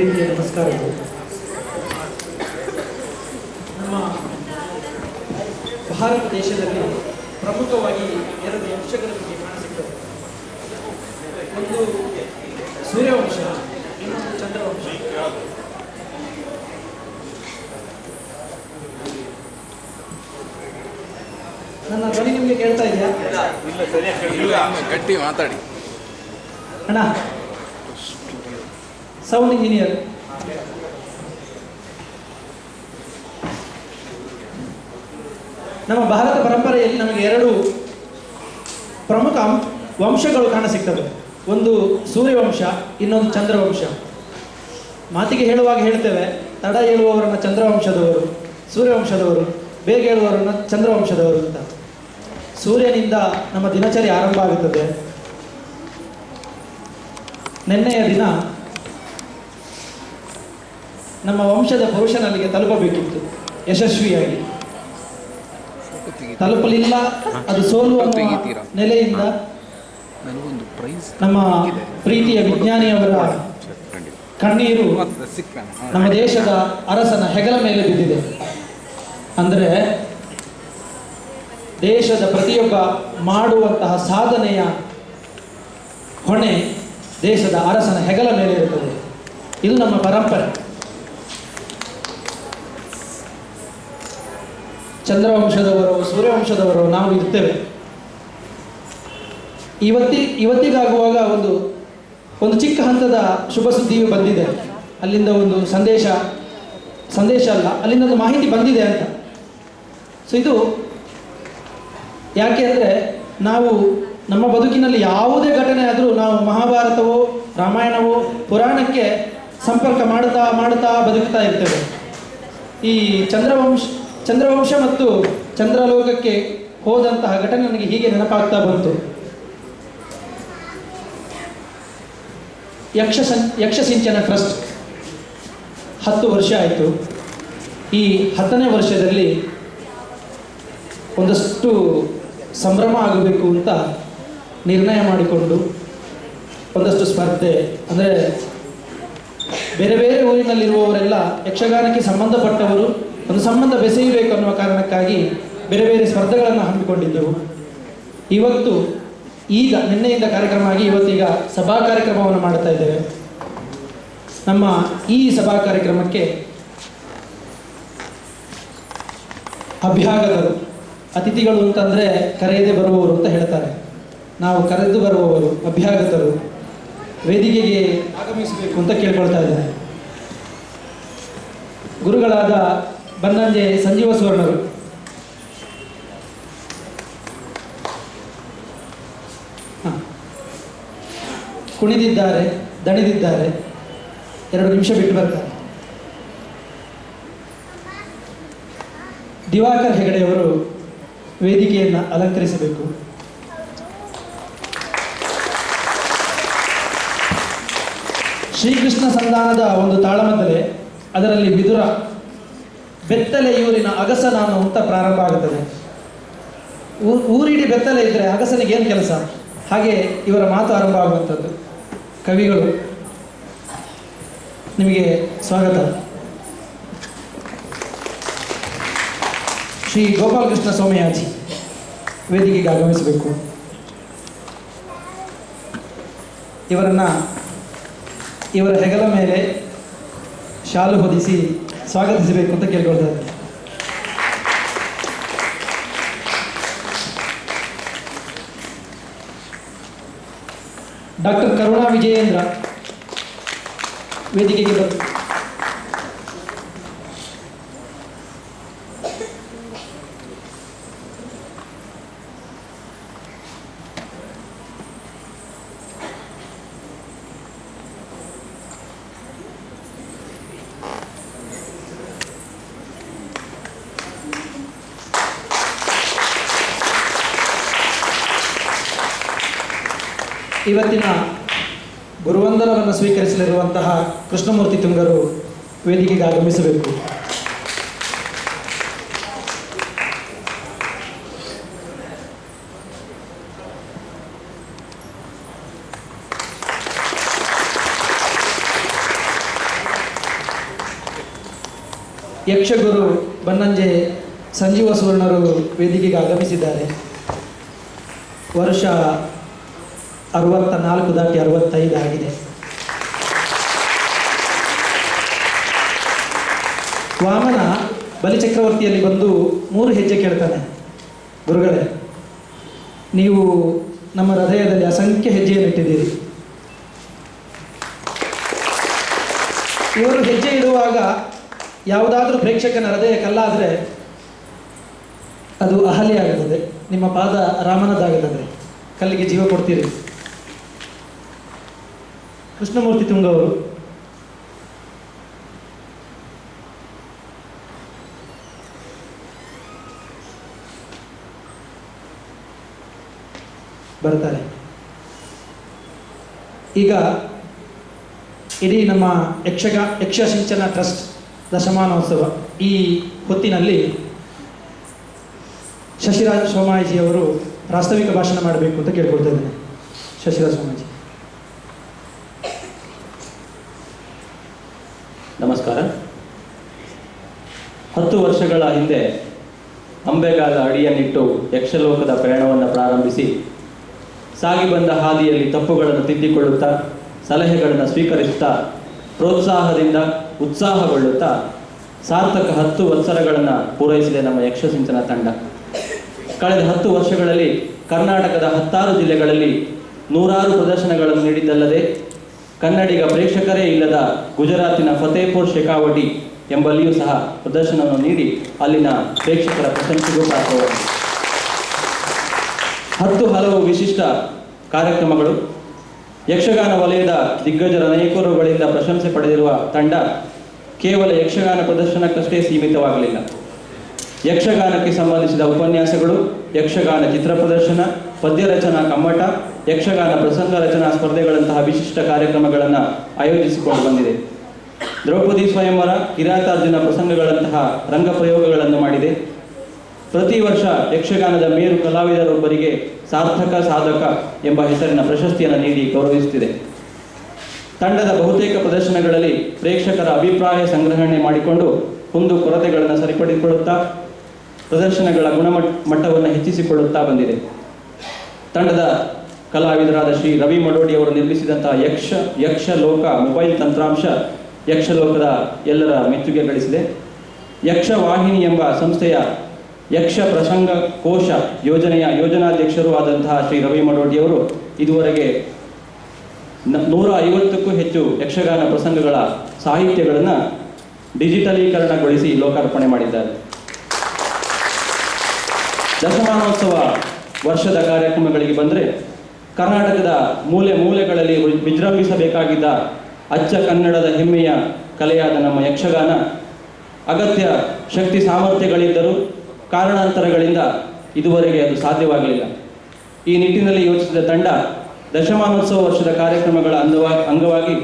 ಪ್ರೀತಿಯ ನಮಸ್ಕಾರಗಳು. ನಮ್ಮ ಭಾರತ ದೇಶದಲ್ಲಿ ಪ್ರಮುಖವಾಗಿ ಎರಡು ವಂಶಗಳ ಬಗ್ಗೆ ಕಾಣಸಿಗ್ತವೆ. ಒಂದು ಸೂರ್ಯವಂಶ, ಇನ್ನೊಂದು ಚಂದ್ರವಂಶ. ನನ್ನ ಧ್ವನಿ ನಿಮಗೆ ಕೇಳ್ತಾ ಇದೆಯಾ? ಗಟ್ಟಿ ಮಾತಾಡಿ ಅಣ್ಣ. Sound engineer. ನಮ್ಮ ಭಾರತ ಪರಂಪರೆಯಲ್ಲಿ ನಮಗೆ ಎರಡು ಪ್ರಮುಖ ವಂಶಗಳು ಕಾಣಸಿಗ್ತವೆ. ಒಂದು ಸೂರ್ಯವಂಶ, ಇನ್ನೊಂದು ಚಂದ್ರವಂಶ. ಮಾತಿಗೆ ಹೇಳುವಾಗ ಹೇಳ್ತೇವೆ, ತಡ ಹೇಳುವವರನ್ನ ಚಂದ್ರವಂಶದವರು, ಸೂರ್ಯವಂಶದವರು, ಬೇಗ ಹೇಳುವವರನ್ನ ಚಂದ್ರವಂಶದವರು ಅಂತ. ಸೂರ್ಯನಿಂದ ನಮ್ಮ ದಿನಚರಿ ಆರಂಭ ಆಗುತ್ತದೆ. ನಿನ್ನೆಯ ದಿನ ನಮ್ಮ ವಂಶದ ಪುರುಷನಲ್ಲಿಗೆ ತಲುಪಬೇಕಿತ್ತು, ಯಶಸ್ವಿಯಾಗಿ ತಲುಪಲಿಲ್ಲ. ಅದು ಸೋಲು ಅನ್ನುವ ನೆಲೆಯಿಂದ ನಮ್ಮ ಪ್ರೀತಿಯ ವಿಜ್ಞಾನಿಯವರ ಕಣ್ಣೀರು ನಮ್ಮ ದೇಶದ ಅರಸನ ಹೆಗಲ ಮೇಲೆ ಬಿದ್ದಿದೆ. ಅಂದರೆ ದೇಶದ ಪ್ರತಿಯೊಬ್ಬ ಮಾಡುವಂತಹ ಸಾಧನೆಯ ಹೊಣೆ ದೇಶದ ಅರಸನ ಹೆಗಲ ಮೇಲೆ ಇರುತ್ತದೆ. ಇದು ನಮ್ಮ ಪರಂಪರೆ. ಚಂದ್ರವಂಶದವರು, ಸೂರ್ಯವಂಶದವರು ನಾವು ಇರ್ತೇವೆ. ಇವತ್ತಿಗಾಗುವಾಗ ಒಂದು ಚಿಕ್ಕ ಹಂತದ ಶುಭ ಸುದ್ದಿಯು ಬಂದಿದೆ. ಅಲ್ಲಿಂದ ಒಂದು ಸಂದೇಶ ಅಲ್ಲ, ಅಲ್ಲಿಂದ ಒಂದು ಮಾಹಿತಿ ಬಂದಿದೆ ಅಂತ. ಸೊ ಇದು ಯಾಕೆ ಅಂದರೆ, ನಾವು ನಮ್ಮ ಬದುಕಿನಲ್ಲಿ ಯಾವುದೇ ಘಟನೆ ಆದರೂ ನಾವು ಮಹಾಭಾರತವೋ ರಾಮಾಯಣವೋ ಪುರಾಣಕ್ಕೆ ಸಂಪರ್ಕ ಮಾಡುತ್ತಾ ಬದುಕ್ತಾ ಇರ್ತೇವೆ. ಈ ಚಂದ್ರವಂಶ ಮತ್ತು ಚಂದ್ರಲೋಕಕ್ಕೆ ಹೋದಂತಹ ಘಟನೆ ನನಗೆ ಹೀಗೆ ನೆನಪಾಗ್ತಾ ಬಂತು. ಯಕ್ಷಸಿಂಚನ ಟ್ರಸ್ಟ್ 10 ವರ್ಷ ಆಯಿತು. ಈ 10ನೇ ವರ್ಷದಲ್ಲಿ ಒಂದಷ್ಟು ಸಂಭ್ರಮ ಆಗಬೇಕು ಅಂತ ನಿರ್ಣಯ ಮಾಡಿಕೊಂಡು ಒಂದಷ್ಟು ಸ್ಪರ್ಧೆ, ಅಂದರೆ ಬೇರೆ ಬೇರೆ ಊರಿನಲ್ಲಿರುವವರೆಲ್ಲ ಯಕ್ಷಗಾನಕ್ಕೆ ಸಂಬಂಧಪಟ್ಟವರು ಒಂದು ಸಂಬಂಧ ಬೆಸೆಯಬೇಕು ಅನ್ನುವ ಕಾರಣಕ್ಕಾಗಿ ಬೇರೆ ಬೇರೆ ಸ್ಪರ್ಧೆಗಳನ್ನು ಹಮ್ಮಿಕೊಂಡಿದ್ದೆವು. ನಿನ್ನೆಯಿಂದ ಕಾರ್ಯಕ್ರಮ ಆಗಿ ಇವತ್ತೀಗ ಸಭಾ ಕಾರ್ಯಕ್ರಮವನ್ನು ಮಾಡ್ತಾ ಇದ್ದೇವೆ. ನಮ್ಮ ಈ ಸಭಾ ಕಾರ್ಯಕ್ರಮಕ್ಕೆ ಅಭ್ಯಾಗತರು, ಅತಿಥಿಗಳು ಅಂತಂದರೆ ಕರೆಯದೆ ಬರುವವರು ಅಂತ ಹೇಳ್ತಾರೆ. ನಾವು ಕರೆದು ಬರುವವರು ಅಭ್ಯಾಗತರು ವೇದಿಕೆಗೆ ಆಗಮಿಸಬೇಕು ಅಂತ ಕೇಳ್ಕೊಳ್ತಾ ಇದ್ದಾರೆ. ಗುರುಗಳಾದ ಬನ್ನಂಜೆ ಸಂಜೀವ ಸುವರ್ಣರು, ಕುಣಿದಿದ್ದಾರೆ, ದಣಿದಿದ್ದಾರೆ, 2 ನಿಮಿಷ ಬಿಟ್ಟು ಬರ್ತಾರೆ. ದಿವಾಕರ್ ಹೆಗಡೆಯವರು ವೇದಿಕೆಯನ್ನು ಅಲಂಕರಿಸಬೇಕು. ಶ್ರೀಕೃಷ್ಣ ಸಂಧಾನದ ಒಂದು ತಾಳಮದ್ದಲೆ, ಅದರಲ್ಲಿ ಬಿದುರ ಬೆತ್ತಲೆ ಇವರಿನ ಅಗಸನಾನು ಅಂತ ಪ್ರಾರಂಭ ಆಗುತ್ತದೆ. ಊರಿಡಿ ಬೆತ್ತಲೆ ಇದ್ದರೆ ಅಗಸನಿಗೆ ಏನು ಕೆಲಸ, ಹಾಗೆ ಇವರ ಮಾತು ಆರಂಭ ಆಗುವಂಥದ್ದು. ಕವಿಗಳು, ನಿಮಗೆ ಸ್ವಾಗತ. ಶ್ರೀ ಗೋಪಾಲಕೃಷ್ಣ ಸೋಮಯಾಜಿ ವೇದಿಕೆಗೆ ಆಗಮಿಸಬೇಕು. ಇವರ ಹೆಗಲ ಮೇಲೆ ಶಾಲು ಹೊದಿಸಿ ಸ್ವಾಗತಿಸಬೇಕು ಅಂತ ಕೇಳ್ಕೊಳ್ತಾ ಇದ್ದಾರೆ. ಡಾಕ್ಟರ್ ಕರುಣಾ ವಿಜಯೇಂದ್ರ ವೇದಿಕೆಗೆ ಬರಬೇಕು. ಇವತ್ತಿನ ಗುರುವಂದನವನ್ನು ಸ್ವೀಕರಿಸಲಿರುವಂತಹ ಕೃಷ್ಣಮೂರ್ತಿ ತುಂಗರು ವೇದಿಕೆಗೆ ಆಗಮಿಸಬೇಕು. ಯಕ್ಷಗುರು ಬನ್ನಂಜೆ ಸಂಜೀವ ಸುವರ್ಣರು ವೇದಿಕೆಗೆ ಆಗಮಿಸಿದ್ದಾರೆ. ವರ್ಷ 64 ದಾಟಿ 65 ಆಗಿದೆ. ವಾಮನ ಬಲಿಚಕ್ರವರ್ತಿಯಲ್ಲಿ ಬಂದು 3 ಹೆಜ್ಜೆ ಕೇಳ್ತಾನೆ, ಗುರುಗಳೇ ನೀವು ನಮ್ಮ ಹೃದಯದಲ್ಲಿ ಅಸಂಖ್ಯ ಹೆಜ್ಜೆಯನ್ನು ಇಟ್ಟಿದ್ದೀರಿ. ಇವರು ಹೆಜ್ಜೆ ಇಡುವಾಗ ಯಾವುದಾದ್ರೂ ಪ್ರೇಕ್ಷಕನ ಹೃದಯ ಕಲ್ಲಾದರೆ ಅದು ಅಹಲ್ಯ ಆಗುತ್ತದೆ, ನಿಮ್ಮ ಪಾದ ರಾಮನದ್ದಾಗುತ್ತದೆ, ಕಲ್ಲಿಗೆ ಜೀವ ಕೊಡ್ತೀರಿ. ಕೃಷ್ಣಮೂರ್ತಿ ತುಂಗ ಅವರು ಬರ್ತಾರೆ. ಈಗ ಇಡೀ ನಮ್ಮ ಯಕ್ಷಸಿಂಚನ ಟ್ರಸ್ಟ್ ದಶಮಾನೋತ್ಸವ ಈ ಹೊತ್ತಿನಲ್ಲಿ ಶಶಿರಾಜ್ ಸೋಮಾಯಿಜಿ ಅವರು ಪ್ರಾಸ್ತಾವಿಕ ಭಾಷಣ ಮಾಡಬೇಕು ಅಂತ ಕೇಳ್ಕೊಳ್ತಾ ಇದ್ದೇನೆ. ಶಶಿರಾಜ್ ಸೋಮಾಯಿಜಿ. ನಮಸ್ಕಾರ. 10 ವರ್ಷಗಳ ಹಿಂದೆ ಅಂಬೆಗಾಲ ಅಡಿಯನ್ನಿಟ್ಟು ಯಕ್ಷಲೋಕದ ಪ್ರಯಾಣವನ್ನು ಪ್ರಾರಂಭಿಸಿ ಸಾಗಿ ಬಂದ ಹಾದಿಯಲ್ಲಿ ತಪ್ಪುಗಳನ್ನು ತಿದ್ದಿಕೊಳ್ಳುತ್ತಾ ಸಲಹೆಗಳನ್ನು ಸ್ವೀಕರಿಸುತ್ತಾ ಪ್ರೋತ್ಸಾಹದಿಂದ ಉತ್ಸಾಹಗೊಳ್ಳುತ್ತಾ ಸಾರ್ಥಕ 10 ವತ್ಸರಗಳನ್ನು ಪೂರೈಸಿದೆ ನಮ್ಮ ಯಕ್ಷಸಿಂಚನ ತಂಡ. ಕಳೆದ 10 ವರ್ಷಗಳಲ್ಲಿ ಕರ್ನಾಟಕದ 16 ಜಿಲ್ಲೆಗಳಲ್ಲಿ 100 ಪ್ರದರ್ಶನಗಳನ್ನು ನೀಡಿದ್ದಲ್ಲದೆ ಕನ್ನಡಿಗ ಪ್ರೇಕ್ಷಕರೇ ಇಲ್ಲದ ಗುಜರಾತಿನ ಫತೇಪುರ್ ಶೆಖಾವಟಿ ಎಂಬಲ್ಲಿಯೂ ಸಹ ಪ್ರದರ್ಶನವನ್ನು ನೀಡಿ ಅಲ್ಲಿನ ಪ್ರೇಕ್ಷಕರ ಪ್ರಶಂಸೆಗೂ ಪಾತ್ರವಾಗಿದೆ. 10 ಹಲವು ವಿಶಿಷ್ಟ ಕಾರ್ಯಕ್ರಮಗಳು, ಯಕ್ಷಗಾನ ವಲಯದ ದಿಗ್ಗಜರ ಅನೇಕರುಗಳಿಂದ ಪ್ರಶಂಸೆ ಪಡೆದಿರುವ ತಂಡ ಕೇವಲ ಯಕ್ಷಗಾನ ಪ್ರದರ್ಶನಕ್ಕಷ್ಟೇ ಸೀಮಿತವಾಗಲಿಲ್ಲ. ಯಕ್ಷಗಾನಕ್ಕೆ ಸಂಬಂಧಿಸಿದ ಉಪನ್ಯಾಸಗಳು, ಯಕ್ಷಗಾನ ಚಿತ್ರ ಪ್ರದರ್ಶನ, ಪದ್ಯ ರಚನಾ ಕಮ್ಮಟ, ಯಕ್ಷಗಾನ ಪ್ರಸಂಗ ರಚನಾ ಸ್ಪರ್ಧೆಗಳಂತಹ ವಿಶಿಷ್ಟ ಕಾರ್ಯಕ್ರಮಗಳನ್ನು ಆಯೋಜಿಸಿಕೊಂಡು ಬಂದಿದೆ. ದ್ರೌಪದಿ ಸ್ವಯಂವರ, ಕಿರಾತಾರ್ಜುನ ಪ್ರಸಂಗಗಳಂತಹ ರಂಗ ಪ್ರಯೋಗಗಳನ್ನು ಮಾಡಿದೆ. ಪ್ರತಿ ವರ್ಷ ಯಕ್ಷಗಾನದ ಮೇರು ಕಲಾವಿದರೊಬ್ಬರಿಗೆ ಸಾರ್ಥಕ ಸಾಧಕ ಎಂಬ ಹೆಸರಿನ ಪ್ರಶಸ್ತಿಯನ್ನು ನೀಡಿ ಗೌರವಿಸುತ್ತಿದೆ. ತಂಡದ ಬಹುತೇಕ ಪ್ರದರ್ಶನಗಳಲ್ಲಿ ಪ್ರೇಕ್ಷಕರ ಅಭಿಪ್ರಾಯ ಸಂಗ್ರಹಣೆ ಮಾಡಿಕೊಂಡು ಕುಂದು ಕೊರತೆಗಳನ್ನು ಸರಿಪಡಿಸಿಕೊಳ್ಳುತ್ತಾ ಪ್ರದರ್ಶನಗಳ ಗುಣಮಟ್ಟವನ್ನು ಹೆಚ್ಚಿಸಿಕೊಳ್ಳುತ್ತಾ ಬಂದಿದೆ. ತಂಡದ ಕಲಾವಿದರಾದ ಶ್ರೀ ರವಿ ಮಡೋಡಿಯವರು ನಿರ್ಮಿಸಿದಂತಹ ಯಕ್ಷಲೋಕ ಮೊಬೈಲ್ ತಂತ್ರಾಂಶ ಯಕ್ಷಲೋಕದ ಎಲ್ಲರ ಮೆಚ್ಚುಗೆ ಗಳಿಸಿದೆ. ಯಕ್ಷವಾಹಿನಿ ಎಂಬ ಸಂಸ್ಥೆಯ ಯಕ್ಷ ಪ್ರಸಂಗ ಕೋಶ ಯೋಜನೆಯ ಯೋಜನಾಧ್ಯಕ್ಷರೂ ಆದಂತಹ ಶ್ರೀ ರವಿ ಮಡೋಡಿಯವರು ಇದುವರೆಗೆ 150ಕ್ಕೂ ಹೆಚ್ಚು ಯಕ್ಷಗಾನ ಪ್ರಸಂಗಗಳ ಸಾಹಿತ್ಯಗಳನ್ನು ಡಿಜಿಟಲೀಕರಣಗೊಳಿಸಿ ಲೋಕಾರ್ಪಣೆ ಮಾಡಿದ್ದಾರೆ. ದಶಮಾನೋತ್ಸವ ವರ್ಷದ ಕಾರ್ಯಕ್ರಮಗಳಿಗೆ ಬಂದರೆ ಕರ್ನಾಟಕದ ಮೂಲೆ ಮೂಲೆಗಳಲ್ಲಿ ವಿಜೃಂಭಿಸಬೇಕಾಗಿದ್ದ ಅಚ್ಚ ಕನ್ನಡದ ಹೆಮ್ಮೆಯ ಕಲೆಯಾದ ನಮ್ಮ ಯಕ್ಷಗಾನ ಅಗತ್ಯ ಶಕ್ತಿ ಸಾಮರ್ಥ್ಯಗಳಿದ್ದರೂ ಕಾರಣಾಂತರಗಳಿಂದ ಇದುವರೆಗೆ ಅದು ಸಾಧ್ಯವಾಗಲಿಲ್ಲ. ಈ ನಿಟ್ಟಿನಲ್ಲಿ ಯೋಚಿಸಿದ ತಂಡ ದಶಮಾನೋತ್ಸವ ವರ್ಷದ ಕಾರ್ಯಕ್ರಮಗಳ ಅಂಗವಾಗಿ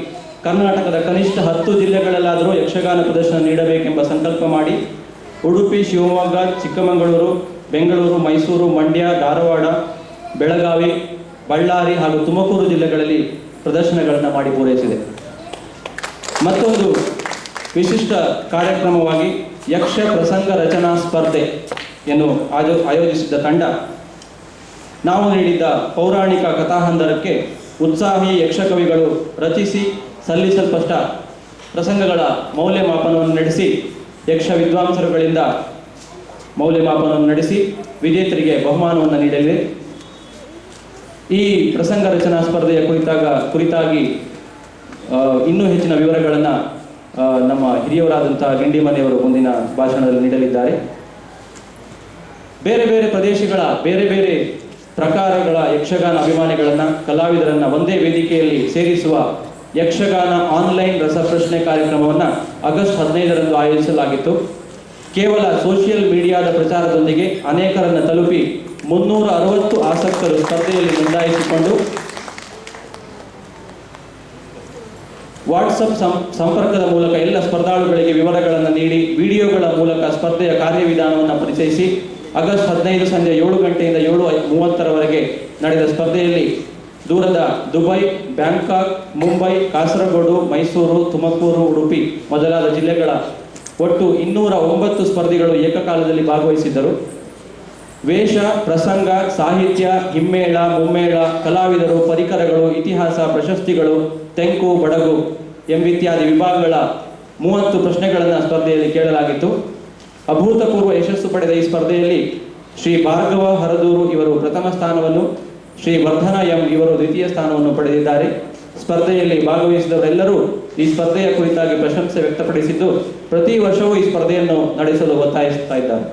ಕರ್ನಾಟಕದ ಕನಿಷ್ಠ 10 ಜಿಲ್ಲೆಗಳಲ್ಲಾದರೂ ಯಕ್ಷಗಾನ ಪ್ರದರ್ಶನ ನೀಡಬೇಕೆಂಬ ಸಂಕಲ್ಪ ಮಾಡಿ ಉಡುಪಿ, ಶಿವಮೊಗ್ಗ, ಚಿಕ್ಕಮಗಳೂರು, ಬೆಂಗಳೂರು, ಮೈಸೂರು, ಮಂಡ್ಯ, ಧಾರವಾಡ, ಬೆಳಗಾವಿ, ಬಳ್ಳಾರಿ ಹಾಗೂ ತುಮಕೂರು ಜಿಲ್ಲೆಗಳಲ್ಲಿ ಪ್ರದರ್ಶನಗಳನ್ನು ಮಾಡಿ ಪೂರೈಸಿದೆ. ಮತ್ತೊಂದು ವಿಶಿಷ್ಟ ಕಾರ್ಯಕ್ರಮವಾಗಿ ಯಕ್ಷ ಪ್ರಸಂಗ ರಚನಾ ಸ್ಪರ್ಧೆಯನ್ನು ಆಯೋಜಿಸಿದ್ದ ತಂಡ ನಾವು ನೀಡಿದ್ದ ಪೌರಾಣಿಕ ಕಥಾಹಂದರಕ್ಕೆ ಉತ್ಸಾಹಿ ಯಕ್ಷಕವಿಗಳು ರಚಿಸಿ ಸಲ್ಲಿಸಲ್ಪಟ್ಟ ಪ್ರಸಂಗಗಳ ಮೌಲ್ಯಮಾಪನವನ್ನು ನಡೆಸಿ ಯಕ್ಷ ವಿದ್ವಾಂಸರುಗಳಿಂದ ಮೌಲ್ಯಮಾಪನವನ್ನು ನಡೆಸಿ ವಿಜೇತರಿಗೆ ಬಹುಮಾನವನ್ನು ನೀಡಲಿದೆ. ಈ ಪ್ರಸಂಗ ರಚನಾ ಸ್ಪರ್ಧೆಯ ಕುರಿತಾಗಿ ಇನ್ನೂ ಹೆಚ್ಚಿನ ವಿವರಗಳನ್ನು ನಮ್ಮ ಹಿರಿಯವರಾದಂತಹ ಗಿಂಡಿಮನೆಯವರು ಮುಂದಿನ ಭಾಷಣದಲ್ಲಿ ನೀಡಲಿದ್ದಾರೆ. ಬೇರೆ ಬೇರೆ ಪ್ರದೇಶಗಳ ಬೇರೆ ಬೇರೆ ಪ್ರಕಾರಗಳ ಯಕ್ಷಗಾನ ಅಭಿಮಾನಿಗಳನ್ನು, ಕಲಾವಿದರನ್ನು ಒಂದೇ ವೇದಿಕೆಯಲ್ಲಿ ಸೇರಿಸುವ ಯಕ್ಷಗಾನ ಆನ್ಲೈನ್ ರಸಪ್ರಶ್ನೆ ಕಾರ್ಯಕ್ರಮವನ್ನು ಆಗಸ್ಟ್ 15ರಂದು ಆಯೋಜಿಸಲಾಗಿತ್ತು. ಕೇವಲ ಸೋಷಿಯಲ್ ಮೀಡಿಯಾದ ಪ್ರಚಾರದೊಂದಿಗೆ ಅನೇಕರನ್ನು ತಲುಪಿ 360 ಆಸಕ್ತರು ಸ್ಪರ್ಧೆಯಲ್ಲಿ ನೋಂದಾಯಿಸಿಕೊಂಡು ವಾಟ್ಸಪ್ ಸಂಪರ್ಕದ ಮೂಲಕ ಎಲ್ಲ ಸ್ಪರ್ಧಾಳುಗಳಿಗೆ ವಿವರಗಳನ್ನು ನೀಡಿ ವಿಡಿಯೋಗಳ ಮೂಲಕ ಸ್ಪರ್ಧೆಯ ಕಾರ್ಯವಿಧಾನವನ್ನು ಪರಿಚಯಿಸಿ ಆಗಸ್ಟ್ 15 ಸಂಜೆ 7 ಗಂಟೆಯಿಂದ 7:30ರವರೆಗೆ ನಡೆದ ಸ್ಪರ್ಧೆಯಲ್ಲಿ ದೂರದ ದುಬೈ, ಬ್ಯಾಂಕಾಕ್, ಮುಂಬೈ, ಕಾಸರಗೋಡು, ಮೈಸೂರು, ತುಮಕೂರು, ಉಡುಪಿ ಮೊದಲಾದ ಜಿಲ್ಲೆಗಳ ಒಟ್ಟು 209 ಸ್ಪರ್ಧಿಗಳು ಏಕಕಾಲದಲ್ಲಿ ಭಾಗವಹಿಸಿದ್ದರು. ವೇಷ, ಪ್ರಸಂಗ, ಸಾಹಿತ್ಯ, ಹಿಮ್ಮೇಳ, ಮುಮ್ಮೇಳ, ಕಲಾವಿದರು, ಪರಿಕರಗಳು, ಇತಿಹಾಸ, ಪ್ರಶಸ್ತಿಗಳು, ತೆಂಕು, ಬಡಗು ಎಂಬಿತ್ಯಾದಿ ವಿಭಾಗಗಳ 30 ಪ್ರಶ್ನೆಗಳನ್ನು ಸ್ಪರ್ಧೆಯಲ್ಲಿ ಕೇಳಲಾಗಿತ್ತು. ಅಭೂತಪೂರ್ವ ಯಶಸ್ಸು ಪಡೆದ ಈ ಸ್ಪರ್ಧೆಯಲ್ಲಿ ಶ್ರೀ ಭಾರ್ಗವ ಹರದೂರು ಇವರು ಪ್ರಥಮ ಸ್ಥಾನವನ್ನು, ಶ್ರೀ ವರ್ಧನ ಎಂ ಇವರು ದ್ವಿತೀಯ ಸ್ಥಾನವನ್ನು ಪಡೆದಿದ್ದಾರೆ. ಸ್ಪರ್ಧೆಯಲ್ಲಿ ಭಾಗವಹಿಸಿದವರೆಲ್ಲರೂ ಈ ಸ್ಪರ್ಧೆಯ ಕುರಿತಾಗಿ ಪ್ರಶಂಸೆ ವ್ಯಕ್ತಪಡಿಸಿದ್ದು, ಪ್ರತಿ ವರ್ಷವೂ ಈ ಸ್ಪರ್ಧೆಯನ್ನು ನಡೆಸಲು ಒತ್ತಾಯಿಸುತ್ತಾ ಇದ್ದಾರೆ.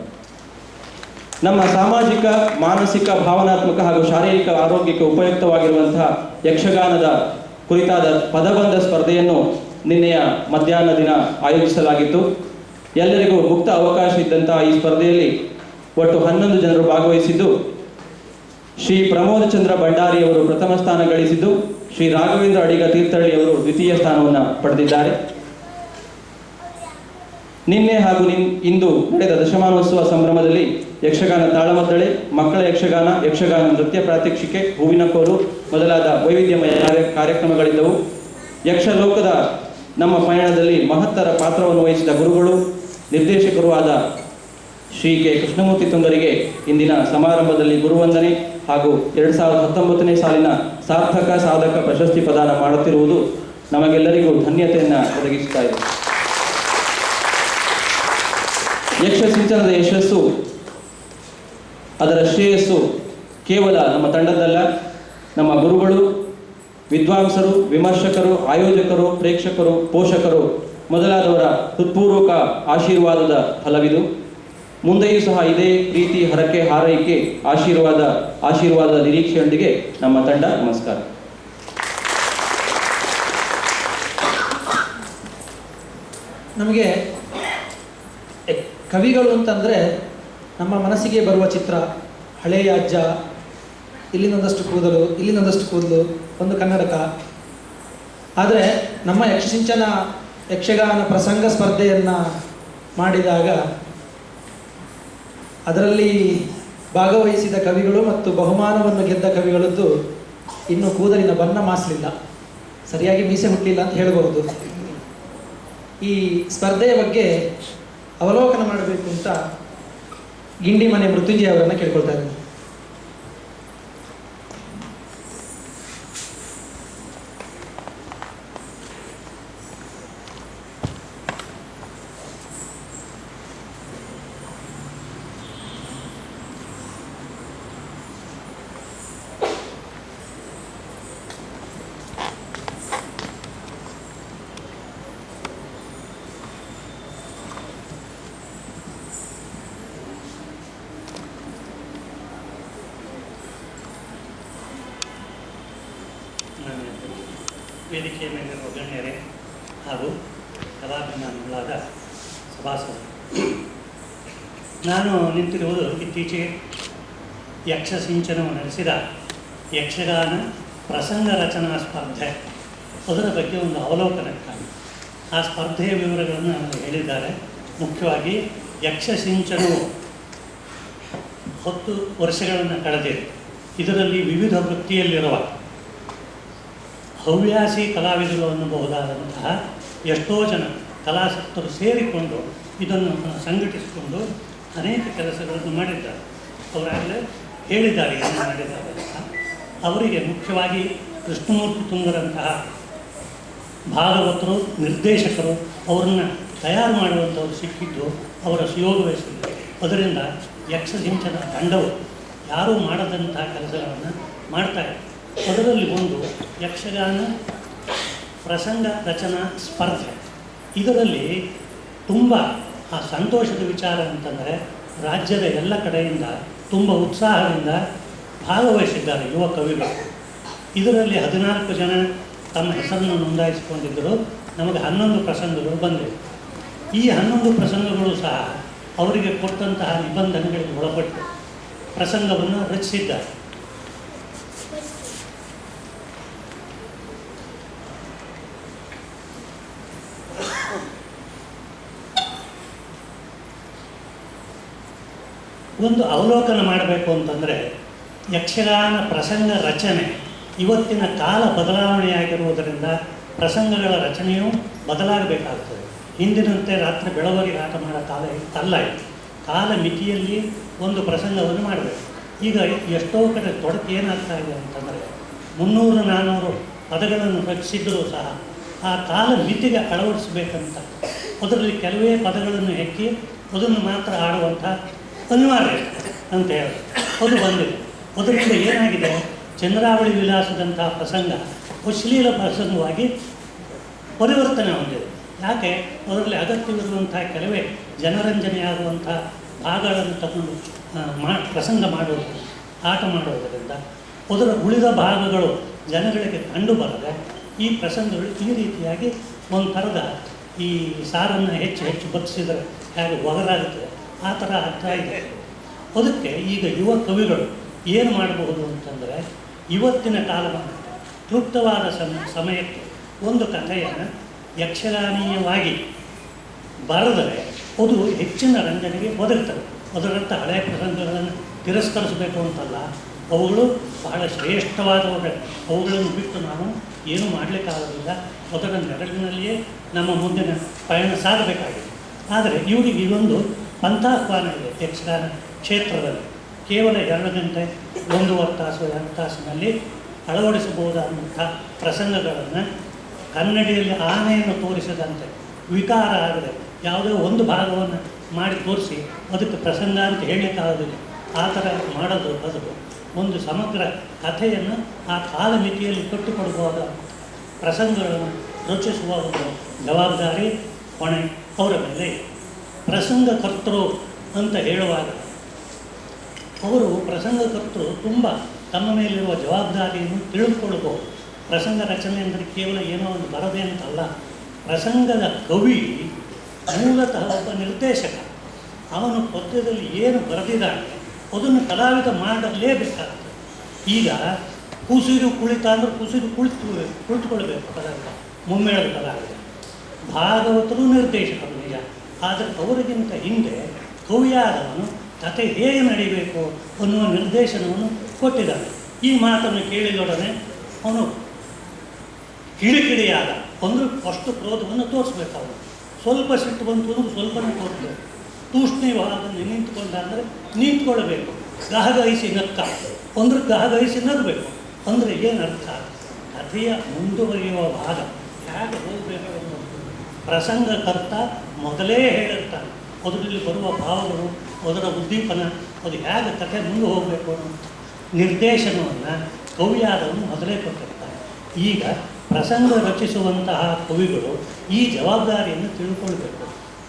ನಮ್ಮ ಸಾಮಾಜಿಕ, ಮಾನಸಿಕ, ಭಾವನಾತ್ಮಕ ಹಾಗೂ ಶಾರೀರಿಕ ಆರೋಗ್ಯಕ್ಕೆ ಉಪಯುಕ್ತವಾಗಿರುವಂತಹ ಯಕ್ಷಗಾನದ ಕುರಿತಾದ ಪದಬಂಧ ಸ್ಪರ್ಧೆಯನ್ನು ನಿನ್ನೆಯ ಮಧ್ಯಾಹ್ನ ದಿನ ಆಯೋಜಿಸಲಾಗಿತ್ತು. ಎಲ್ಲರಿಗೂ ಮುಕ್ತ ಅವಕಾಶ ಇದ್ದಂತಹ ಈ ಸ್ಪರ್ಧೆಯಲ್ಲಿ ಒಟ್ಟು 11 ಜನರು ಭಾಗವಹಿಸಿದ್ದು, ಶ್ರೀ ಪ್ರಮೋದ ಚಂದ್ರ ಭಂಡಾರಿ ಅವರು ಪ್ರಥಮ ಸ್ಥಾನ ಗಳಿಸಿದ್ದು, ಶ್ರೀ ರಾಘವೇಂದ್ರ ಅಡಿಗ ತೀರ್ಥಹಳ್ಳಿ ಅವರು ದ್ವಿತೀಯ ಸ್ಥಾನವನ್ನು ಪಡೆದಿದ್ದಾರೆ. ನಿನ್ನೆ ಹಾಗೂ ಇಂದು ನಡೆದ ದಶಮಾನೋತ್ಸವ ಸಂಭ್ರಮದಲ್ಲಿ ಯಕ್ಷಗಾನ ತಾಳಮದ್ದಳೆ, ಮಕ್ಕಳ ಯಕ್ಷಗಾನ, ಯಕ್ಷಗಾನ ನೃತ್ಯ ಪ್ರಾತ್ಯಕ್ಷಿಕೆ, ಹೂವಿನ ಕೋಲು ಮೊದಲಾದ ವೈವಿಧ್ಯಮಯ ಕಾರ್ಯಕ್ರಮಗಳಿದ್ದವು. ಯಕ್ಷಲೋಕದ ನಮ್ಮ ಪಯಣದಲ್ಲಿ ಮಹತ್ತರ ಪಾತ್ರವನ್ನು ವಹಿಸಿದ ಗುರುಗಳು, ನಿರ್ದೇಶಕರು ಆದ ಶ್ರೀ ಕೆ ಕೃಷ್ಣಮೂರ್ತಿ ತುಂಗರಿಗೆ ಇಂದಿನ ಸಮಾರಂಭದಲ್ಲಿ ಗುರುವಂದನೆ ಹಾಗೂ 2019ನೇ ಸಾಲಿನ ಸಾರ್ಥಕ ಸಾಧಕ ಪ್ರಶಸ್ತಿ ಪ್ರದಾನ ಮಾಡುತ್ತಿರುವುದು ನಮಗೆಲ್ಲರಿಗೂ ಧನ್ಯತೆಯನ್ನು ಒದಗಿಸುತ್ತಾ ಇದೆ. ಯಕ್ಷ ಸಿಂಚನದ ಯಶಸ್ಸು, ಅದರ ಶ್ರೇಯಸ್ಸು ಕೇವಲ ನಮ್ಮ ತಂಡದಲ್ಲ, ನಮ್ಮ ಗುರುಗಳು, ವಿದ್ವಾಂಸರು, ವಿಮರ್ಶಕರು, ಆಯೋಜಕರು, ಪ್ರೇಕ್ಷಕರು, ಪೋಷಕರು ಮೊದಲಾದವರ ಹೃತ್ಪೂರ್ವಕ ಆಶೀರ್ವಾದದ ಫಲವಿದು. ಮುಂದೆಯೂ ಸಹ ಇದೇ ಪ್ರೀತಿ, ಹರಕೆ, ಹಾರೈಕೆ, ಆಶೀರ್ವಾದದ ನಿರೀಕ್ಷೆಯೊಂದಿಗೆ ನಮ್ಮ ತಂಡ. ನಮಸ್ಕಾರ. ನಮಗೆ ಕವಿಗಳು ಅಂತಂದರೆ ನಮ್ಮ ಮನಸ್ಸಿಗೆ ಬರುವ ಚಿತ್ರ ಹಳೆಯ ಅಜ್ಜ, ಇಲ್ಲಿನೊಂದಷ್ಟು ಕೂದಲು, ಇಲ್ಲಿನೊಂದಷ್ಟು ಕೂದಲು, ಒಂದು ಕನ್ನಡಕ. ಆದರೆ ನಮ್ಮ ಯಕ್ಷಗಾನ ಪ್ರಸಂಗ ಸ್ಪರ್ಧೆಯನ್ನು ಮಾಡಿದಾಗ ಅದರಲ್ಲಿ ಭಾಗವಹಿಸಿದ ಕವಿಗಳು ಮತ್ತು ಬಹುಮಾನವನ್ನು ಗೆದ್ದ ಕವಿಗಳದ್ದು ಇನ್ನೂ ಕೂದಲಿನ ಬಣ್ಣ ಮಾಸಲಿಲ್ಲ, ಸರಿಯಾಗಿ ಮೀಸೆ ಹುಟ್ಟಲಿಲ್ಲ ಅಂತ ಹೇಳಬಹುದು. ಈ ಸ್ಪರ್ಧೆಯ ಬಗ್ಗೆ ಅವಲೋಕನ ಮಾಡಬೇಕು ಅಂತ ಗಿಂಡಿ ಮನೆ ಮೃತ್ಯುಂಜಯ ಅವರನ್ನು ಕೇಳ್ಕೊಳ್ತಾ ಇದ್ದೀನಿ. ವೇದಿಕೆಯ ಮೇಲಿರುವ ಗಣ್ಯರೇ ಹಾಗೂ ಕಲಾಭಿಮಾನಿಗಳಾದ ಸಭಾಸದರು, ನಾನು ನಿಂತಿರುವುದು ಇತ್ತೀಚೆಗೆ ಯಕ್ಷ ಸಿಂಚನವು ನಡೆಸಿದ ಯಕ್ಷಗಾನ ಪ್ರಸಂಗ ರಚನಾ ಸ್ಪರ್ಧೆ, ಅದರ ಬಗ್ಗೆ ಒಂದು ಅವಲೋಕನಕ್ಕಾಗಿ. ಆ ಸ್ಪರ್ಧೆಯ ವಿವರಗಳನ್ನು ನನಗೆ ಹೇಳಿದ್ದಾರೆ. ಮುಖ್ಯವಾಗಿ ಯಕ್ಷ ಸಿಂಚನವು 10 ವರ್ಷಗಳನ್ನು ಕಳೆದಿದೆ. ಇದರಲ್ಲಿ ವಿವಿಧ ವೃತ್ತಿಯಲ್ಲಿರುವ ಹವ್ಯಾಸಿ ಕಲಾವಿದರು ಅನ್ನಬಹುದಾದಂತಹ ಎಷ್ಟೋ ಜನ ಕಲಾಸಕ್ತರು ಸೇರಿಕೊಂಡು ಇದನ್ನು ಸಂಘಟಿಸಿಕೊಂಡು ಅನೇಕ ಕೆಲಸಗಳನ್ನು ಮಾಡಿದ್ದಾರೆ. ಅವರಾಗಲೇ ಹೇಳಿದ್ದಾರೆ ಏನು ಮಾಡಿದ್ದಾರೆ ಅಂತ. ಅವರಿಗೆ ಮುಖ್ಯವಾಗಿ ಕೃಷ್ಣಮೂರ್ತಿ ತುಂಗರಂತಹ ಭಾಗವತರು, ನಿರ್ದೇಶಕರು ಅವರನ್ನು ತಯಾರು ಮಾಡುವಂಥವ್ರು ಸಿಕ್ಕಿದ್ದು ಅವರ ಸುಯೋಗ ವಹಿಸಿದ್ದಾರೆ. ಅದರಿಂದ ಯಕ್ಷ ಸಿಂಚನ ತಂಡವು ಯಾರೂ ಮಾಡದಂತಹ ಕೆಲಸಗಳನ್ನು ಮಾಡ್ತಾರೆ. ಅದರಲ್ಲಿ ಒಂದು ಯಕ್ಷಗಾನ ಪ್ರಸಂಗ ರಚನಾ ಸ್ಪರ್ಧೆ. ಇದರಲ್ಲಿ ತುಂಬ ಸಂತೋಷದ ವಿಚಾರ ಅಂತಂದರೆ ರಾಜ್ಯದ ಎಲ್ಲ ಕಡೆಯಿಂದ ತುಂಬ ಉತ್ಸಾಹದಿಂದ ಭಾಗವಹಿಸಿದ್ದಾರೆ ಯುವ ಕವಿಗಳು. ಇದರಲ್ಲಿ 14 ಜನ ತಮ್ಮ ಹೆಸರನ್ನು ನೋಂದಾಯಿಸಿಕೊಂಡಿದ್ದರು. ನಮಗೆ 11 ಪ್ರಸಂಗಗಳು ಬಂದಿವೆ. ಈ 11 ಪ್ರಸಂಗಗಳು ಸಹ ಅವರಿಗೆ ಕೊಟ್ಟಂತಹ ನಿಬಂಧನೆಗಳಿಗೆ ಒಳಪಟ್ಟು ಪ್ರಸಂಗವನ್ನು ರಚಿಸಿದ್ದಾರೆ. ಒಂದು ಅವಲೋಕನ ಮಾಡಬೇಕು ಅಂತಂದರೆ ಯಕ್ಷಗಾನ ಪ್ರಸಂಗ ರಚನೆ ಇವತ್ತಿನ ಕಾಲ ಬದಲಾವಣೆಯಾಗಿರುವುದರಿಂದ ಪ್ರಸಂಗಗಳ ರಚನೆಯೂ ಬದಲಾಗಬೇಕಾಗ್ತದೆ. ಹಿಂದಿನಂತೆ ರಾತ್ರಿ ಬೆಳವರಿಗೆ ಆಟ ಮಾಡೋ ಕಾಲ ಅಲ್ಲ ಇದು. ಕಾಲ ಮಿತಿಯಲ್ಲಿ ಒಂದು ಪ್ರಸಂಗವನ್ನು ಮಾಡಬೇಕು. ಈಗ ಎಷ್ಟೋ ಕಡೆ ತೊಡಕು ಏನಾಗ್ತಾ ಇದೆ ಅಂತಂದರೆ 300-400 ಪದಗಳನ್ನು ರಚಿಸಿದರೂ ಸಹ ಆ ಕಾಲ ಮಿತಿಗೆ ಅಳವಡಿಸಬೇಕಂತ ಅದರಲ್ಲಿ ಕೆಲವೇ ಪದಗಳನ್ನು ಹೆಕ್ಕಿ ಅದನ್ನು ಮಾತ್ರ ಆಡುವಂಥ ಅನಿವಾರ್ಯ ಅಂತ ಹೇಳಿ ಅದು ಬಂದಿದೆ. ಅದರಿಂದ ಏನಾಗಿದೆ, ಚಂದ್ರಾವಳಿ ವಿಲಾಸದಂಥ ಪ್ರಸಂಗ ಅಶ್ಲೀಲ ಪ್ರಸಂಗವಾಗಿ ಪರಿವರ್ತನೆ ಹೊಂದಿದೆ. ಯಾಕೆ, ಅದರಲ್ಲಿ ಅಗತ್ಯವಿರುವಂಥ ಕೆಲವೇ ಜನರಂಜನೆಯಾಗುವಂಥ ಭಾಗಗಳನ್ನು ತಗೊಂಡು ಪ್ರಸಂಗ ಮಾಡೋದು, ಆಟ ಮಾಡೋದರಿಂದ ಅದರ ಉಳಿದ ಭಾಗಗಳು ಜನಗಳಿಗೆ ಕಂಡು ಬರದೆ ಈ ಪ್ರಸಂಗಗಳು ಈ ರೀತಿಯಾಗಿ ಒಂದು ಥರದ ಈ ಸಾರನ್ನು ಹೆಚ್ಚು ಹೆಚ್ಚು ಬಗ್ಸಿದರೆ ಹೇಗೆ ಒಗರಾಗುತ್ತದೆ ಆ ಥರ ಆಗ್ತಾ ಇದೆ. ಅದಕ್ಕೆ ಈಗ ಯುವ ಕವಿಗಳು ಏನು ಮಾಡಬಹುದು ಅಂತಂದರೆ, ಇವತ್ತಿನ ಕಾಲಮಾನ ಕ್ಲುಪ್ತವಾದ ಸಮಯಕ್ಕೆ ಒಂದು ಕಥೆಯನ್ನು ಯಕ್ಷಗಾನೀಯವಾಗಿ ಬರೆದರೆ ಅದು ಹೆಚ್ಚಿನ ರಂಜನೆಗೆ ಒದಗುತ್ತದೆ. ಅದರಂಥ ಹಳೆಯ ಪ್ರಸಂಗಗಳನ್ನು ತಿರಸ್ಕರಿಸಬೇಕು ಅಂತಲ್ಲ, ಅವುಗಳು ಬಹಳ ಶ್ರೇಷ್ಠವಾದವುಗಳು. ಅವುಗಳನ್ನು ಬಿಟ್ಟು ನಾವು ಏನೂ ಮಾಡಲಿಕ್ಕಾಗೋದಿಲ್ಲ. ಅದರ ನೆರಳಿನಲ್ಲಿಯೇ ನಮ್ಮ ಮುಂದಿನ ಪಯಣ ಸಾಗಬೇಕಾಗಿದೆ. ಆದರೆ ಇವರಿಗೆ ಇದೊಂದು ಪಂಥಾಹ್ವಾನ ಇದೆ ಯಕ್ಷಗಾನ ಕ್ಷೇತ್ರದಲ್ಲಿ. ಕೇವಲ 2 ಗಂಟೆ 1.5 ತಾಸು 2 ತಾಸಿನಲ್ಲಿ ಅಳವಡಿಸಬಹುದಾದಂಥ ಪ್ರಸಂಗಗಳನ್ನು ಕನ್ನಡಿಯಲ್ಲಿ ಆನೆಯನ್ನು ತೋರಿಸದಂತೆ ವಿಕಾರ ಆಗದೆ ಯಾವುದೋ ಒಂದು ಭಾಗವನ್ನು ಮಾಡಿ ತೋರಿಸಿ ಅದಕ್ಕೆ ಪ್ರಸಂಗ ಅಂತ ಹೇಳಲಿಕ್ಕಾಗೋದಿಲ್ಲ. ಆ ಥರ ಮಾಡೋದು ಬದಲು ಒಂದು ಸಮಗ್ರ ಕಥೆಯನ್ನು ಆ ಕಾಲಮಿತಿಯಲ್ಲಿ ಕಟ್ಟಿಕೊಡಬಹುದಾದ ಪ್ರಸಂಗಗಳನ್ನು ರಚಿಸುವ ಒಂದು ಜವಾಬ್ದಾರಿ ಹೊಣೆ ಅವರ ಮೇಲೆ. ಪ್ರಸಂಗಕರ್ತರು ಅಂತ ಹೇಳುವಾಗ ಅವರು ಪ್ರಸಂಗಕರ್ತರು ತುಂಬ ತಮ್ಮ ಮೇಲಿರುವ ಜವಾಬ್ದಾರಿಯನ್ನು ತಿಳಿದುಕೊಳ್ಳಬಹುದು. ಪ್ರಸಂಗ ರಚನೆ ಅಂದರೆ ಕೇವಲ ಏನೋ ಒಂದು ಬರದೆ ಅಂತಲ್ಲ. ಪ್ರಸಂಗದ ಕವಿ ಮೂಲತಃ ಒಬ್ಬ ನಿರ್ದೇಶಕ. ಅವನು ಪದ್ಯದಲ್ಲಿ ಏನು ಬರೆದಿದ್ದಾನೆ ಅದನ್ನು ಕಲಾವಿದ ಮಾಡಲೇಬೇಕಾಗ್ತದೆ. ಈಗ ಕುಸಿದು ಕುಳಿತ ಅಂದರೆ ಕುಸಿದು ಕುಳಿತುಕೊಳ್ಬೇಕು ಕಲಾವಿದ, ಮುಮ್ಮೇಳದ ಕಲಾವಿದ. ಭಾಗವತರು ನಿರ್ದೇಶಕರು ನಿಜ, ಆದರೆ ಅವರಿಗಿಂತ ಹಿಂದೆ ಕವಿಯಾದವನು ಕಥೆ ಹೇಗೆ ನಡೀಬೇಕು ಅನ್ನುವ ನಿರ್ದೇಶನವನ್ನು ಕೊಟ್ಟಿದ್ದಾನೆ. ಈ ಮಾತನ್ನು ಕೇಳಿದೊಡನೆ ಅವನು ಕಿಡಿಕಿಡಿಯಾದ ಅಂದರೆ ಅಷ್ಟು ಕ್ರೋಧವನ್ನು ತೋರಿಸ್ಬೇಕು. ಅವನು ಸ್ವಲ್ಪ ಸಿಟ್ಟು ಬಂತು ಅಂದ್ರೆ ಸ್ವಲ್ಪನೇ ತೋರಿಸ್ಬೇಕು. ತೂಷ್ಣೀಯವಾದನ್ನು ನಿಂತುಕೊಂಡ ಅಂದರೆ ನಿಂತ್ಕೊಳ್ಬೇಕು. ಗಹಗಹಿಸಿ ನಕ್ಕ ಅಂದ್ರೆ ಗಹಗಹಿಸಿ ನಗಬೇಕು ಅಂದರೆ ಏನರ್ಥ, ಕಥೆಯ ಮುಂದುವರಿಯುವ ಭಾಗ ಹೇಗೆ ಹೋಗಬೇಕು ಅನ್ನೋದು ಪ್ರಸಂಗಕರ್ತ ಮೊದಲೇ ಹೇಳಿರ್ತಾನೆ. ಅದರಲ್ಲಿ ಬರುವ ಭಾವಗಳು, ಅದರ ಉದ್ದೀಪನ, ಅದು ಹೇಗೆ ಕಥೆ ಮುಂದೆ ಹೋಗಬೇಕು ಅನ್ನೋ ನಿರ್ದೇಶನವನ್ನು ಕವಿಯಾದವನು ಮೊದಲೇ ಕೊಟ್ಟಿರ್ತಾನೆ. ಈಗ ಪ್ರಸಂಗ ರಚಿಸುವಂತಹ ಕವಿಗಳು ಈ ಜವಾಬ್ದಾರಿಯನ್ನು ತಿಳ್ಕೊಳ್ಬೇಕು.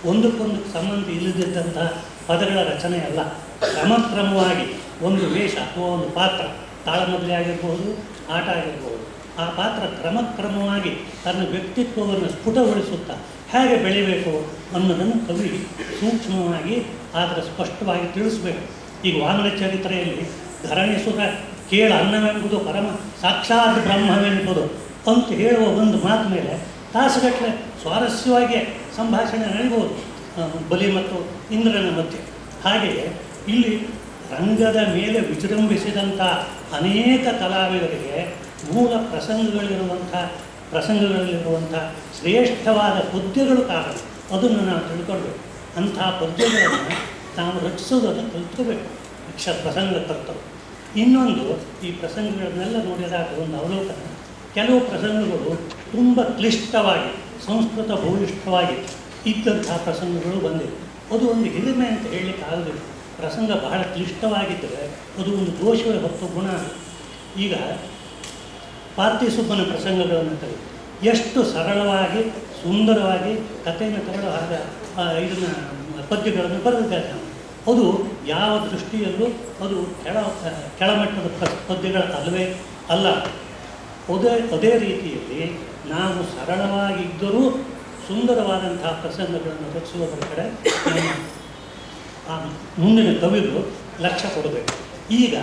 ಒಂದಕ್ಕೊಂದು ಸಂಬಂಧ ಇಲ್ಲದಿದ್ದಂತಹ ಪದಗಳ ರಚನೆ ಅಲ್ಲ, ಕ್ರಮಕ್ರಮವಾಗಿ ಒಂದು ವೇಷ ಅಥವಾ ಒಂದು ಪಾತ್ರ, ತಾಳಮದ್ದಲೆ ಆಗಿರ್ಬೋದು, ಆಟ ಆಗಿರ್ಬೋದು, ಆ ಪಾತ್ರ ಕ್ರಮಕ್ರಮವಾಗಿ ತನ್ನ ವ್ಯಕ್ತಿತ್ವವನ್ನು ಸ್ಫುಟಗೊಳಿಸುತ್ತಾ ಹೇಗೆ ಬೆಳಿಬೇಕು ಅನ್ನೋದನ್ನು ಕವಿ ಸೂಕ್ಷ್ಮವಾಗಿ ಆದರೆ ಸ್ಪಷ್ಟವಾಗಿ ತಿಳಿಸ್ಬೇಕು. ಈಗ ವಾಮನ ಚರಿತ್ರೆಯಲ್ಲಿ ಧರಣೇಶ್ವರ ಕೇಳ ಅನ್ನವೆಂಬುದು ಪರಮ ಸಾಕ್ಷಾತ್ ಬ್ರಹ್ಮವೆಂಬುದು ಅಂತ ಹೇಳುವ ಒಂದು ಮಾತು ಮೇಲೆ ತಾಸುಗಟ್ಟಲೆ ಸ್ವಾರಸ್ಯವಾಗಿ ಸಂಭಾಷಣೆ ನಡೀಬೋದು ಬಲಿ ಮತ್ತು ಇಂದ್ರನ ಮಧ್ಯೆ. ಹಾಗೆಯೇ ಇಲ್ಲಿ ರಂಗದ ಮೇಲೆ ವಿಜೃಂಭಿಸಿದಂಥ ಅನೇಕ ಕಲಾವಿದರಿಗೆ ಮೂಲ ಪ್ರಸಂಗಗಳಲ್ಲಿರುವಂಥ ಶ್ರೇಷ್ಠವಾದ ಪದ್ಯಗಳು ಕಾರಣ. ಅದನ್ನು ನಾವು ತಿಳ್ಕೊಳ್ಬೇಕು. ಅಂಥ ಪದ್ಯಗಳನ್ನು ನಾವು ರಚಿಸೋದನ್ನು ಕಲ್ತ್ಕೋಬೇಕು ಪ್ರಸಂಗಕರ್ತರು. ಇನ್ನೊಂದು, ಈ ಪ್ರಸಂಗಗಳನ್ನೆಲ್ಲ ನೋಡಿದಾಗ ಒಂದು ಅವಲೋಕನ, ಕೆಲವು ಪ್ರಸಂಗಗಳು ತುಂಬ ಕ್ಲಿಷ್ಟವಾಗಿ ಸಂಸ್ಕೃತ ಭೂಯಿಷ್ಠವಾಗಿ ಇದ್ದಂಥ ಪ್ರಸಂಗಗಳು ಬಂದಿವೆ. ಅದು ಒಂದು ಹಿರಿಮೆ ಅಂತ ಹೇಳಲಿಕ್ಕೆ ಆಗೋದಿಲ್ಲ. ಪ್ರಸಂಗ ಬಹಳ ಕ್ಲಿಷ್ಟವಾಗಿದ್ದರೆ ಅದು ಒಂದು ದೋಷವೇ ಹೊತ್ತು ಗುಣ. ಈಗ ಪಾರ್ಥಿಸುಬ್ಬನ ಪ್ರಸಂಗಗಳನ್ನು ತೆಗೆದು ಎಷ್ಟು ಸರಳವಾಗಿ ಸುಂದರವಾಗಿ ಕಥೆಯನ್ನು ತಗೊಳ್ಳೋ ಹಾಗೆ ಇದನ್ನು ಪದ್ಯಗಳನ್ನು ಬರೆದಿದ್ದಾರೆ ನಾವು. ಅದು ಯಾವ ದೃಷ್ಟಿಯಲ್ಲೂ ಅದು ಕೆಳಮಟ್ಟದ ಪದ್ಯಗಳ ಅಲ್ಲವೇ ಅಲ್ಲ. ಅದೇ ರೀತಿಯಲ್ಲಿ ನಾವು ಸರಳವಾಗಿದ್ದರೂ ಸುಂದರವಾದಂತಹ ಪ್ರಸಂಗಗಳನ್ನು ರಚಿಸುವುದರ ಕಡೆ ಮುಂದಿನ ಕವಿಗಳು ಲಕ್ಷ್ಯ ಕೊಡಬೇಕು. ಈಗ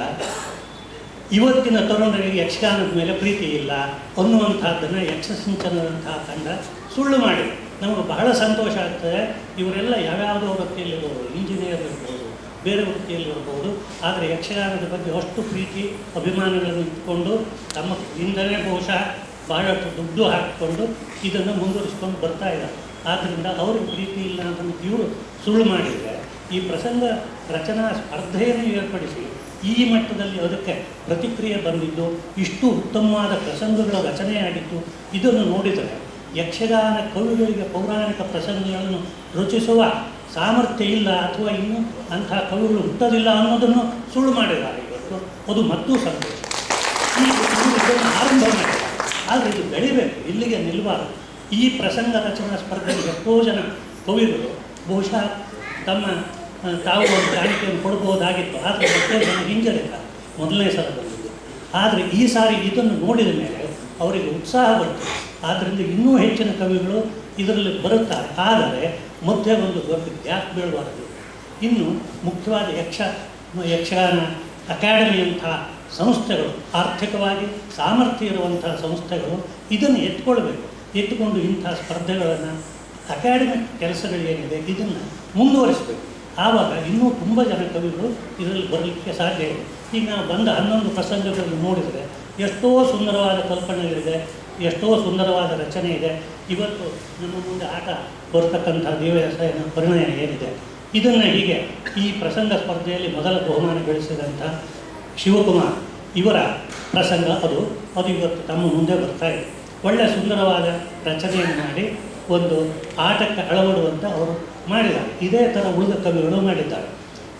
ಇವತ್ತಿನ ತರುಣರಿಗೆ ಯಕ್ಷಗಾನದ ಮೇಲೆ ಪ್ರೀತಿ ಇಲ್ಲ ಅನ್ನುವಂಥದ್ದನ್ನು ಯಕ್ಷಸಿಂಚನದಂತಹ ತಂಡ ಸುಳ್ಳು ಮಾಡಿ ನಮಗೆ ಬಹಳ ಸಂತೋಷ ಆಗ್ತದೆ. ಇವರೆಲ್ಲ ಯಾವ್ಯಾವುದೋ ವೃತ್ತಿಯಲ್ಲಿರ್ಬೋದು, ಇಂಜಿನಿಯರ್ ಇರ್ಬೋದು, ಬೇರೆ ವೃತ್ತಿಯಲ್ಲಿರ್ಬೋದು, ಆದರೆ ಯಕ್ಷಗಾನದ ಬಗ್ಗೆ ಅಷ್ಟು ಪ್ರೀತಿ ಅಭಿಮಾನಗಳನ್ನು ಇಟ್ಕೊಂಡು ತಮ್ಮ ಇಂದಲೇ ಬಹುಶಃ ಬಹಳಷ್ಟು ದುಡ್ಡು ಹಾಕಿಕೊಂಡು ಇದನ್ನು ಮುಂದುವರಿಸ್ಕೊಂಡು ಬರ್ತಾ ಇದ್ದಾರೆ. ಆದ್ದರಿಂದ ಅವ್ರಿಗೆ ಪ್ರೀತಿ ಇಲ್ಲ ಅದನ್ನು ಇವರು ಸುಳ್ಳು ಮಾಡಿದರೆ ಈ ಪ್ರಸಂಗ ರಚನಾ ಸ್ಪರ್ಧೆಯನ್ನು ಏರ್ಪಡಿಸಿ ಈ ಮಟ್ಟದಲ್ಲಿ ಅದಕ್ಕೆ ಪ್ರತಿಕ್ರಿಯೆ ಬಂದಿದ್ದು, ಇಷ್ಟು ಉತ್ತಮವಾದ ಪ್ರಸಂಗಗಳ ರಚನೆಯಾಗಿತ್ತು. ಇದನ್ನು ನೋಡಿದರೆ ಯಕ್ಷಗಾನ ಕವಿಗಳಿಗೆ ಪೌರಾಣಿಕ ಪ್ರಸಂಗಗಳನ್ನು ರಚಿಸುವ ಸಾಮರ್ಥ್ಯ ಇಲ್ಲ ಅಥವಾ ಇನ್ನೂ ಅಂಥ ಕವಿಗಳು ಹುಟ್ಟೋದಿಲ್ಲ ಅನ್ನೋದನ್ನು ಸುಳ್ಳು ಮಾಡಿದ್ದಾರೆ ಇವತ್ತು. ಅದು ಮತ್ತೂ ಸಂತೋಷ. ಈಗ ಇದನ್ನು ಆರಂಭ ಮಾಡಿದ್ದಾರೆ, ಆದರೆ ಇದು ಬೆಳಿಬೇಕು, ಇಲ್ಲಿಗೆ ನಿಲ್ಲಬಾರದು. ಈ ಪ್ರಸಂಗ ರಚನಾ ಸ್ಪರ್ಧೆಗೆ ಎಷ್ಟೋ ಜನ ಕವಿಗಳು ಬಹುಶಃ ತಾವು ಒಂದು ಕಾಣಿಕೆಯನ್ನು ಕೊಡ್ಬೋದಾಗಿತ್ತು, ಆದರೆ ಎಷ್ಟೋ ಜನ ಹಿಂಜರಿತಾರೆ ಮೊದಲನೇ ಸಲ ಬಂದಿದ್ದು. ಆದರೆ ಈ ಸಾರಿ ಇದನ್ನು ನೋಡಿದ ಮೇಲೆ ಅವರಿಗೆ ಉತ್ಸಾಹ ಬರ್ತದೆ. ಆದ್ದರಿಂದ ಇನ್ನೂ ಹೆಚ್ಚಿನ ಕವಿಗಳು ಇದರಲ್ಲಿ ಬರುತ್ತಾರೆ. ಆದರೆ ಮಧ್ಯೆ ಒಂದು ದೊಡ್ಡ ಗ್ಯಾಪ್ ಬೀಳಬಾರದು. ಇನ್ನು ಮುಖ್ಯವಾದ ಯಕ್ಷಗಾನ ಅಕಾಡೆಮಿಯಂಥ ಸಂಸ್ಥೆಗಳು, ಆರ್ಥಿಕವಾಗಿ ಸಾಮರ್ಥ್ಯ ಇರುವಂಥ ಸಂಸ್ಥೆಗಳು ಇದನ್ನು ಎತ್ಕೊಳ್ಬೇಕು. ಎತ್ತುಕೊಂಡು ಇಂಥ ಸ್ಪರ್ಧೆಗಳನ್ನು, ಅಕಾಡೆಮಿಕ್ ಕೆಲಸಗಳೇನಿದೆ ಇದನ್ನು ಮುಂದುವರಿಸಬೇಕು. ಆವಾಗ ಇನ್ನೂ ತುಂಬ ಜನ ಕವಿಗಳು ಇದರಲ್ಲಿ ಬರಲಿಕ್ಕೆ ಸಾಧ್ಯ ಇದೆ. ಈಗ ನಾವು ಬಂದ 11 ಪ್ರಸಂಗಗಳನ್ನು ನೋಡಿದರೆ ಎಷ್ಟೋ ಸುಂದರವಾದ ಕಲ್ಪನೆಗಳಿದೆ, ಎಷ್ಟೋ ಸುಂದರವಾದ ರಚನೆ ಇದೆ. ಇವತ್ತು ನಮ್ಮ ಮುಂದೆ ಆಟ ಬರ್ತಕ್ಕಂಥ ದೇವರಸಾಯನ ಪರಿಣಯ ಏನಿದೆ, ಇದನ್ನು ಹೀಗೆ ಈ ಪ್ರಸಂಗ ಸ್ಪರ್ಧೆಯಲ್ಲಿ ಮೊದಲ ಬಹುಮಾನ ಗಳಿಸಿದಂಥ ಶಿವಕುಮಾರ್ ಇವರ ಪ್ರಸಂಗ ಅದು ಇವತ್ತು ತಮ್ಮ ಮುಂದೆ ಬರ್ತಾ ಇದೆ. ಒಳ್ಳೆಯ ಸುಂದರವಾದ ರಚನೆಯನ್ನು ಮಾಡಿ ಒಂದು ಆಟಕ್ಕೆ ಅಳವಡುವಂತ ಅವರು ಮಾಡಿದ್ದಾರೆ. ಇದೇ ಥರ ಉಳಿದ ಕವಿಗಳು ಮಾಡಿದ್ದಾರೆ.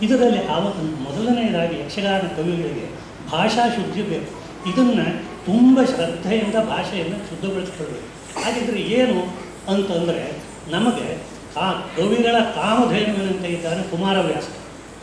ಇದರಲ್ಲಿ ಆವತ್ತು ಮೊದಲನೆಯದಾಗಿ ಯಕ್ಷಗಾನ ಕವಿಗಳಿಗೆ ಭಾಷಾ ಶುದ್ಧಿ ಬೇಕು. ಇದನ್ನು ತುಂಬ ಶ್ರದ್ಧೆಯಿಂದ ಭಾಷೆಯನ್ನು ಶುದ್ಧಗೊಳಿಸ್ಕೊಳ್ಬೇಕು. ಹಾಗಿದ್ರೆ ಏನು ಅಂತಂದರೆ, ನಮಗೆ ಕವಿಗಳ ಕಾಮಧೇನುವಿನಂತೆ ಇದ್ದಾನೆ ಕುಮಾರವ್ಯಾಸ.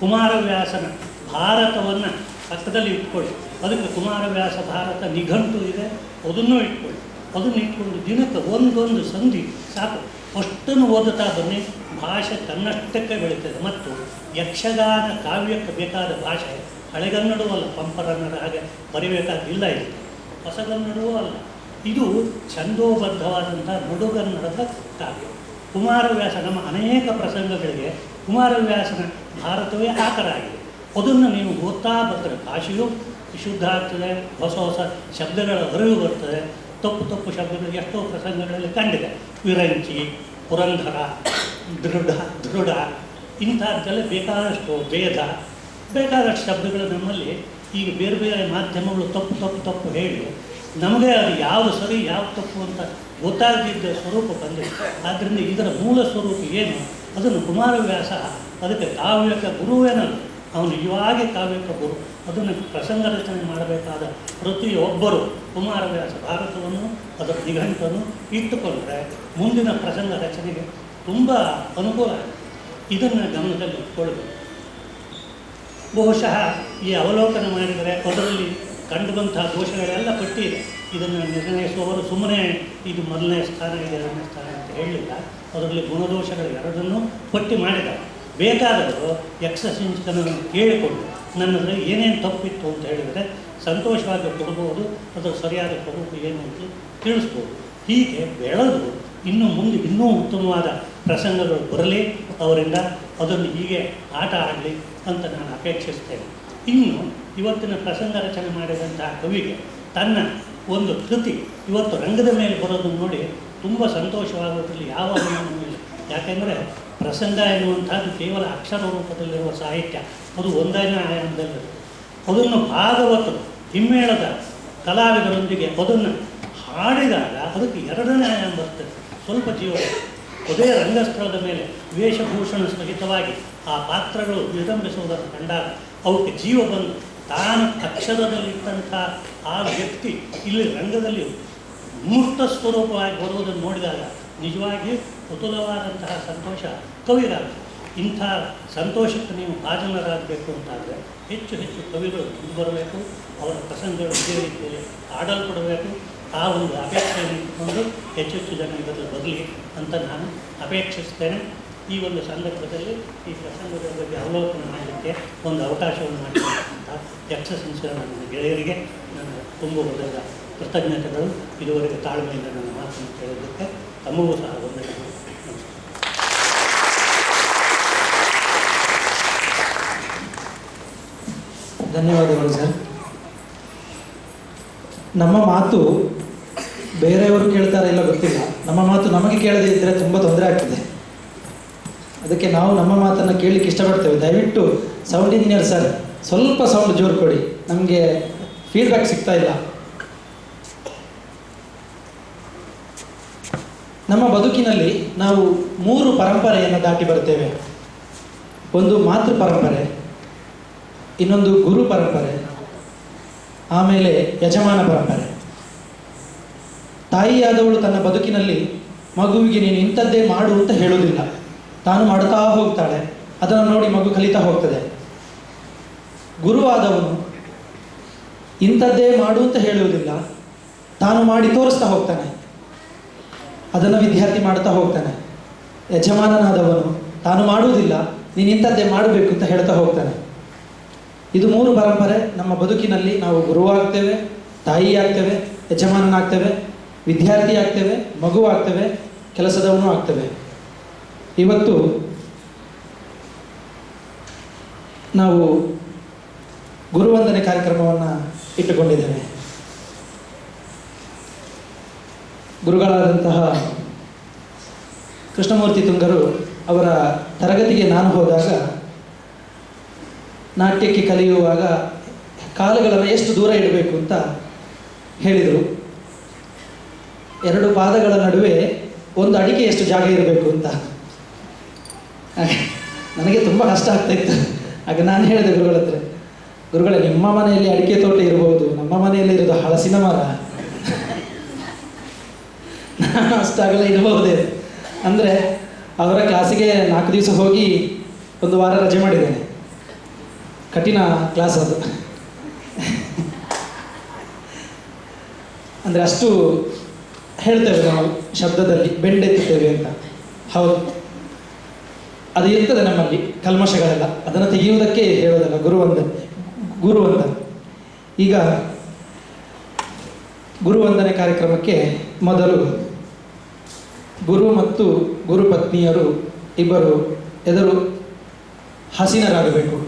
ಕುಮಾರವ್ಯಾಸನ ಭಾರತವನ್ನು ಪಕ್ಕದಲ್ಲಿ ಇಟ್ಕೊಳ್ಳಿ. ಅದಕ್ಕೆ ಕುಮಾರವ್ಯಾಸ ಭಾರತ ನಿಘಂಟು ಇದೆ, ಅದನ್ನು ಇಟ್ಕೊಳ್ಳಿ. ಅದನ್ನು ಇಟ್ಕೊಂಡು ದಿನಕ್ಕೆ ಒಂದೊಂದು ಸಂಧಿ ಸಾಕು, ಅಷ್ಟನ್ನು ಓದುತ್ತಾ ಬನ್ನಿ. ಭಾಷೆ ತನ್ನಷ್ಟಕ್ಕೆ ಬೆಳೀತದೆ. ಮತ್ತು ಯಕ್ಷಗಾನ ಕಾವ್ಯಕ್ಕೆ ಬೇಕಾದ ಭಾಷೆ ಹಳೆಗನ್ನಡವೂ ಅಲ್ಲ, ಪಂಪರನ್ನಡ ಹಾಗೆ ಬರಿಬೇಕಾದಿಲ್ಲ. ಇದು ಹೊಸಗನ್ನಡವೂ ಅಲ್ಲ, ಇದು ಛಂದೋಬದ್ಧವಾದಂಥ ನಡುಗನ್ನಡದ ಕಾವ್ಯ. ಕುಮಾರವ್ಯಾಸ ನಮ್ಮ ಅನೇಕ ಪ್ರಸಂಗಗಳಿಗೆ ಕುಮಾರವ್ಯಾಸನ ಭಾರತವೇ ಆಕರ ಆಗಿದೆ. ಅದನ್ನು ನೀವು ಓದ್ತಾ ಬರ್ತಾರೆ, ಭಾಷೆಯು ಶುದ್ಧ ಆಗ್ತದೆ, ಹೊಸ ಹೊಸ ಶಬ್ದಗಳ ಅರಿವು ಬರ್ತದೆ. ತಪ್ಪು ಶಬ್ದಗಳು ಎಷ್ಟೋ ಪ್ರಸಂಗಗಳಲ್ಲಿ ಕಂಡಿದೆ. ವಿರಂಚಿ, ಪುರಂಧರ, ದೃಢ ಇಂಥದ್ದೆಲ್ಲ ಬೇಕಾದಷ್ಟು ಭೇದ, ಬೇಕಾದಷ್ಟು ಶಬ್ದಗಳು ನಮ್ಮಲ್ಲಿ ಈಗ ಬೇರೆ ಬೇರೆ ಮಾಧ್ಯಮಗಳು ತಪ್ಪು ಹೇಳಿ ನಮಗೆ ಅದು ಯಾವುದು ಸರಿ ಯಾವುದು ತಪ್ಪು ಅಂತ ಗೊತ್ತಾಗದಿದ್ದ ಸ್ವರೂಪ ಬಂದಿದೆ. ಆದ್ದರಿಂದ ಇದರ ಮೂಲ ಸ್ವರೂಪ ಏನು, ಅದನ್ನು ಕುಮಾರವ್ಯಾಸ ಅದಕ್ಕೆ ಕಾವ್ಯಕ ಗುರುವೇನಲ್ಲ, ಅವನು ನಿಜವಾಗಿ ಕಾವ್ಯಕ ಗುರು. ಅದನ್ನು ಪ್ರಸಂಗ ರಚನೆ ಮಾಡಬೇಕಾದ ಪ್ರತಿಯೊಬ್ಬರು ಕುಮಾರವ್ಯಾಸ ಭಾರತವನ್ನು ಅದರ ನಿಘಂಟನ್ನು ಇಟ್ಟುಕೊಂಡ್ರೆ ಮುಂದಿನ ಪ್ರಸಂಗ ರಚನೆಗೆ ತುಂಬ ಅನುಕೂಲ. ಇದನ್ನು ಗಮನದಲ್ಲಿ ಇಟ್ಕೊಳ್ಬೇಕು. ಬಹುಶಃ ಈ ಅವಲೋಕನ ಮಾಡಿದರೆ ಅದರಲ್ಲಿ ಕಂಡುಬಂತಹ ದೋಷಗಳೆಲ್ಲ ಪಟ್ಟಿ ಇದೆ. ಇದನ್ನು ನಿರ್ಣಯಿಸುವವರು ಸುಮ್ಮನೆ ಇದು ಮೊದಲನೇ ಸ್ಥಾನ ಇದೆ ಎರಡನೇ ಸ್ಥಾನ ಅಂತ ಹೇಳಲಿಲ್ಲ. ಅದರಲ್ಲಿ ಗುಣದೋಷಗಳು ಎರಡನ್ನೂ ಪಟ್ಟಿ ಮಾಡಿದ್ದಾರೆ. ಬೇಕಾದವರು ಯಕ್ಷಸಿಂಚನನ್ನು ಕೇಳಿಕೊಂಡು ನನ್ನಲ್ಲಿ ಏನೇನು ತಪ್ಪಿತ್ತು ಅಂತ ಹೇಳಿದರೆ ಸಂತೋಷವಾಗಿ ಕೊಡ್ಬೋದು, ಅದರ ಸರಿಯಾದ ಸ್ವರೂಪ ಏನು ಅಂತ ತಿಳಿಸ್ಬೋದು. ಹೀಗೆ ಬೆಳೆದು ಇನ್ನು ಮುಂದೆ ಇನ್ನೂ ಉತ್ತಮವಾದ ಪ್ರಸಂಗಗಳು ಬರಲಿ, ಅವರಿಂದ ಅದನ್ನು ಹೀಗೆ ಆಟ ಆಡಲಿ ಅಂತ ನಾನು ಅಪೇಕ್ಷಿಸ್ತೇನೆ. ಇನ್ನು ಇವತ್ತಿನ ಪ್ರಸಂಗ ರಚನೆ ಮಾಡಿದಂತಹ ಕವಿಗೆ ತನ್ನ ಒಂದು ಕೃತಿ ಇವತ್ತು ರಂಗದ ಮೇಲೆ ಬರೋದನ್ನು ನೋಡಿ ತುಂಬ ಸಂತೋಷವಾಗೋದ್ರಲ್ಲಿ ಯಾವ ಅನುಮಾನವೂ ಇಲ್ಲ. ಯಾಕೆಂದರೆ ಪ್ರಸಂಗ ಎನ್ನುವಂಥದ್ದು ಕೇವಲ ಅಕ್ಷರ ರೂಪದಲ್ಲಿರುವ ಸಾಹಿತ್ಯ, ಅದು ಒಂದನೇ ಆಯಾಮದಲ್ಲಿರುತ್ತೆ. ಅದನ್ನು ಭಾಗವತರು ಹಿಮ್ಮೇಳದ ಕಲಾವಿದರೊಂದಿಗೆ ಅದನ್ನು ಹಾಡಿದಾಗ ಅದಕ್ಕೆ ಎರಡನೇ ಆಯಾಮ ಬರ್ತದೆ, ಸ್ವಲ್ಪ ಜೀವ. ಅದೇ ರಂಗಸ್ಥಳದ ಮೇಲೆ ವೇಷಭೂಷಣ ಸಹಿತವಾಗಿ ಆ ಪಾತ್ರಗಳು ವಿಜೃಂಭಿಸುವುದನ್ನು ಕಂಡಾಗ ಅವಕ್ಕೆ ಜೀವ ಬಂದು ತಾನು ಅಕ್ಷರದಲ್ಲಿದ್ದಂಥ ಆ ವ್ಯಕ್ತಿ ಇಲ್ಲಿ ರಂಗದಲ್ಲಿ ಮೂರ್ತ ಸ್ವರೂಪವಾಗಿ ಬರುವುದನ್ನು ನೋಡಿದಾಗ ನಿಜವಾಗಿ ಕುತೂಹಲವಾದಂತಹ ಸಂತೋಷ ಕವಿರಾಗ್ತದೆ. ಇಂಥ ಸಂತೋಷಕ್ಕೆ ನೀವು ಭಾಜನರಾಗಬೇಕು ಅಂತಾದರೆ ಹೆಚ್ಚು ಹೆಚ್ಚು ಕವಿಗಳು ಮುಂದೆ ಬರಬೇಕು, ಅವರ ಪ್ರಸಂಗಗಳು ಇದೇ ರೀತಿಯಲ್ಲಿ ಆಡಲ್ಪಡಬೇಕು. ಆ ಒಂದು ಅಪೇಕ್ಷೆಯನ್ನು ಇಟ್ಟುಕೊಂಡು ಹೆಚ್ಚೆಚ್ಚು ಜನ ಇದರಲ್ಲಿ ಬರಲಿ ಅಂತ ನಾನು ಅಪೇಕ್ಷಿಸ್ತೇನೆ. ಈ ಒಂದು ಸಂದರ್ಭದಲ್ಲಿ ಈ ಪ್ರಸಂಗದ ಬಗ್ಗೆ ಅವಲೋಕನ ಮಾಡಲಿಕ್ಕೆ ಒಂದು ಅವಕಾಶವನ್ನು ಮಾಡಿದಂಥ ಯಕ್ಷಸಿಂಚನ ನನ್ನ ಗೆಳೆಯರಿಗೆ ನನ್ನ ತುಂಬ ಹೃದಯದ ಕೃತಜ್ಞತೆಗಳು. ಇದುವರೆಗೆ ತಾಳ್ಮೆಯಿಂದ ನನ್ನ ಮಾತನ್ನು ಕೇಳೋದಕ್ಕೆ ತಮಗೂ ಸಹ ವಂದನೆಗಳು. ಧನ್ಯವಾದಗಳು ಸರ್. ನಮ್ಮ ಮಾತು ಬೇರೆಯವರು ಕೇಳ್ತಾರೆ ಇಲ್ಲ ಗೊತ್ತಿಲ್ಲ. ನಮ್ಮ ಮಾತು ನಮಗೆ ಕೇಳದೇ ಇದ್ದರೆ ತುಂಬ ತೊಂದರೆ ಆಗ್ತದೆ. ಅದಕ್ಕೆ ನಾವು ನಮ್ಮ ಮಾತನ್ನು ಕೇಳಲಿಕ್ಕೆ ಇಷ್ಟಪಡ್ತೇವೆ. ದಯವಿಟ್ಟು ಸೌಂಡ್ ಇಂಜಿನಿಯರ್ ಸರ್ ಸ್ವಲ್ಪ ಸೌಂಡ್ ಜೋರು ಕೊಡಿ, ನಮಗೆ ಫೀಡ್ಬ್ಯಾಕ್ ಸಿಗ್ತಾ ಇಲ್ಲ. ನಮ್ಮ ಬದುಕಿನಲ್ಲಿ ನಾವು 3 ಪರಂಪರೆಯನ್ನು ದಾಟಿ ಬರ್ತೇವೆ. ಒಂದು ಮಾತೃ ಪರಂಪರೆ, ಇನ್ನೊಂದು ಗುರು ಪರಂಪರೆ, ಆಮೇಲೆ ಯಜಮಾನ ಪರಂಪರೆ. ತಾಯಿಯಾದವಳು ತನ್ನ ಬದುಕಿನಲ್ಲಿ ಮಗುವಿಗೆ ನೀನು ಇಂಥದ್ದೇ ಮಾಡು ಅಂತ ಹೇಳುವುದಿಲ್ಲ, ತಾನು ಮಾಡುತ್ತಾ ಹೋಗ್ತಾಳೆ. ಅದನ್ನು ನೋಡಿ ಮಗು ಕಲಿತಾ ಹೋಗ್ತದೆ. ಗುರುವಾದವನು ಇಂಥದ್ದೇ ಮಾಡು ಅಂತ ಹೇಳುವುದಿಲ್ಲ, ತಾನು ಮಾಡಿ ತೋರಿಸ್ತಾ ಹೋಗ್ತಾನೆ, ಅದನ್ನು ವಿದ್ಯಾರ್ಥಿ ಮಾಡ್ತಾ ಹೋಗ್ತಾನೆ. ಯಜಮಾನನಾದವನು ತಾನು ಮಾಡುವುದಿಲ್ಲ, ನೀನು ಇಂಥದ್ದೇ ಮಾಡಬೇಕು ಅಂತ ಹೇಳ್ತಾ ಹೋಗ್ತಾನೆ. ಇದು 3 ಪರಂಪರೆ. ನಮ್ಮ ಬದುಕಿನಲ್ಲಿ ನಾವು ಗುರುವಾಗ್ತೇವೆ, ತಾಯಿ ಆಗ್ತೇವೆ, ಯಜಮಾನನಾಗ್ತೇವೆ, ವಿದ್ಯಾರ್ಥಿ ಆಗ್ತೇವೆ, ಮಗು ಆಗ್ತೇವೆ, ಕೆಲಸದವನು ಆಗ್ತೇವೆ. ಇವತ್ತು ನಾವು ಗುರುವಂದನೆ ಕಾರ್ಯಕ್ರಮವನ್ನು ಇಟ್ಟುಕೊಂಡಿದ್ದೇವೆ. ಗುರುಗಳಾದಂತಹ ಕೃಷ್ಣಮೂರ್ತಿ ತುಂಗರು ಅವರ ತರಗತಿಗೆ ನಾನು ಹೋದಾಗ, ನಾಟ್ಯಕ್ಕೆ ಕಲಿಯುವಾಗ ಕಾಲುಗಳನ್ನು ಎಷ್ಟು ದೂರ ಇಡಬೇಕು ಅಂತ ಹೇಳಿದರು. 2 ಪಾದಗಳ ನಡುವೆ 1 ಅಡಿಕೆ ಎಷ್ಟು ಜಾಗ ಇರಬೇಕು ಅಂತ. ನನಗೆ ತುಂಬ ಕಷ್ಟ ಆಗ್ತಾಯಿತ್ತು. ಆಗ ನಾನು ಹೇಳಿದೆ ಗುರುಗಳ ಹತ್ರ, ಗುರುಗಳೇ ನಿಮ್ಮ ಮನೆಯಲ್ಲಿ ಅಡಿಕೆ ತೋಟ ಇರಬಹುದು, ನಮ್ಮ ಮನೆಯಲ್ಲಿ ಇರೋದು ಹಲಸಿನ ಮರ, ನಾನು ಅಷ್ಟಾಗಲ್ಲ ಇರಬಹುದೇ ಅಂದರೆ ಅವರ ಕ್ಲಾಸಿಗೆ 4 ದಿವಸ ಹೋಗಿ 1 ವಾರ ರಜೆ ಮಾಡಿದ್ದೇನೆ. ಕಠಿಣ ಕ್ಲಾಸ್ ಅದು. ಅಂದರೆ ಅಷ್ಟು ಹೇಳ್ತೇವೆ ನಾವು ಶಬ್ದದಲ್ಲಿ, ಬೆಂಡೆತ್ತುತ್ತೇವೆ ಅಂತ. ಹೌದು, ಅದು ಇರ್ತದೆ ನಮ್ಮಲ್ಲಿ ಕಲ್ಮಶಗಳೆಲ್ಲ, ಅದನ್ನು ತೆಗೆಯುವುದಕ್ಕೆ ಹೇಳೋದಲ್ಲ ಗುರು ಅಂತ. ಈಗ ಗುರುವಂದನೆ ಕಾರ್ಯಕ್ರಮಕ್ಕೆ ಮೊದಲು ಗುರು ಮತ್ತು ಗುರು ಪತ್ನಿಯರು ಇಬ್ಬರು ಎದುರು ಹಸೀನರಾಗಬೇಕು.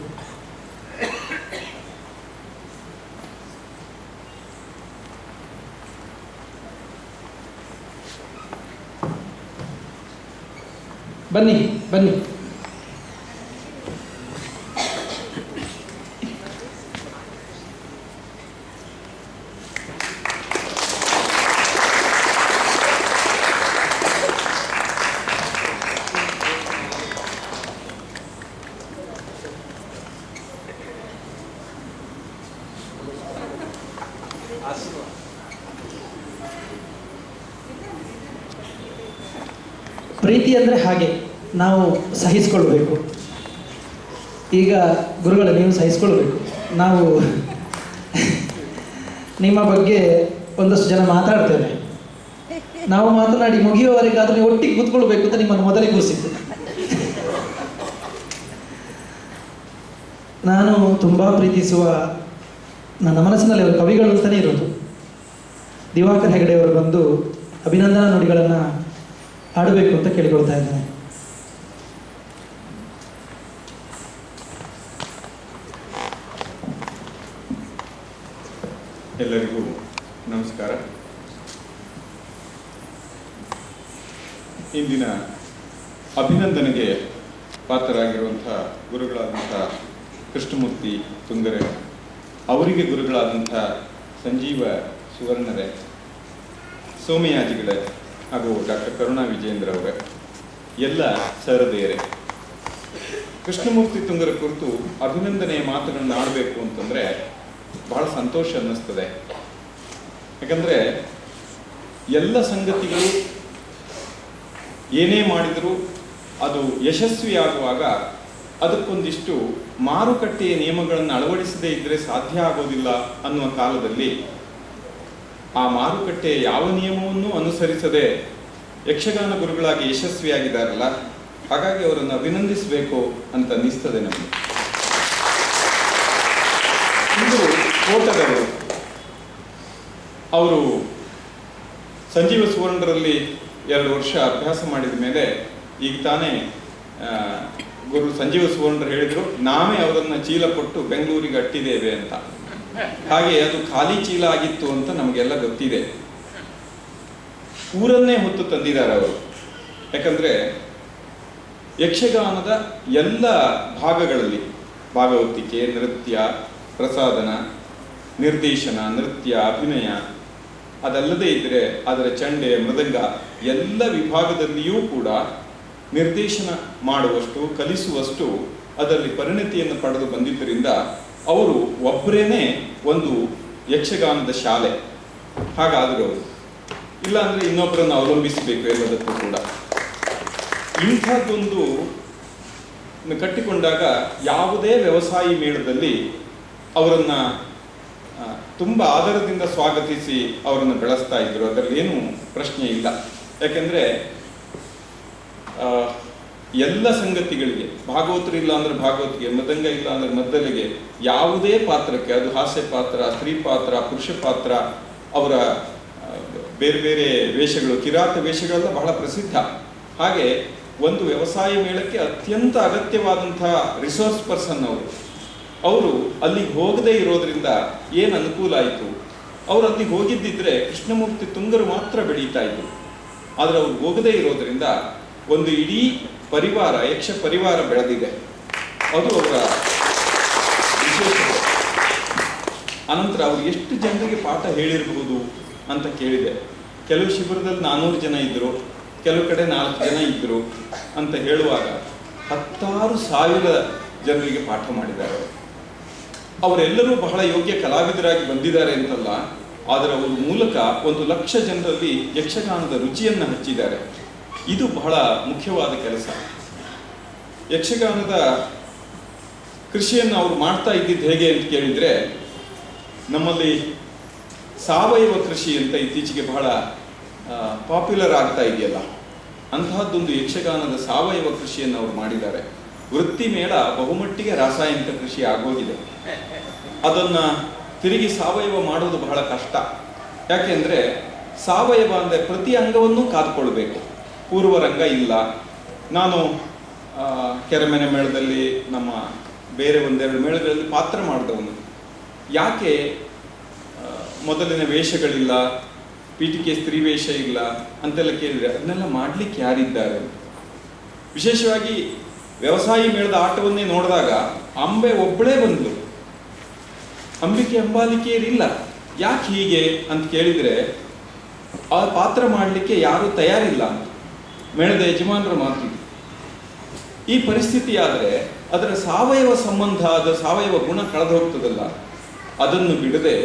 ಬನ್ನಿ ಬನ್ನಿ. ಪ್ರೀತಿ ಅಂದರೆ ಹಾಗೆ, ನಾವು ಸಹಿಸ್ಕೊಳ್ಬೇಕು. ಈಗ ಗುರುಗಳ ನೀವು ಸಹಿಸ್ಕೊಳ್ಬೇಕು. ನಾವು ನಿಮ್ಮ ಬಗ್ಗೆ ಒಂದಷ್ಟು ಜನ ಮಾತಾಡ್ತೇವೆ, ನಾವು ಮಾತನಾಡಿ ಮುಗಿಯುವವರೆಗಾದರೂ ನೀವು ಒಟ್ಟಿಗೆ ಕೂತ್ಕೊಳ್ಬೇಕು ಅಂತ ನಿಮ್ಮನ್ನು ಮೊದಲೇ ಕೂರಿಸಿದ್ದು. ನಾನು ತುಂಬ ಪ್ರೀತಿಸುವ, ನನ್ನ ಮನಸ್ಸಿನಲ್ಲಿ ಅವರು ಕವಿಗಳು ಅಂತಲೇ ಇರೋದು. ದಿವಾಕರ್ ಹೆಗಡೆಯವರು ಬಂದು ಅಭಿನಂದನಾ ನುಡಿಗಳನ್ನು ಹಾಡಬೇಕು ಅಂತ ಕೇಳಿಕೊಳ್ತಾ ಇದ್ದೇನೆ. ಎಲ್ಲರಿಗೂ ನಮಸ್ಕಾರ. ಇಂದಿನ ಅಭಿನಂದನೆಗೆ ಪಾತ್ರರಾಗಿರುವಂಥ ಗುರುಗಳಾದಂಥ ಕೃಷ್ಣಮೂರ್ತಿ ತುಂಗರೆ, ಅವರಿಗೆ ಗುರುಗಳಾದಂಥ ಸಂಜೀವ ಸುವರ್ಣರೇ, ಸೋಮಯಾಜಿಗಳೇ ಹಾಗೂ ಡಾಕ್ಟರ್ ಕರುಣಾ ವಿಜೇಂದ್ರ ಅವರೇ, ಎಲ್ಲ ಸಹೃದಯರೇ, ಕೃಷ್ಣಮೂರ್ತಿ ತುಂಗರ ಕುರಿತು ಅಭಿನಂದನೆಯ ಮಾತುಗಳನ್ನು ಆಡಬೇಕು ಅಂತಂದರೆ ಬಹಳ ಸಂತೋಷ ಅನ್ನಿಸ್ತದೆ. ಯಾಕಂದರೆ ಎಲ್ಲ ಸಂಗತಿಗಳು ಏನೇ ಮಾಡಿದರೂ ಅದು ಯಶಸ್ವಿಯಾಗುವಾಗ ಅದಕ್ಕೊಂದಿಷ್ಟು ಮಾರುಕಟ್ಟೆಯ ನಿಯಮಗಳನ್ನು ಅಳವಡಿಸದೇ ಇದ್ದರೆ ಸಾಧ್ಯ ಆಗೋದಿಲ್ಲ ಅನ್ನುವ ಕಾಲದಲ್ಲಿ ಆ ಮಾರುಕಟ್ಟೆಯ ಯಾವ ನಿಯಮವನ್ನೂ ಅನುಸರಿಸದೆ ಯಕ್ಷಗಾನ ಗುರುಗಳಾಗಿ ಯಶಸ್ವಿಯಾಗಿದ್ದಾರಲ್ಲ, ಹಾಗಾಗಿ ಅವರನ್ನು ಅಭಿನಂದಿಸಬೇಕು ಅಂತ ಅನ್ನಿಸ್ತದೆ ನಮಗೆ. ಇಂದು ಕೋಟದವರು ಅವರು ಸಂಜೀವ ಸುವರ್ಣರಲ್ಲಿ 2 ವರ್ಷ ಅಭ್ಯಾಸ ಮಾಡಿದ ಮೇಲೆ ಈಗ ತಾನೇ ಗುರು ಸಂಜೀವ ಸುವರ್ಣರು ಹೇಳಿದ್ರು, ನಾವೇ ಅವರನ್ನ ಚೀಲ ಕೊಟ್ಟು ಬೆಂಗಳೂರಿಗೆ ಅಟ್ಟಿದ್ದೇವೆ ಅಂತ. ಹಾಗೆ ಅದು ಖಾಲಿ ಚೀಲ ಆಗಿತ್ತು ಅಂತ ನಮಗೆಲ್ಲ ಗೊತ್ತಿದೆ. ಊರನ್ನೇ ಹೊತ್ತು ತಂದಿದ್ದಾರೆ ಅವರು. ಯಾಕಂದರೆ ಯಕ್ಷಗಾನದ ಎಲ್ಲ ಭಾಗಗಳಲ್ಲಿ ಭಾಗವತಿಕೆ, ನೃತ್ಯ, ಪ್ರಸಾದನ, ನಿರ್ದೇಶನ, ನೃತ್ಯ, ಅಭಿನಯ, ಅದಲ್ಲದೆ ಇದ್ದರೆ ಅದರ ಚಂಡೆ, ಮೃದಂಗ ಎಲ್ಲ ವಿಭಾಗದಲ್ಲಿಯೂ ಕೂಡ ನಿರ್ದೇಶನ ಮಾಡುವಷ್ಟು, ಕಲಿಸುವಷ್ಟು ಅದರಲ್ಲಿ ಪರಿಣತಿಯನ್ನು ಪಡೆದು ಬಂದಿದ್ದರಿಂದ ಅವರು ಒಬ್ಬರೇನೆ ಒಂದು ಯಕ್ಷಗಾನದ ಶಾಲೆ. ಹಾಗಾದರೂ ಅವರು ಇಲ್ಲ ಅಂದರೆ ಇನ್ನೊಬ್ಬರನ್ನು ಅವಲಂಬಿಸಬೇಕು ಎಲ್ಲದಕ್ಕೂ ಕೂಡ. ಇಂಥದ್ದೊಂದು ಕಟ್ಟಿಕೊಂಡಾಗ ಯಾವುದೇ ವ್ಯವಸಾಯಿ ಮೇಳದಲ್ಲಿ ಅವರನ್ನು ತುಂಬ ಆದರದಿಂದ ಸ್ವಾಗತಿಸಿ ಅವರನ್ನು ಬೆಳೆಸ್ತಾ ಇದ್ರು, ಅದರಲ್ಲೇನು ಪ್ರಶ್ನೆ ಇಲ್ಲ. ಯಾಕೆಂದರೆ ಎಲ್ಲ ಸಂಗತಿಗಳಿಗೆ, ಭಾಗವತರು ಇಲ್ಲ ಅಂದರೆ ಭಾಗವತಿಗೆ, ಮೃದಂಗ ಇಲ್ಲ ಅಂದರೆ ಮದ್ದಲೆಗೆ, ಯಾವುದೇ ಪಾತ್ರಕ್ಕೆ, ಅದು ಹಾಸ್ಯ ಪಾತ್ರ, ಸ್ತ್ರೀ ಪಾತ್ರ, ಪುರುಷ ಪಾತ್ರ, ಅವರ ಬೇರೆ ಬೇರೆ ವೇಷಗಳು, ಕಿರಾತ ವೇಷಗಳೆಲ್ಲ ಬಹಳ ಪ್ರಸಿದ್ಧ. ಹಾಗೆ ಒಂದು ವ್ಯವಸಾಯ ಮೇಳಕ್ಕೆ ಅತ್ಯಂತ ಅಗತ್ಯವಾದಂತಹ ರಿಸೋರ್ಸ್ ಪರ್ಸನ್ ಅವರು ಅಲ್ಲಿಗೆ ಹೋಗದೇ ಇರೋದ್ರಿಂದ ಏನು ಅನುಕೂಲ ಆಯಿತು, ಅವರು ಅಲ್ಲಿಗೆ ಹೋಗಿದ್ದಿದ್ರೆ ಕೃಷ್ಣಮೂರ್ತಿ ತುಂಗರು ಮಾತ್ರ ಬೆಳೀತಾ ಇದ್ರು. ಆದರೆ ಅವ್ರು ಹೋಗದೇ ಇರೋದ್ರಿಂದ ಒಂದು ಇಡೀ ಪರಿವಾರ, ಯಕ್ಷ ಪರಿವಾರ ಬೆಳೆದಿದೆ. ಅದು ಅವರ ವಿಶೇಷತೆ. ಅನಂತರ ಅವರು ಎಷ್ಟು ಜನರಿಗೆ ಪಾಠ ಹೇಳಿರಬಹುದು ಅಂತ ಕೇಳಿದೆ. ಕೆಲವು ಶಿಬಿರದಲ್ಲಿ 400 ಜನ ಇದ್ದರು, ಕೆಲವು ಕಡೆ 4 ಜನ ಇದ್ದರು ಅಂತ ಹೇಳುವಾಗ 16,000 ಜನರಿಗೆ ಪಾಠ ಮಾಡಿದ್ದಾರೆ. ಅವರೆಲ್ಲರೂ ಬಹಳ ಯೋಗ್ಯ ಕಲಾವಿದರಾಗಿ ಬಂದಿದ್ದಾರೆ ಅಂತಲ್ಲ, ಆದರೆ ಅವರ ಮೂಲಕ 1,00,000 ಜನರಲ್ಲಿ ಯಕ್ಷಗಾನದ ರುಚಿಯನ್ನು ಹಚ್ಚಿದ್ದಾರೆ. ಇದು ಬಹಳ ಮುಖ್ಯವಾದ ಕೆಲಸ. ಯಕ್ಷಗಾನದ ಕೃಷಿಯನ್ನು ಅವರು ಮಾಡ್ತಾ ಇದ್ದಿದ್ದು ಹೇಗೆ ಅಂತ ಕೇಳಿದರೆ, ನಮ್ಮಲ್ಲಿ ಸಾವಯವ ಕೃಷಿ ಅಂತ ಇತ್ತೀಚೆಗೆ ಬಹಳ ಪಾಪ್ಯುಲರ್ ಆಗ್ತಾ ಇದೆಯಲ್ಲ, ಅಂತಹದ್ದೊಂದು ಯಕ್ಷಗಾನದ ಸಾವಯವ ಕೃಷಿಯನ್ನು ಅವರು ಮಾಡಿದ್ದಾರೆ. ವೃತ್ತಿ ಮೇಳ ಬಹುಮಟ್ಟಿಗೆ ರಾಸಾಯನಿಕ ಕೃಷಿ ಆಗೋಗಿದೆ. ಅದನ್ನು ತಿರುಗಿ ಸಾವಯವ ಮಾಡೋದು ಬಹಳ ಕಷ್ಟ. ಯಾಕೆಂದರೆ ಸಾವಯವ ಅಂದರೆ ಪ್ರತಿ ಅಂಗವನ್ನೂ ಕಾದ್ಕೊಳ್ಬೇಕು. ಪೂರ್ವರಂಗ ಇಲ್ಲ. ನಾನು ಕೆರೆಮನೆ ಮೇಳದಲ್ಲಿ, ನಮ್ಮ ಬೇರೆ ಒಂದೆರಡು ಮೇಳಗಳಲ್ಲಿ ಪಾತ್ರ ಮಾಡಿದವನು. ಯಾಕೆ ಮೊದಲಿನ ವೇಷಗಳಿಲ್ಲ, ಪೀಠಿಕೆ ಸ್ತ್ರೀ ವೇಷ ಇಲ್ಲ ಅಂತೆಲ್ಲ ಕೇಳಿದರೆ ಅದನ್ನೆಲ್ಲ ಮಾಡಲಿಕ್ಕೆ ಯಾರಿದ್ದಾರೆ? ವಿಶೇಷವಾಗಿ ವ್ಯವಸಾಯಿ ಮೇಳದ ಆಟವನ್ನೇ ನೋಡಿದಾಗ ಅಂಬೆ ಒಬ್ಬಳೇ ಬಂದು, ಅಂಬಿಕೆ ಅಂಬಾಲಿಕೆಯರಿಲ್ಲ. ಯಾಕೆ ಹೀಗೆ ಅಂತ ಕೇಳಿದರೆ ಆ ಪಾತ್ರ ಮಾಡಲಿಕ್ಕೆ ಯಾರೂ ತಯಾರಿಲ್ಲ ಅಂತ ಮೇಳದ ಯಜಮಾನರ ಮಾತು. ಈ ಪರಿಸ್ಥಿತಿ ಆದರೆ ಅದರ ಸಾವಯವ ಸಂಬಂಧ, ಅದರ ಸಾವಯವ ಗುಣ ಕಳೆದು ಹೋಗ್ತದಲ್ಲ, ಅದನ್ನು ಬಿಡದೆ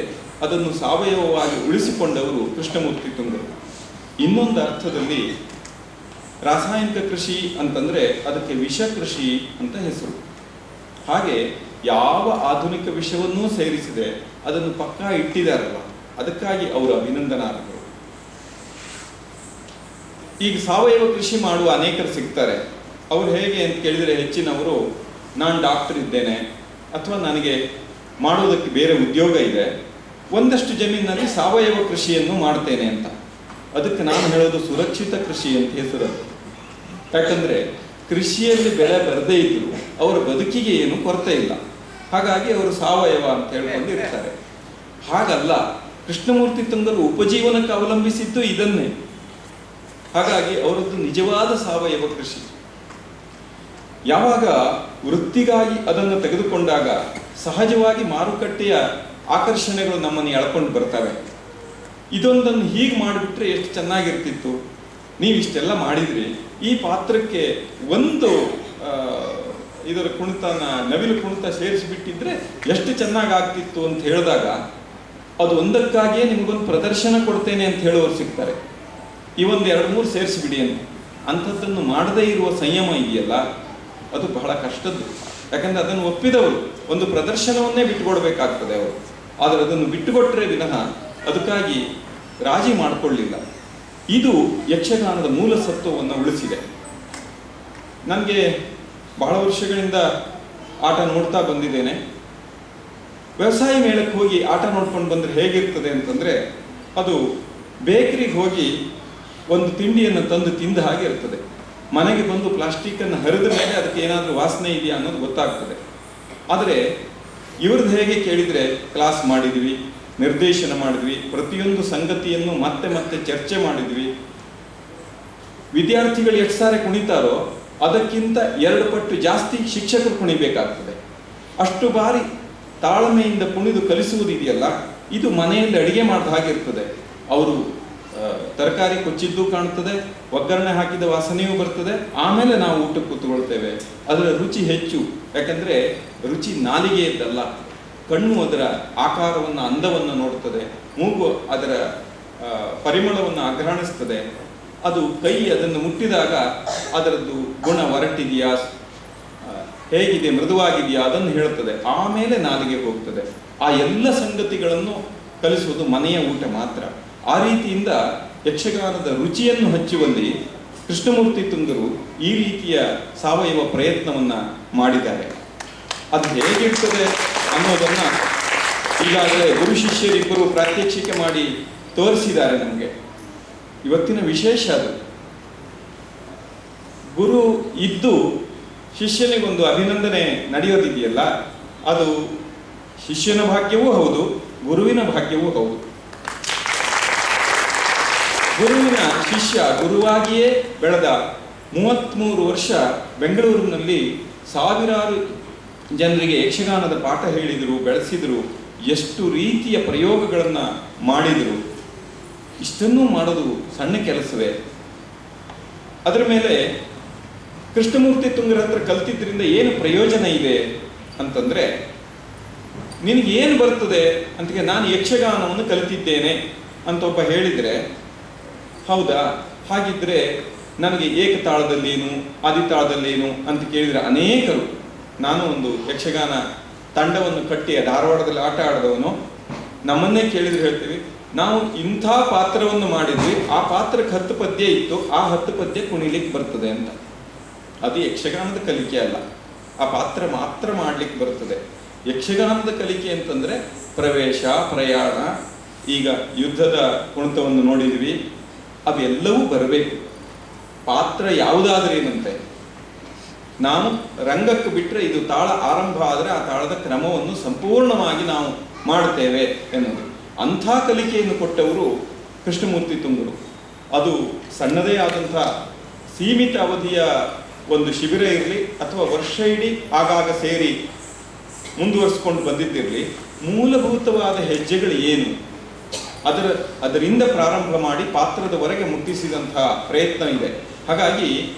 ಅದನ್ನು ಸಾವಯವವಾಗಿ ಉಳಿಸಿಕೊಂಡವರು ಕೃಷ್ಣಮೂರ್ತಿ ತುಂಗರು. ಇನ್ನೊಂದು ಅರ್ಥದಲ್ಲಿ ರಾಸಾಯನಿಕ ಕೃಷಿ ಅಂತಂದರೆ ಅದಕ್ಕೆ ವಿಷ ಕೃಷಿ ಅಂತ ಹೆಸರು. ಹಾಗೆ ಯಾವ ಆಧುನಿಕ ವಿಷವನ್ನೂ ಸೇರಿಸಿದೆ ಅದನ್ನು ಪಕ್ಕಾ ಇಟ್ಟಿದ್ದಾರಲ್ಲ, ಅದಕ್ಕಾಗಿ ಅವರು ಅಭಿನಂದನಾರ್ಹರು. ಈಗ ಸಾವಯವ ಕೃಷಿ ಮಾಡುವ ಅನೇಕರು ಸಿಗ್ತಾರೆ. ಅವರು ಹೇಗೆ ಅಂತ ಕೇಳಿದರೆ, ಹೆಚ್ಚಿನವರು ನಾನು ಡಾಕ್ಟರ್ ಇದ್ದೇನೆ ಅಥವಾ ನನಗೆ ಮಾಡೋದಕ್ಕೆ ಬೇರೆ ಉದ್ಯೋಗ ಇದೆ, ಒಂದಷ್ಟು ಜಮೀನಿನಲ್ಲಿ ಸಾವಯವ ಕೃಷಿಯನ್ನು ಮಾಡ್ತೇನೆ ಅಂತ. ಅದಕ್ಕೆ ನಾನು ಹೇಳೋದು ಸುರಕ್ಷಿತ ಕೃಷಿ ಅಂತ ಹೆಸರು. ಯಾಕಂದರೆ ಕೃಷಿಯಲ್ಲಿ ಬೆಳೆ ಬರದೇ ಇದ್ರು ಅವರ ಬದುಕಿಗೆ ಏನು ಕೊರತೆ ಇಲ್ಲ, ಹಾಗಾಗಿ ಅವರು ಸಾವಯವ ಅಂತ ಹೇಳ್ಕೊಂಡಿರ್ತಾರೆ. ಹಾಗಲ್ಲ, ಕೃಷ್ಣಮೂರ್ತಿ ತುಂಗರು ಉಪಜೀವನಕ್ಕೆ ಅವಲಂಬಿಸಿದ್ದು ಇದನ್ನೇ. ಹಾಗಾಗಿ ಅವರದ್ದು ನಿಜವಾದ ಸಾವಯವ ಕೃಷಿ. ಯಾವಾಗ ವೃತ್ತಿಗಾಗಿ ಅದನ್ನು ತೆಗೆದುಕೊಂಡಾಗ ಸಹಜವಾಗಿ ಮಾರುಕಟ್ಟೆಯ ಆಕರ್ಷಣೆಗಳು ನಮ್ಮನ್ನು ಎಳ್ಕೊಂಡು ಬರ್ತವೆ. ಇದೊಂದನ್ನು ಹೀಗೆ ಮಾಡಿಬಿಟ್ರೆ ಎಷ್ಟು ಚೆನ್ನಾಗಿರ್ತಿತ್ತು, ನೀವಿಷ್ಟೆಲ್ಲ ಮಾಡಿದ್ರಿ, ಈ ಪಾತ್ರಕ್ಕೆ ಒಂದು ಇದರ ಕುಣಿತನ, ನವಿಲು ಕುಣಿತ ಸೇರಿಸಿಬಿಟ್ಟಿದ್ರೆ ಎಷ್ಟು ಚೆನ್ನಾಗಾಗ್ತಿತ್ತು ಅಂತ ಹೇಳಿದಾಗ ಅದು ಒಂದಕ್ಕಾಗಿಯೇ ನಿಮಗೊಂದು ಪ್ರದರ್ಶನ ಕೊಡ್ತೇನೆ ಅಂತ ಹೇಳೋರು ಸಿಗ್ತಾರೆ. ಈ ಒಂದು 2-3 ಸೇರಿಸಿಬಿಡಿ ಅಂತ. ಅಂಥದ್ದನ್ನು ಮಾಡದೇ ಇರುವ ಸಂಯಮ ಇದೆಯಲ್ಲ, ಅದು ಬಹಳ ಕಷ್ಟದ್ದು. ಯಾಕಂದರೆ ಅದನ್ನು ಒಪ್ಪಿದವರು ಒಂದು ಪ್ರದರ್ಶನವನ್ನೇ ಬಿಟ್ಟುಕೊಡ್ಬೇಕಾಗ್ತದೆ ಅವರು. ಆದರೆ ಅದನ್ನು ಬಿಟ್ಟುಕೊಟ್ಟರೆ ವಿನಃ ಅದಕ್ಕಾಗಿ ರಾಜಿ ಮಾಡಿಕೊಳ್ಳಿಲ್ಲ. ಇದು ಯಕ್ಷಗಾನದ ಮೂಲ ಸತ್ವವನ್ನು ಉಳಿಸಿದೆ. ನನಗೆ ಬಹಳ ವರ್ಷಗಳಿಂದ ಆಟ ನೋಡ್ತಾ ಬಂದಿದ್ದೇನೆ. ವ್ಯವಸಾಯ ಮೇಳಕ್ಕೆ ಹೋಗಿ ಆಟ ನೋಡ್ಕೊಂಡು ಬಂದರೆ ಹೇಗಿರ್ತದೆ ಅಂತಂದರೆ, ಅದು ಬೇಕರಿಗೆ ಹೋಗಿ ಒಂದು ತಿಂಡಿಯನ್ನು ತಂದು ತಿಂದ ಹಾಗೆ ಇರ್ತದೆ. ಮನೆಗೆ ಬಂದು ಪ್ಲಾಸ್ಟಿಕ್ಕನ್ನು ಹರಿದ ಮೇಲೆ ಅದಕ್ಕೆ ಏನಾದರೂ ವಾಸನೆ ಇದೆಯಾ ಅನ್ನೋದು ಗೊತ್ತಾಗ್ತದೆ. ಆದರೆ ಇವ್ರದ್ದು ಹೇಗೆ ಕೇಳಿದರೆ, ಕ್ಲಾಸ್ ಮಾಡಿದ್ವಿ, ನಿರ್ದೇಶನ ಮಾಡಿದ್ವಿ, ಪ್ರತಿಯೊಂದು ಸಂಗತಿಯನ್ನು ಮತ್ತೆ ಮತ್ತೆ ಚರ್ಚೆ ಮಾಡಿದ್ವಿ, ವಿದ್ಯಾರ್ಥಿಗಳು ಎಷ್ಟು ಸಾರಿ ಕುಣಿತಾರೋ ಅದಕ್ಕಿಂತ 2 ಪಟ್ಟು ಜಾಸ್ತಿ ಶಿಕ್ಷಕರು ಕುಣಿಬೇಕಾಗ್ತದೆ. ಅಷ್ಟು ಬಾರಿ ತಾಳ್ಮೆಯಿಂದ ಕುಣಿದು ಕಲಿಸುವುದಿದೆಯಲ್ಲ, ಇದು ಮನೆಯಲ್ಲಿ ಅಡಿಗೆ ಮಾಡಿದ ಹಾಗಿರ್ತದೆ. ಅವರು ತರಕಾರಿ ಕೊಚ್ಚಿದ್ದು ಕಾಣ್ತದೆ, ಒಗ್ಗರಣೆ ಹಾಕಿದ ವಾಸನೆಯೂ ಬರ್ತದೆ, ಆಮೇಲೆ ನಾವು ಊಟಕ್ಕೆ ಕೂತ್ಕೊಳ್ತೇವೆ. ಅದರ ರುಚಿ ಹೆಚ್ಚು, ಯಾಕಂದ್ರೆ ರುಚಿ ನಾಲಿಗೆಯದ್ದಲ್ಲ, ಕಣ್ಣು ಅದರ ಆಕಾರವನ್ನು, ಅಂದವನ್ನು ನೋಡುತ್ತದೆ, ಮೂಗು ಅದರ ಪರಿಮಳವನ್ನು ಅಗ್ರಾಣಿಸ್ತದೆ, ಅದು ಕೈ ಅದನ್ನು ಮುಟ್ಟಿದಾಗ ಅದರದ್ದು ಗುಣ ಒರಟಿದೆಯಾ, ಹೇಗಿದೆ, ಮೃದುವಾಗಿದೆಯಾ ಅದನ್ನು ಹೇಳುತ್ತದೆ. ಆಮೇಲೆ ನಾಲಿಗೆ ಹೋಗ್ತದೆ. ಆ ಎಲ್ಲ ಸಂಗತಿಗಳನ್ನು ಕಲಿಸುವುದು ಮನೆಯ ಊಟ ಮಾತ್ರ. ಆ ರೀತಿಯಿಂದ ಯಕ್ಷಗಾನದ ರುಚಿಯನ್ನು ಹಚ್ಚುವಲ್ಲಿ ಕೃಷ್ಣಮೂರ್ತಿ ತುಂಗರು ಈ ರೀತಿಯ ಸಾವಯವ ಪ್ರಯತ್ನವನ್ನ ಮಾಡಿದ್ದಾರೆ. ಅದು ಹೇಗಿರ್ತದೆ ಅನ್ನೋದನ್ನ ಈಗಾಗಲೇ ಗುರು ಶಿಷ್ಯರಿಬ್ಬರು ಪ್ರಾತ್ಯಕ್ಷಿಕೆ ಮಾಡಿ ತೋರಿಸಿದ್ದಾರೆ ನಮಗೆ. ಇವತ್ತಿನ ವಿಶೇಷ ಅದು. ಗುರು ಇದ್ದು ಶಿಷ್ಯನಿಗೊಂದು ಅಭಿನಂದನೆ ನಡೆಯೋದಿದೆಯಲ್ಲ, ಅದು ಶಿಷ್ಯನ ಭಾಗ್ಯವೂ ಹೌದು, ಗುರುವಿನ ಭಾಗ್ಯವೂ ಹೌದು. ಗುರುವಿನ ಶಿಷ್ಯ ಗುರುವಾಗಿಯೇ ಬೆಳೆದ 33 ವರ್ಷ ಬೆಂಗಳೂರಿನಲ್ಲಿ ಸಾವಿರಾರು ಜನರಿಗೆ ಯಕ್ಷಗಾನದ ಪಾಠ ಹೇಳಿದರು, ಬೆಳೆಸಿದರು, ಎಷ್ಟು ರೀತಿಯ ಪ್ರಯೋಗಗಳನ್ನು ಮಾಡಿದರು. ಇಷ್ಟನ್ನೂ ಮಾಡೋದು ಸಣ್ಣ ಕೆಲಸವೇ? ಅದರ ಮೇಲೆ ಕೃಷ್ಣಮೂರ್ತಿ ತುಂಗರ ಹತ್ರ ಕಲ್ತಿದ್ರಿಂದ ಏನು ಪ್ರಯೋಜನ ಇದೆ ಅಂತಂದ್ರೆ, ನಿನಗೆ ಏನು ಬರ್ತದೆ ಅಂತ, ನಾನು ಯಕ್ಷಗಾನವನ್ನು ಕಲಿತಿದ್ದೇನೆ ಅಂತ ಒಬ್ಬ ಹೇಳಿದರೆ, ಹೌದಾ, ಹಾಗಿದ್ರೆ ನನಗೆ ಏಕತಾಳದಲ್ಲೇನು ಆದಿತಾಳದಲ್ಲೇನು ಅಂತ ಕೇಳಿದರೆ ಅನೇಕರು, ನಾನು ಒಂದು ಯಕ್ಷಗಾನ ತಂಡವನ್ನು ಕಟ್ಟಿ ಧಾರವಾಡದಲ್ಲಿ ಆಟ ಆಡಿದವನು, ನಮ್ಮನ್ನೇ ಕೇಳಿದ್ರೆ ಹೇಳ್ತೀವಿ, ನಾವು ಇಂಥ ಪಾತ್ರವನ್ನು ಮಾಡಿದ್ವಿ, ಆ ಪಾತ್ರಕ್ಕೆ 10 ಪದ್ಯ ಇತ್ತು, ಆ 10 ಪದ್ಯ ಕುಣಿಲಿಕ್ಕೆ ಬರ್ತದೆ ಅಂತ. ಅದು ಯಕ್ಷಗಾನದ ಕಲಿಕೆ ಅಲ್ಲ, ಆ ಪಾತ್ರ ಮಾತ್ರ ಮಾಡ್ಲಿಕ್ಕೆ ಬರ್ತದೆ. ಯಕ್ಷಗಾನದ ಕಲಿಕೆ ಅಂತಂದ್ರೆ ಪ್ರವೇಶ, ಪ್ರಯಾಣ, ಈಗ ಯುದ್ಧದ ಕುಣಿತವನ್ನು ನೋಡಿದ್ವಿ, ಅವೆಲ್ಲವೂ ಬರಬೇಕು. ಪಾತ್ರ ಯಾವುದಾದ್ರೇನಂತೆ, ನಾವು ರಂಗಕ್ಕೆ ಬಿಟ್ಟರೆ ಇದು ತಾಳ ಆರಂಭ ಆದರೆ ಆ ತಾಳದ ಕ್ರಮವನ್ನು ಸಂಪೂರ್ಣವಾಗಿ ನಾವು ಮಾಡ್ತೇವೆ ಎನ್ನುವುದು. ಅಂಥ ಕಲಿಕೆಯನ್ನು ಕೊಟ್ಟವರು ಕೃಷ್ಣಮೂರ್ತಿ ತುಂಗರು. ಅದು ಸಣ್ಣದೇ ಆದಂಥ ಸೀಮಿತ ಅವಧಿಯ ಒಂದು ಶಿಬಿರ ಇರಲಿ ಅಥವಾ ವರ್ಷ ಇಡೀ ಆಗಾಗ ಸೇರಿ ಮುಂದುವರಿಸ್ಕೊಂಡು ಬಂದಿದ್ದಿರಲಿ, ಮೂಲಭೂತವಾದ ಹೆಜ್ಜೆಗಳು ಏನು, ಅದರಿಂದ ಪ್ರಾರಂಭ ಮಾಡಿ ಪಾತ್ರದವರೆಗೆ ಮುಟ್ಟಿಸಿದಂತಹ ಪ್ರಯತ್ನ ಇದೆ. ಹಾಗಾಗಿ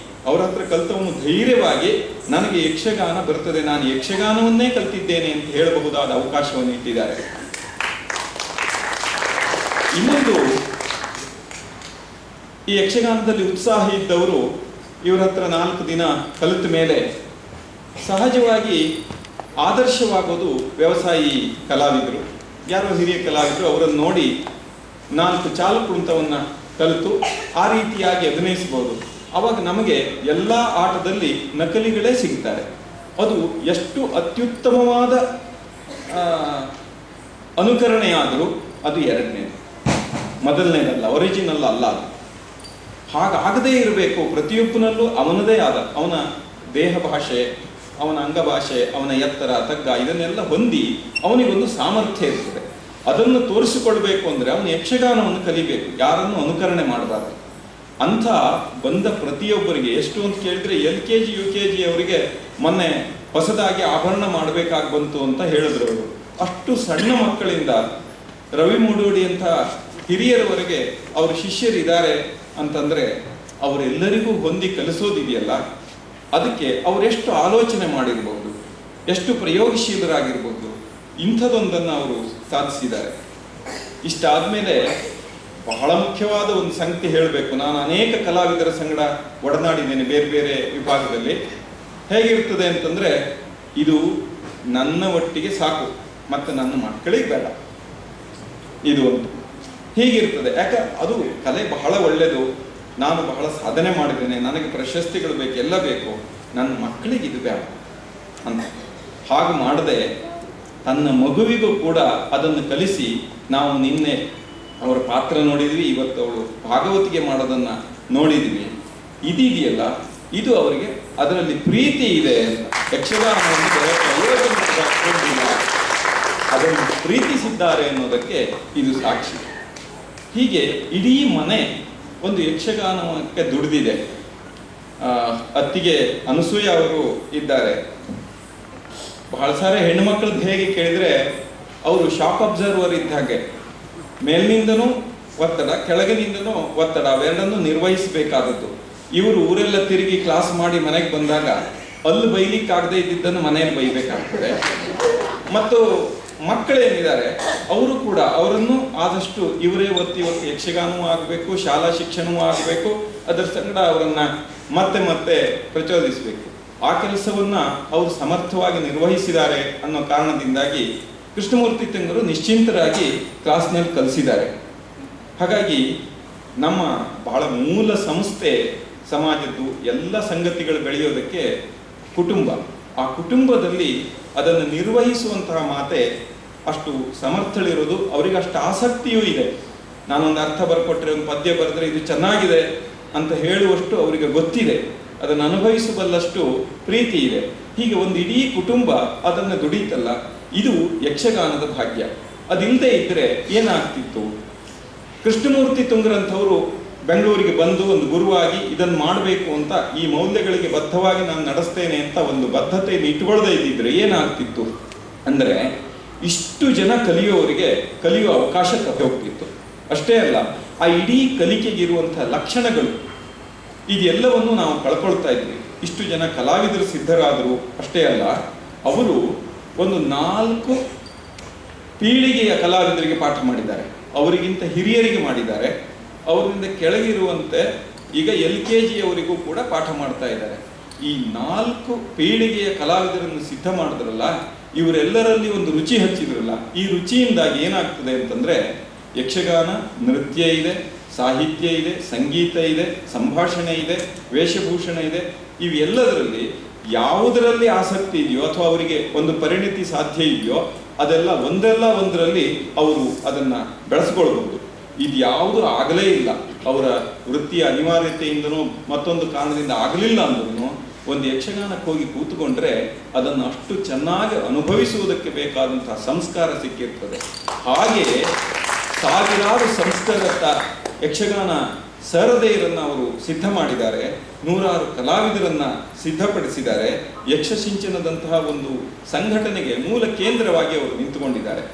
ಅವರ ಹತ್ರ ಕಲ್ತವನು ಧೈರ್ಯವಾಗಿ ನನಗೆ ಯಕ್ಷಗಾನ ಬರ್ತದೆ, ನಾನು ಯಕ್ಷಗಾನವನ್ನೇ ಕಲ್ತಿದ್ದೇನೆ ಅಂತ ಹೇಳಬಹುದಾದ ಅವಕಾಶವನ್ನು ಇಟ್ಟಿದ್ದಾರೆ. ಇನ್ನೊಂದು, ಈ ಯಕ್ಷಗಾನದಲ್ಲಿ ಉತ್ಸಾಹ ಇದ್ದವರು ಇವರ ಹತ್ರ 4 ದಿನ ಕಲಿತ ಮೇಲೆ ಸಹಜವಾಗಿ ಆದರ್ಶವಾಗೋದು ವ್ಯವಸಾಯಿ ಕಲಾವಿದರು, ಯಾರೋ ಹಿರಿಯ ಕಲಾವಿದರು. ಅವರನ್ನು ನೋಡಿ 4 ಚಾಲು ಕುಣಿತವನ್ನು ಕಲಿತು ಆ ರೀತಿಯಾಗಿ ಅಭಿನಯಿಸಬಹುದು. ಅವಾಗ ನಮಗೆ ಎಲ್ಲ ಆಟದಲ್ಲಿ ನಕಲಿಗಳೇ ಸಿಗ್ತಾರೆ. ಅದು ಎಷ್ಟು ಅತ್ಯುತ್ತಮವಾದ ಅನುಕರಣೆಯಾದರೂ ಅದು ಎರಡನೇದು, ಮೊದಲನೇದಲ್ಲ, ಒರಿಜಿನಲ್ ಅಲ್ಲ. ಅದು ಹಾಗಾಗದೇ ಇರಬೇಕು. ಪ್ರತಿಯೊಬ್ಬನಲ್ಲೂ ಅವನದೇ ಆದ, ಅವನ ದೇಹ ಭಾಷೆ, ಅವನ ಅಂಗಭಾಷೆ, ಅವನ ಎತ್ತರ, ತಗ್ಗ, ಇದನ್ನೆಲ್ಲ ಹೊಂದಿ ಅವನಿಗೊಂದು ಸಾಮರ್ಥ್ಯ ಇರ್ತದೆ. ಅದನ್ನು ತೋರಿಸಿಕೊಳ್ಬೇಕು ಅಂದರೆ ಅವನು ಯಕ್ಷಗಾನವನ್ನು ಕಲಿಬೇಕು, ಯಾರನ್ನು ಅನುಕರಣೆ ಮಾಡಬಾರ್ದು. ಅಂಥ ಬಂದ ಪ್ರತಿಯೊಬ್ಬರಿಗೆ ಎಷ್ಟು ಅಂತ ಕೇಳಿದ್ರೆ LKG UKG ಅವರಿಗೆ ಮೊನ್ನೆ ಹೊಸದಾಗಿ ಆಭರಣ ಮಾಡಬೇಕಾಗಿ ಬಂತು ಅಂತ ಹೇಳಿದ್ರು ಅವರು. ಅಷ್ಟು ಸಣ್ಣ ಮಕ್ಕಳಿಂದ ರವಿ ಮೂಡೋಡಿ ಅಂತ ಹಿರಿಯರವರೆಗೆ ಅವ್ರ ಶಿಷ್ಯರಿದ್ದಾರೆ ಅಂತಂದ್ರೆ ಅವರೆಲ್ಲರಿಗೂ ಹೊಂದಿ ಕಲಿಸೋದಿದೆಯಲ್ಲ, ಅದಕ್ಕೆ ಅವರೆಷ್ಟು ಆಲೋಚನೆ ಮಾಡಿರ್ಬೋದು, ಎಷ್ಟು ಪ್ರಯೋಗಶೀಲರಾಗಿರ್ಬೋದು. ಇಂಥದ್ದೊಂದನ್ನು ಅವರು ಸಾಧಿಸಿದ್ದಾರೆ. ಇಷ್ಟಾದ್ಮೇಲೆ ಬಹಳ ಮುಖ್ಯವಾದ ಒಂದು ಸಂಗತಿ ಹೇಳಬೇಕು. ನಾನು ಅನೇಕ ಕಲಾವಿದರ ಸಂಗಡ ಒಡನಾಡಿದ್ದೇನೆ ಬೇರೆ ಬೇರೆ ವಿಭಾಗದಲ್ಲಿ. ಹೇಗಿರ್ತದೆ ಅಂತಂದ್ರೆ, ಇದು ನನ್ನ ಒಟ್ಟಿಗೆ ಸಾಕು, ಮತ್ತೆ ನನ್ನ ಮಕ್ಕಳಿಗೆ ಬೇಡ, ಇದು ಒಂದು ಹೀಗಿರ್ತದೆ. ಯಾಕೆ ಅದು ಕಲೆ ಬಹಳ ಒಳ್ಳೆಯದು, ನಾನು ಬಹಳ ಸಾಧನೆ ಮಾಡಿದ್ದೇನೆ, ನನಗೆ ಪ್ರಶಸ್ತಿಗಳು ಬೇಕು, ಎಲ್ಲ ಬೇಕು, ನನ್ನ ಮಕ್ಕಳಿಗೆ ಇದು ಬೇಡ ಅಂತ ಹಾಗೆ ಮಾಡದೆ ತನ್ನ ಮಗುವಿಗೂ ಕೂಡ ಅದನ್ನು ಕಲಿಸಿ, ನಾವು ನಿನ್ನೆ ಅವರ ಪಾತ್ರ ನೋಡಿದ್ವಿ, ಇವತ್ತು ಅವಳು ಭಾಗವತಿಗೆ ಮಾಡೋದನ್ನ ನೋಡಿದ್ವಿ, ಇದೆಯಲ್ಲ ಇದು ಅವರಿಗೆ ಅದರಲ್ಲಿ ಪ್ರೀತಿ ಇದೆ ಅಂತ. ಯಕ್ಷಗಾನವನ್ನು ಅದನ್ನು ಪ್ರೀತಿಸಿದ್ದಾರೆ ಅನ್ನೋದಕ್ಕೆ ಇದು ಸಾಕ್ಷಿ. ಹೀಗೆ ಇಡೀ ಮನೆ ಒಂದು ಯಕ್ಷಗಾನಕ್ಕೆ ದುಡಿದಿದೆ. ಅತ್ತಿಗೆ ಅನಸೂಯ ಅವರು ಇದ್ದಾರೆ. ಬಹಳ ಸಾರಿ ಹೆಣ್ಣುಮಕ್ಕಳದ್ದು ಹೇಗೆ ಕೇಳಿದರೆ ಅವರು ಶಾಕ್ ಅಬ್ಸರ್ವರ್ ಇದ್ದ ಹಾಗೆ, ಮೇಲಿನಿಂದನೂ ಒತ್ತಡ, ಕೆಳಗಿನಿಂದನೂ ಒತ್ತಡ, ಅವೆರಡನ್ನು ನಿರ್ವಹಿಸಬೇಕಾದದ್ದು. ಇವರು ಊರೆಲ್ಲ ತಿರುಗಿ ಕ್ಲಾಸ್ ಮಾಡಿ ಮನೆಗೆ ಬಂದಾಗ ಅಲ್ಲಿ ಬೈಲಿಕ್ಕಾಗದೇ ಇದ್ದಿದ್ದನ್ನು ಮನೆಯಲ್ಲಿ ಬೈಬೇಕಾಗ್ತದೆ. ಮತ್ತು ಮಕ್ಕಳೇನಿದ್ದಾರೆ ಅವರು ಕೂಡ ಅವರನ್ನು ಆದಷ್ಟು ಇವರೇ ಒತ್ತಿ ಯಕ್ಷಗಾನವೂ ಆಗಬೇಕು, ಶಾಲಾ ಶಿಕ್ಷಣವೂ ಆಗಬೇಕು, ಅದರ ಸಂಗಡ ಅವರನ್ನು ಮತ್ತೆ ಮತ್ತೆ ಪ್ರಚೋದಿಸಬೇಕು. ಆ ಕೆಲಸವನ್ನ ಅವರು ಸಮರ್ಥವಾಗಿ ನಿರ್ವಹಿಸಿದ್ದಾರೆ ಅನ್ನೋ ಕಾರಣದಿಂದಾಗಿ ಕೃಷ್ಣಮೂರ್ತಿ ತಂಗರು ನಿಶ್ಚಿಂತರಾಗಿ ಕ್ಲಾಸ್ನಲ್ಲಿ ಕಲಿಸಿದ್ದಾರೆ. ಹಾಗಾಗಿ ನಮ್ಮ ಬಹಳ ಮೂಲ ಸಂಸ್ಥೆ ಸಮಾಜದ್ದು ಎಲ್ಲ ಸಂಗತಿಗಳು ಬೆಳೆಯೋದಕ್ಕೆ ಕುಟುಂಬ. ಆ ಕುಟುಂಬದಲ್ಲಿ ಅದನ್ನು ನಿರ್ವಹಿಸುವಂತಹ ಮಾತೆ ಅಷ್ಟು ಸಮರ್ಥಳಿರೋದು, ಅವರಿಗೆ ಅಷ್ಟು ಆಸಕ್ತಿಯೂ ಇದೆ. ನಾನೊಂದು ಅರ್ಥ ಬರ್ಕೊಟ್ರೆ, ಒಂದು ಪದ್ಯ ಬರೆದ್ರೆ ಇದು ಚೆನ್ನಾಗಿದೆ ಅಂತ ಹೇಳುವಷ್ಟು ಅವರಿಗೆ ಗೊತ್ತಿದೆ, ಅದನ್ನು ಅನುಭವಿಸಬಲ್ಲಷ್ಟು ಪ್ರೀತಿ ಇದೆ. ಹೀಗೆ ಒಂದು ಇಡೀ ಕುಟುಂಬ ಅದನ್ನು ದುಡೀತಲ್ಲ, ಇದು ಯಕ್ಷಗಾನದ ಭಾಗ್ಯ. ಅದಿಲ್ಲದೆ ಇದ್ದರೆ ಏನಾಗ್ತಿತ್ತು? ಕೃಷ್ಣಮೂರ್ತಿ ತುಂಗರಂಥವರು ಬೆಂಗಳೂರಿಗೆ ಬಂದು ಒಂದು ಗುರುವಾಗಿ ಇದನ್ನು ಮಾಡಬೇಕು ಅಂತ, ಈ ಮೌಲ್ಯಗಳಿಗೆ ಬದ್ಧವಾಗಿ ನಾನು ನಡೆಸ್ತೇನೆ ಅಂತ ಒಂದು ಬದ್ಧತೆಯನ್ನು ಇಟ್ಟುಕೊಳ್ಳದೆ ಇದ್ದಿದ್ರೆ ಏನಾಗ್ತಿತ್ತು ಅಂದರೆ, ಇಷ್ಟು ಜನ ಕಲಿಯುವವರಿಗೆ ಕಲಿಯುವ ಅವಕಾಶ ತಪ್ಪಿ ಹೋಗ್ತಿತ್ತು. ಅಷ್ಟೇ ಅಲ್ಲ, ಆ ಇಡೀ ಕಲಿಕೆಗಿರುವಂತಹ ಲಕ್ಷಣಗಳು ಇದೆಲ್ಲವನ್ನು ನಾವು ಕಳ್ಕೊಳ್ತಾ ಇದ್ವಿ. ಇಷ್ಟು ಜನ ಕಲಾವಿದರು ಸಿದ್ಧರಾದರು. ಅಷ್ಟೇ ಅಲ್ಲ, ಅವರು ಒಂದು 4 ಪೀಳಿಗೆಯ ಕಲಾವಿದರಿಗೆ ಪಾಠ ಮಾಡಿದ್ದಾರೆ, ಅವರಿಗಿಂತ ಹಿರಿಯರಿಗೆ ಮಾಡಿದ್ದಾರೆ, ಅವರಿಂದ ಕೆಳಗಿರುವಂತೆ ಈಗ LKG ಅವರಿಗೂ ಕೂಡ ಪಾಠ ಮಾಡ್ತಾ ಇದ್ದಾರೆ. ಈ 4 ಪೀಳಿಗೆಯ ಕಲಾವಿದರನ್ನು ಸಿದ್ಧ ಮಾಡಿದ್ರಲ್ಲ, ಇವರೆಲ್ಲರಲ್ಲಿ ಒಂದು ರುಚಿ ಹಚ್ಚಿದ್ರಲ್ಲ, ಈ ರುಚಿಯಿಂದಾಗಿ ಏನಾಗ್ತದೆ ಅಂತಂದ್ರೆ, ಯಕ್ಷಗಾನ ನೃತ್ಯ ಇದೆ, ಸಾಹಿತ್ಯ ಇದೆ, ಸಂಗೀತ ಇದೆ, ಸಂಭಾಷಣೆ ಇದೆ, ವೇಷಭೂಷಣ ಇದೆ. ಇವೆಲ್ಲದರಲ್ಲಿ ಯಾವುದರಲ್ಲಿ ಆಸಕ್ತಿ ಇದೆಯೋ ಅಥವಾ ಅವರಿಗೆ ಒಂದು ಪರಿಣಿತಿ ಸಾಧ್ಯ ಇದೆಯೋ ಅದೆಲ್ಲ ಒಂದರಲ್ಲಿ ಅವರು ಅದನ್ನ ಬೆಳೆಸ್ಕೊಳ್ಬಹುದು. ಇದು ಯಾವುದು ಆಗಲೇ ಇಲ್ಲ, ಅವರ ವೃತ್ತಿಯ ಅನಿವಾರ್ಯತೆಯಿಂದನೂ ಮತ್ತೊಂದು ಕಾರಣದಿಂದ ಆಗಲಿಲ್ಲ ಅಂದ್ರೂ ಒಂದು ಯಕ್ಷಗಾನಕ್ಕೆ ಹೋಗಿ ಕೂತ್ಕೊಂಡ್ರೆ ಅದನ್ನು ಅಷ್ಟು ಚೆನ್ನಾಗಿ ಅನುಭವಿಸುವುದಕ್ಕೆ ಬೇಕಾದಂತಹ ಸಂಸ್ಕಾರ ಸಿಕ್ಕಿರ್ತದೆ. ಹಾಗೆಯೇ ಸಾವಿರಾರು ಸಂಸ್ಕೃತ ಯಕ್ಷಗಾನ ಸರದೆಯರನ್ನು ಅವರು ಸಿದ್ಧ ಮಾಡಿದ್ದಾರೆ, 100 ಕಲಾವಿದರನ್ನ ಸಿದ್ಧಪಡಿಸಿದ್ದಾರೆ. ಯಕ್ಷಸಿಂಚನದಂತಹ ಒಂದು ಸಂಘಟನೆಗೆ ಮೂಲ ಕೇಂದ್ರವಾಗಿ ಅವರು ನಿಂತುಕೊಂಡಿದ್ದಾರೆ.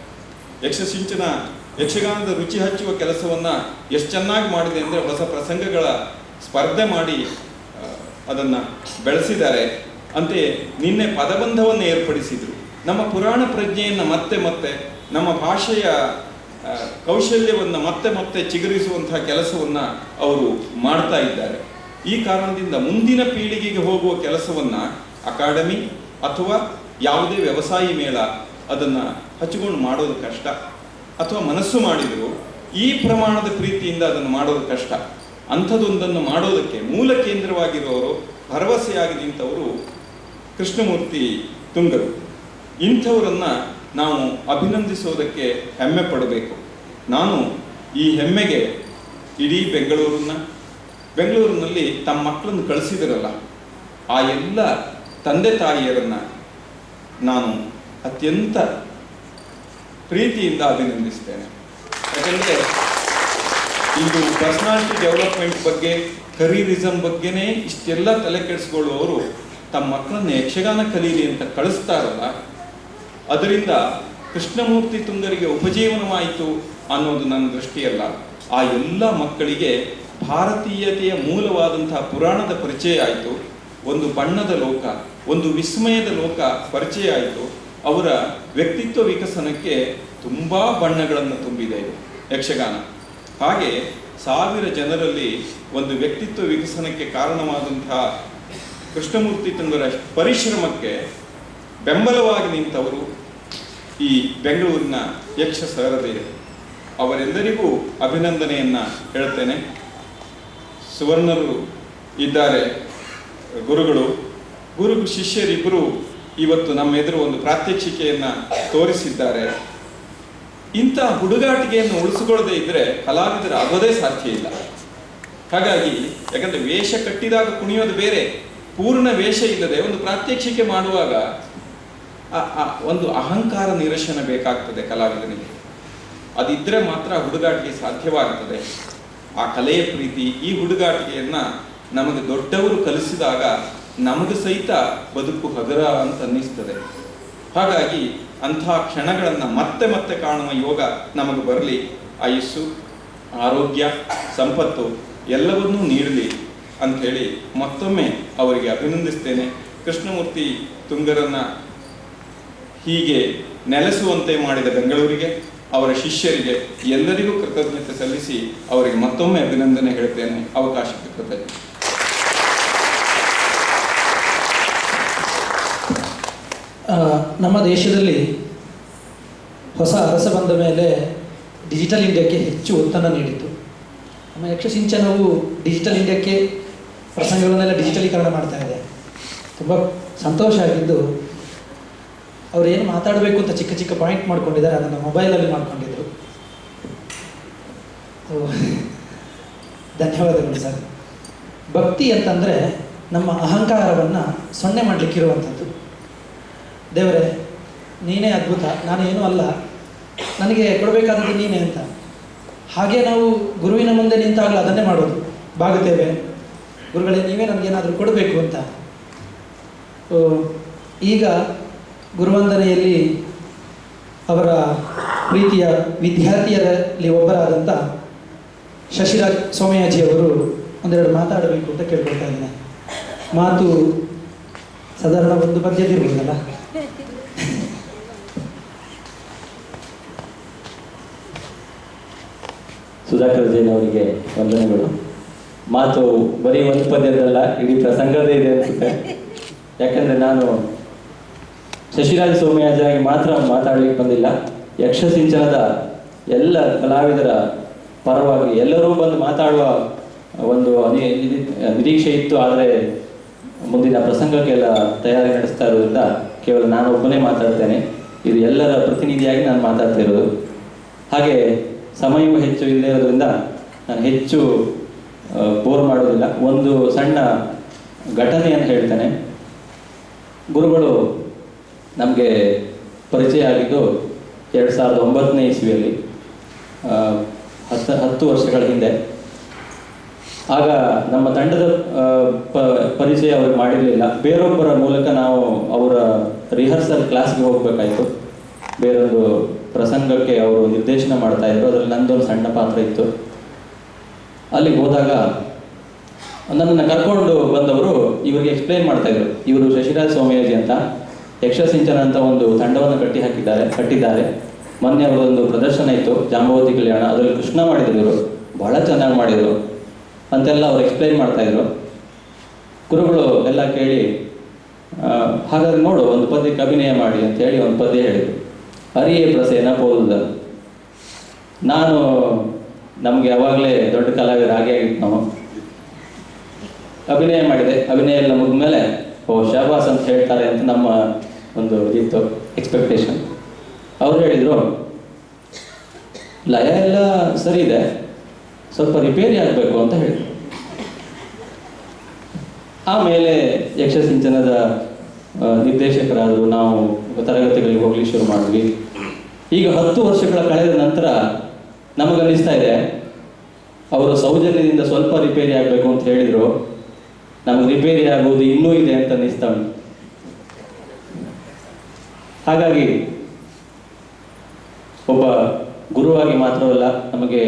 ಯಕ್ಷಗಾನದ ರುಚಿ ಹಚ್ಚುವ ಕೆಲಸವನ್ನ ಎಷ್ಟು ಚೆನ್ನಾಗಿ ಮಾಡಿದೆ ಅಂದರೆ, ಹೊಸ ಪ್ರಸಂಗಗಳ ಸ್ಪರ್ಧೆ ಮಾಡಿ ಅದನ್ನ ಬೆಳೆಸಿದ್ದಾರೆ. ಅಂತೆಯೇ ನಿನ್ನೆ ಪದಬಂಧವನ್ನು ಏರ್ಪಡಿಸಿದ್ರು. ನಮ್ಮ ಪುರಾಣ ಪ್ರಜ್ಞೆಯನ್ನು ಮತ್ತೆ ಮತ್ತೆ, ನಮ್ಮ ಭಾಷೆಯ ಕೌಶಲ್ಯವನ್ನು ಮತ್ತೆ ಮತ್ತೆ ಚಿಗುರಿಸುವಂತಹ ಕೆಲಸವನ್ನ ಅವರು ಮಾಡ್ತಾ ಇದ್ದಾರೆ. ಈ ಕಾರಣದಿಂದ ಮುಂದಿನ ಪೀಳಿಗೆಗೆ ಹೋಗುವ ಕೆಲಸವನ್ನ ಅಕಾಡೆಮಿ ಅಥವಾ ಯಾವುದೇ ವ್ಯವಸಾಯಿ ಮೇಳ ಅದನ್ನ ಹಚ್ಚಿಕೊಂಡು ಮಾಡೋದು ಕಷ್ಟ, ಅಥವಾ ಮನಸ್ಸು ಮಾಡಿದ್ರು ಈ ಪ್ರಮಾಣದ ಪ್ರೀತಿಯಿಂದ ಅದನ್ನು ಮಾಡೋದು ಕಷ್ಟ. ಅಂಥದ್ದೊಂದನ್ನು ಮಾಡೋದಕ್ಕೆ ಮೂಲ ಕೇಂದ್ರವಾಗಿರುವವರು, ಭರವಸೆಯಾಗಿ ನಿಂತವರು ಕೃಷ್ಣಮೂರ್ತಿ ತುಂಗರು. ಇಂಥವರನ್ನ ನಾವು ಅಭಿನಂದಿಸೋದಕ್ಕೆ ಹೆಮ್ಮೆ ಪಡಬೇಕು. ನಾನು ಈ ಹೆಮ್ಮೆಗೆ ಇಡೀ ಬೆಂಗಳೂರಿನಲ್ಲಿ ತಮ್ಮ ಮಕ್ಕಳನ್ನು ಕಳಿಸಿದಿರಲ್ಲ, ಆ ಎಲ್ಲ ತಂದೆ ತಾಯಿಯರನ್ನ ನಾನು ಅತ್ಯಂತ ಪ್ರೀತಿಯಿಂದ ಅಭಿನಂದಿಸ್ತೇನೆ. ಯಾಕಂದರೆ ಇದು ಪರ್ಸನಾಲಿಟಿ ಡೆವಲಪ್ಮೆಂಟ್ ಬಗ್ಗೆ, ಕರಿಯರಿಸಮ್ ಬಗ್ಗೆನೇ ಇಷ್ಟೆಲ್ಲ ತಲೆ ಕೆಡಿಸ್ಕೊಳ್ಳುವವರು ತಮ್ಮ ಮಕ್ಕಳನ್ನ ಯಕ್ಷಗಾನ ಕಲೀಲಿ ಅಂತ ಕಳಿಸ್ತಾರಲ್ಲ, ಅದರಿಂದ ಕೃಷ್ಣಮೂರ್ತಿ ತುಂಗರಿಗೆ ಉಪಜೀವನವಾಯಿತು ಅನ್ನೋದು ನನ್ನ ದೃಷ್ಟಿಯಲ್ಲ. ಆ ಎಲ್ಲ ಮಕ್ಕಳಿಗೆ ಭಾರತೀಯತೆಯ ಮೂಲವಾದಂತಹ ಪುರಾಣದ ಪರಿಚಯ ಆಯಿತು, ಒಂದು ಬಣ್ಣದ ಲೋಕ, ಒಂದು ವಿಸ್ಮಯದ ಲೋಕ ಪರಿಚಯ ಆಯಿತು. ಅವರ ವ್ಯಕ್ತಿತ್ವ ವಿಕಸನಕ್ಕೆ ತುಂಬ ಬಣ್ಣಗಳನ್ನು ತುಂಬಿದೆ ಇದು ಯಕ್ಷಗಾನ. ಹಾಗೆ 1000 ಜನರಲ್ಲಿ ಒಂದು ವ್ಯಕ್ತಿತ್ವ ವಿಕಸನಕ್ಕೆ ಕಾರಣವಾದಂತಹ ಕೃಷ್ಣಮೂರ್ತಿ ತುಂಗರ ಪರಿಶ್ರಮಕ್ಕೆ ಬೆಂಬಲವಾಗಿ ನಿಂತವರು ಈ ಬೆಂಗಳೂರಿನ ಯಕ್ಷ ಸರದೆಯರು. ಅವರೆಲ್ಲರಿಗೂ ಅಭಿನಂದನೆಯನ್ನ ಹೇಳ್ತೇನೆ. ಸುವರ್ಣರು ಇದ್ದಾರೆ, ಗುರು ಶಿಷ್ಯರಿಬ್ಬರು ಇವತ್ತು ನಮ್ಮ ಎದುರು ಒಂದು ಪ್ರಾತ್ಯಕ್ಷಿಕೆಯನ್ನ ತೋರಿಸಿದ್ದಾರೆ. ಇಂಥ ಹುಡುಗಾಟಿಕೆಯನ್ನು ಉಳಿಸಿಕೊಳ್ಳದೆ ಇದ್ರೆ ಕಲಾವಿದರು ಆಗೋದೇ ಸಾಧ್ಯ ಇಲ್ಲ. ಹಾಗಾಗಿ, ಯಾಕಂದ್ರೆ ವೇಷ ಕಟ್ಟಿದಾಗ ಕುಣಿಯೋದು ಬೇರೆ, ಪೂರ್ಣ ವೇಷ ಇಲ್ಲದೆ ಒಂದು ಪ್ರಾತ್ಯಕ್ಷಿಕೆ ಮಾಡುವಾಗ ಒಂದು ಅಹಂಕಾರ ನಿರಶನ ಬೇಕಾಗ್ತದೆ ಕಲಾವಿದನಿಗೆ. ಅದಿದ್ರೆ ಮಾತ್ರ ಹುಡುಗಾಟಿಕೆ ಸಾಧ್ಯವಾಗ್ತದೆ. ಆ ಕಲೆಯ ಪ್ರೀತಿ, ಈ ಹುಡುಗಾಟಿಕೆಯನ್ನು ನಮಗೆ ದೊಡ್ಡವರು ಕಲಿಸಿದಾಗ ನಮಗೆ ಸಹಿತ ಬದುಕು ಹಗರ ಅಂತ ಅನ್ನಿಸ್ತದೆ. ಹಾಗಾಗಿ ಅಂಥ ಕ್ಷಣಗಳನ್ನು ಮತ್ತೆ ಮತ್ತೆ ಕಾಣುವ ಯೋಗ ನಮಗೆ ಬರಲಿ. ಆಯುಸ್ಸು, ಆರೋಗ್ಯ, ಸಂಪತ್ತು ಎಲ್ಲವನ್ನೂ ನೀಡಲಿ ಅಂಥೇಳಿ ಮತ್ತೊಮ್ಮೆ ಅವರಿಗೆ ಅಭಿನಂದಿಸ್ತೇನೆ. ಕೃಷ್ಣಮೂರ್ತಿ ತುಂಗರನ್ನು ಹೀಗೆ ನೆಲೆಸುವಂತೆ ಮಾಡಿದ ಬೆಂಗಳೂರಿಗೆ, ಅವರ ಶಿಷ್ಯರಿಗೆ ಎಲ್ಲರಿಗೂ ಕೃತಜ್ಞತೆ ಸಲ್ಲಿಸಿ ಅವರಿಗೆ ಮತ್ತೊಮ್ಮೆ ಅಭಿನಂದನೆ ಹೇಳ್ತೇನೆ. ಅವಕಾಶಕ್ಕೆ ಕೃತಜ್ಞತೆ. ನಮ್ಮ ದೇಶದಲ್ಲಿ ಹೊಸ ಅರಸ ಬಂದ ಮೇಲೆ ಡಿಜಿಟಲ್ ಇಂಡಿಯಾಕ್ಕೆ ಹೆಚ್ಚು ಒತ್ತನ್ನು ನೀಡಿತು. ನಮ್ಮ ಯಕ್ಷಸಿಂಚನವು ಡಿಜಿಟಲ್ ಇಂಡಿಯಾಕ್ಕೆ ಪ್ರಸಂಗಗಳನ್ನೆಲ್ಲ ಡಿಜಿಟಲೀಕರಣ ಮಾಡ್ತಾ ಇದೆ. ತುಂಬ ಸಂತೋಷ ಆಗಿದ್ದು, ಅವ್ರು ಏನು ಮಾತಾಡಬೇಕು ಅಂತ ಚಿಕ್ಕ ಚಿಕ್ಕ ಪಾಯಿಂಟ್ ಮಾಡ್ಕೊಂಡಿದ್ದಾರೆ, ಅದನ್ನು ಮೊಬೈಲಲ್ಲಿ ಮಾಡ್ಕೊಂಡಿದ್ರು. ಧನ್ಯವಾದಗಳು ಸರ್. ಭಕ್ತಿ ಅಂತಂದರೆ ನಮ್ಮ ಅಹಂಕಾರವನ್ನು ಸೊನ್ನೆ ಮಾಡಲಿಕ್ಕಿರುವಂಥದ್ದು. ದೇವರೇ ನೀನೇ ಅದ್ಭುತ, ನಾನು ಏನೂ ಅಲ್ಲ, ನನಗೆ ಕೊಡಬೇಕಾದದ್ದು ನೀನೇ ಅಂತ. ಹಾಗೆ ನಾವು ಗುರುವಿನ ಮುಂದೆ ನಿಂತಾಗಲೂ ಅದನ್ನೇ ಮಾಡೋದು, ಬಾಗುತ್ತೇವೆ, ಗುರುಗಳೇ ನೀವೇ ನನಗೇನಾದರೂ ಕೊಡಬೇಕು ಅಂತ. ಈಗ ಗುರುವಂದನೆಯಲ್ಲಿ ಅವರ ಪ್ರೀತಿಯ ವಿದ್ಯಾರ್ಥಿಯರಲ್ಲಿ ಒಬ್ಬರಾದಂಥ ಶಶಿರಾಜ್ ಸೋಮಯಾಜಿಯವರು ಒಂದೆರಡು ಮಾತಾಡಬೇಕು ಅಂತ ಕೇಳ್ಕೊಳ್ತಾ ಇದ್ದೇನೆ. ಮಾತು ಸಾಧಾರಣ ಒಂದು ಪದ್ಯದಿರ್ಬೋದಲ್ಲ. ಸುಧಾಕರ್ ಜೈನ್ ಅವರಿಗೆ ವಂದನೆಗಳು. ಮಾತು ಬರೀ ಒಂದು ಪದ್ಯದಲ್ಲ, ಇಡೀ ಪ್ರಸಂಗದೇ ಇದೆ ಅನಿಸುತ್ತೆ. ಯಾಕಂದರೆ ನಾನು ಶಶಿರಾಜ್ ಸೋಮಯಾಜಿಯಾಗಿ ಮಾತ್ರ ಮಾತಾಡ್ಲಿಕ್ಕೆ ಬಂದಿಲ್ಲ, ಯಕ್ಷಸಿಂಚನದ ಎಲ್ಲ ಕಲಾವಿದರ ಪರವಾಗಿ ಎಲ್ಲರೂ ಬಂದು ಮಾತಾಡುವ ಒಂದು ನಿರೀಕ್ಷೆ ಇತ್ತು. ಆದರೆ ಮುಂದಿನ ಪ್ರಸಂಗಕ್ಕೆಲ್ಲ ತಯಾರಿ ನಡೆಸ್ತಾ ಇರೋದ್ರಿಂದ ಕೇವಲ ನಾನು ಒಬ್ಬನೇ ಮಾತಾಡ್ತೇನೆ. ಇದು ಎಲ್ಲರ ಪ್ರತಿನಿಧಿಯಾಗಿ ನಾನು ಮಾತಾಡ್ತಾ ಇರೋದು. ಹಾಗೆ ಸಮಯವೂ ಹೆಚ್ಚು ಇಲ್ಲದೆ ಇರೋದ್ರಿಂದ ನಾನು ಹೆಚ್ಚು ಬೋರ್ ಮಾಡೋದಿಲ್ಲ. ಒಂದು ಸಣ್ಣ ಘಟನೆಯನ್ನು ಹೇಳ್ತೇನೆ. ಗುರುಗಳು ನಮಗೆ ಪರಿಚಯ ಆಗಿದ್ದು 2009ನೇ ಇಸ್ವಿಯಲ್ಲಿ, 10 ವರ್ಷಗಳ ಹಿಂದೆ. ಆಗ ನಮ್ಮ ತಂಡದ ಪರಿಚಯ ಅವರು ಮಾಡಿರಲಿಲ್ಲ. ಬೇರೊಬ್ಬರ ಮೂಲಕ ನಾವು ಅವರ ರಿಹರ್ಸಲ್ ಕ್ಲಾಸ್ಗೆ ಹೋಗಬೇಕಾಯಿತು. ಬೇರೊಂದು ಪ್ರಸಂಗಕ್ಕೆ ಅವರು ನಿರ್ದೇಶನ ಮಾಡ್ತಾ ಇದ್ರು, ಅದರಲ್ಲಿ ನಂದೊಂದು ಸಣ್ಣ ಪಾತ್ರ ಇತ್ತು. ಅಲ್ಲಿಗೆ ಹೋದಾಗ ನನ್ನನ್ನು ಕರ್ಕೊಂಡು ಬಂದವರು ಇವರಿಗೆ ಎಕ್ಸ್ಪ್ಲೈನ್ ಮಾಡ್ತಾ ಇದ್ರು. ಇವರು ಶಶಿರಾಜ್ ಸೋಮಯಾಜಿ ಅಂತ ಯಕ್ಷಸಿಂಚನ ಅಂತ ಒಂದು ತಂಡವನ್ನು ಕಟ್ಟಿದ್ದಾರೆ. ಮೊನ್ನೆ ಅವರೊಂದು ಪ್ರದರ್ಶನ ಇತ್ತು, ಜಾಂಬವತಿ ಕಲ್ಯಾಣ, ಅದರಲ್ಲಿ ಕೃಷ್ಣ ಮಾಡಿದ್ರು, ಇವರು ಬಹಳ ಚೆನ್ನಾಗಿ ಮಾಡಿದರು ಅಂತೆಲ್ಲ ಅವ್ರು ಎಕ್ಸ್ಪ್ಲೈನ್ ಮಾಡ್ತಾ ಇದ್ರು. ಗುರುಗಳು ಎಲ್ಲ ಕೇಳಿ, ಹಾಗಾದ್ರೆ ನೋಡು ಒಂದು ಪದ್ಯಕ್ಕೆ ಅಭಿನಯ ಮಾಡಿ ಅಂತ ಹೇಳಿ ಒಂದು ಪದ್ಯ ಹೇಳಿದರು. ಅರಿಯೇ ಪ್ರಸೇನ ಪೋದುದ. ನಾನು ನಮಗೆ ಯಾವಾಗಲೇ ದೊಡ್ಡ ಕಲಾವಿದ ಹಾಗೆ ಆಗಿತ್ತು. ನಾವು ಅಭಿನಯ ಮಾಡಿದೆ. ಅಭಿನಯ ಎಲ್ಲ ಮುಗಿದ್ಮೇಲೆ ಶಾಬಾಸ್ ಅಂತ ಹೇಳ್ತಾರೆ ಅಂತ ನಮ್ಮ ಒಂದು ಇತ್ತು ಎಕ್ಸ್ಪೆಕ್ಟೇಷನ್. ಅವ್ರು ಹೇಳಿದರು, ಲಯ ಎಲ್ಲ ಸರಿ ಇದೆ, ಸ್ವಲ್ಪ ರಿಪೇರಿ ಆಗಬೇಕು ಅಂತ ಹೇಳಿದರು. ಆಮೇಲೆ ಯಕ್ಷಸಿಂಚನದ ನಿರ್ದೇಶಕರಾದರು, ನಾವು ತರಗತಿಗಳಿಗೆ ಹೋಗ್ಲಿಕ್ಕೆ ಶುರು ಮಾಡಿದ್ವಿ. ಈಗ 10 ವರ್ಷಗಳ ಕಳೆದ ನಂತರ ನಮಗನ್ನಿಸ್ತಾ ಇದೆ, ಅವರು ಸೌಜನ್ಯದಿಂದ ಸ್ವಲ್ಪ ರಿಪೇರಿ ಆಗಬೇಕು ಅಂತ ಹೇಳಿದರು. ನಮಗೆ ರಿಪೇರಿ ಆಗುವುದು ಇನ್ನೂ ಇದೆ ಅಂತ ಅನ್ನಿಸ್ತಾ ಉಂಟು. ಹಾಗಾಗಿ ಒಬ್ಬ ಗುರುವಾಗಿ ಮಾತ್ರವಲ್ಲ, ನಮಗೆ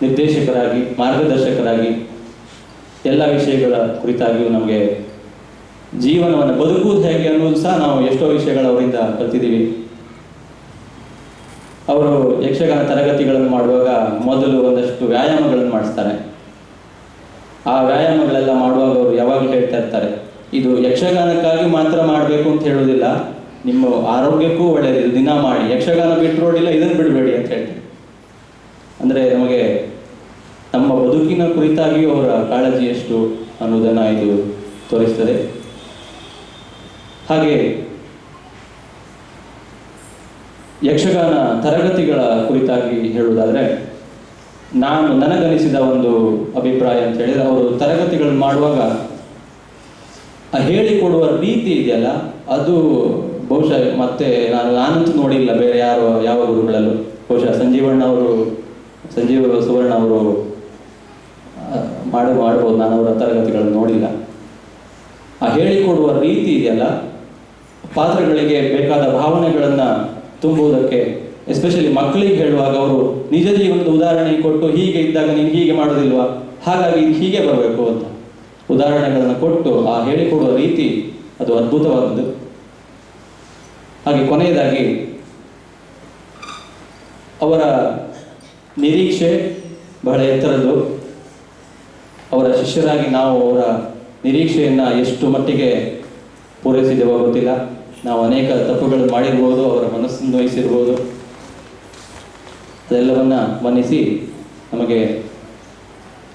ನಿರ್ದೇಶಕರಾಗಿ, ಮಾರ್ಗದರ್ಶಕರಾಗಿ, ಎಲ್ಲ ವಿಷಯಗಳ ಕುರಿತಾಗಿಯೂ ನಮಗೆ ಜೀವನವನ್ನು ಬದುಕುವುದು ಹೇಗೆ ಅನ್ನೋದು ಸಹ ನಾವು ಎಷ್ಟೋ ವಿಷಯಗಳು ಅವರಿಂದ ಕಲ್ತಿದ್ದೀವಿ. ಅವರು ಯಕ್ಷಗಾನ ತರಗತಿಗಳನ್ನು ಮಾಡುವಾಗ ಮೊದಲು ಒಂದಷ್ಟು ವ್ಯಾಯಾಮಗಳನ್ನು ಮಾಡಿಸ್ತಾರೆ. ಆ ವ್ಯಾಯಾಮಗಳೆಲ್ಲ ಮಾಡುವಾಗ ಅವರು ಯಾವಾಗಲೂ ಹೇಳ್ತಾ ಇರ್ತಾರೆ, ಇದು ಯಕ್ಷಗಾನಕ್ಕಾಗಿ ಮಾತ್ರ ಮಾಡಬೇಕು ಅಂತ ಹೇಳೋದಿಲ್ಲ, ನಿಮ್ಮ ಆರೋಗ್ಯಕ್ಕೂ ಒಳ್ಳೆಯದು, ದಿನ ಮಾಡಿ, ಯಕ್ಷಗಾನ ಬಿಟ್ಟರೋಡಿಲ್ಲ, ಇದನ್ನು ಬಿಡಬೇಡಿ ಅಂತ ಹೇಳ್ತಾರೆ. ಅಂದರೆ ನಮಗೆ ನಮ್ಮ ಬದುಕಿನ ಕುರಿತಾಗಿಯೂ ಅವರ ಕಾಳಜಿ ಎಷ್ಟು ಅನ್ನೋದನ್ನು ಇದು ತೋರಿಸ್ತದೆ. ಹಾಗೆ ಯಕ್ಷಗಾನ ತರಗತಿಗಳ ಕುರಿತಾಗಿ ಹೇಳುವುದಾದರೆ, ನನಗನಿಸಿದ ಒಂದು ಅಭಿಪ್ರಾಯ ಅಂತ ಹೇಳಿದರೆ, ಅವರು ತರಗತಿಗಳನ್ನು ಮಾಡುವಾಗ ಆ ಹೇಳಿಕೊಡುವ ರೀತಿ ಇದೆಯಲ್ಲ, ಅದು ಬಹುಶಃ ಮತ್ತೆ ನಾನಂತೂ ನೋಡಿಲ್ಲ ಬೇರೆ ಯಾವ ಗುರುಗಳಲ್ಲೂ. ಬಹುಶಃ ಸಂಜೀವಣ್ಣ ಅವರು ಸಂಜೀವ್ ಸುವರ್ಣ ಅವರು ಮಾಡ್ಬೋದು, ನಾನು ಅವರ ತರಗತಿಗಳನ್ನು ನೋಡಿಲ್ಲ. ಆ ಹೇಳಿಕೊಡುವ ರೀತಿ ಇದೆಯಲ್ಲ, ಪಾತ್ರಗಳಿಗೆ ಬೇಕಾದ ಭಾವನೆಗಳನ್ನು ತುಂಬುವುದಕ್ಕೆ, ಎಸ್ಪೆಷಲಿ ಮಕ್ಕಳಿಗೆ ಹೇಳುವಾಗ ಅವರು ನಿಜ ಜೀವನದ ಉದಾಹರಣೆ ಕೊಟ್ಟು, ಹೀಗೆ ಇದ್ದಾಗ ನೀನು ಹೀಗೆ ಮಾಡೋದಿಲ್ವಾ, ಹಾಗಾಗಿ ಹೀಗೆ ಬರಬೇಕು ಅಂತ ಉದಾಹರಣೆಗಳನ್ನು ಕೊಟ್ಟು ಆ ಹೇಳಿಕೊಡುವ ರೀತಿ ಅದು ಅದ್ಭುತವಾದದ್ದು. ಹಾಗೆ ಕೊನೆಯದಾಗಿ ಅವರ ನಿರೀಕ್ಷೆ ಬಹಳ ಎತ್ತರದ್ದು. ಅವರ ಶಿಷ್ಯರಾಗಿ ನಾವು ಅವರ ನಿರೀಕ್ಷೆಯನ್ನು ಎಷ್ಟು ಮಟ್ಟಿಗೆ ಪೂರೈಸಿದ್ದೇವೋ ಗೊತ್ತಿಲ್ಲ. ನಾವು ಅನೇಕ ತಪ್ಪುಗಳನ್ನು ಮಾಡಿರ್ಬೋದು, ಅವರ ಮನಸ್ಸನ್ನು ನೋಯಿಸಿರ್ಬೋದು. ಅದೆಲ್ಲವನ್ನು ಮನ್ನಿಸಿ ನಮಗೆ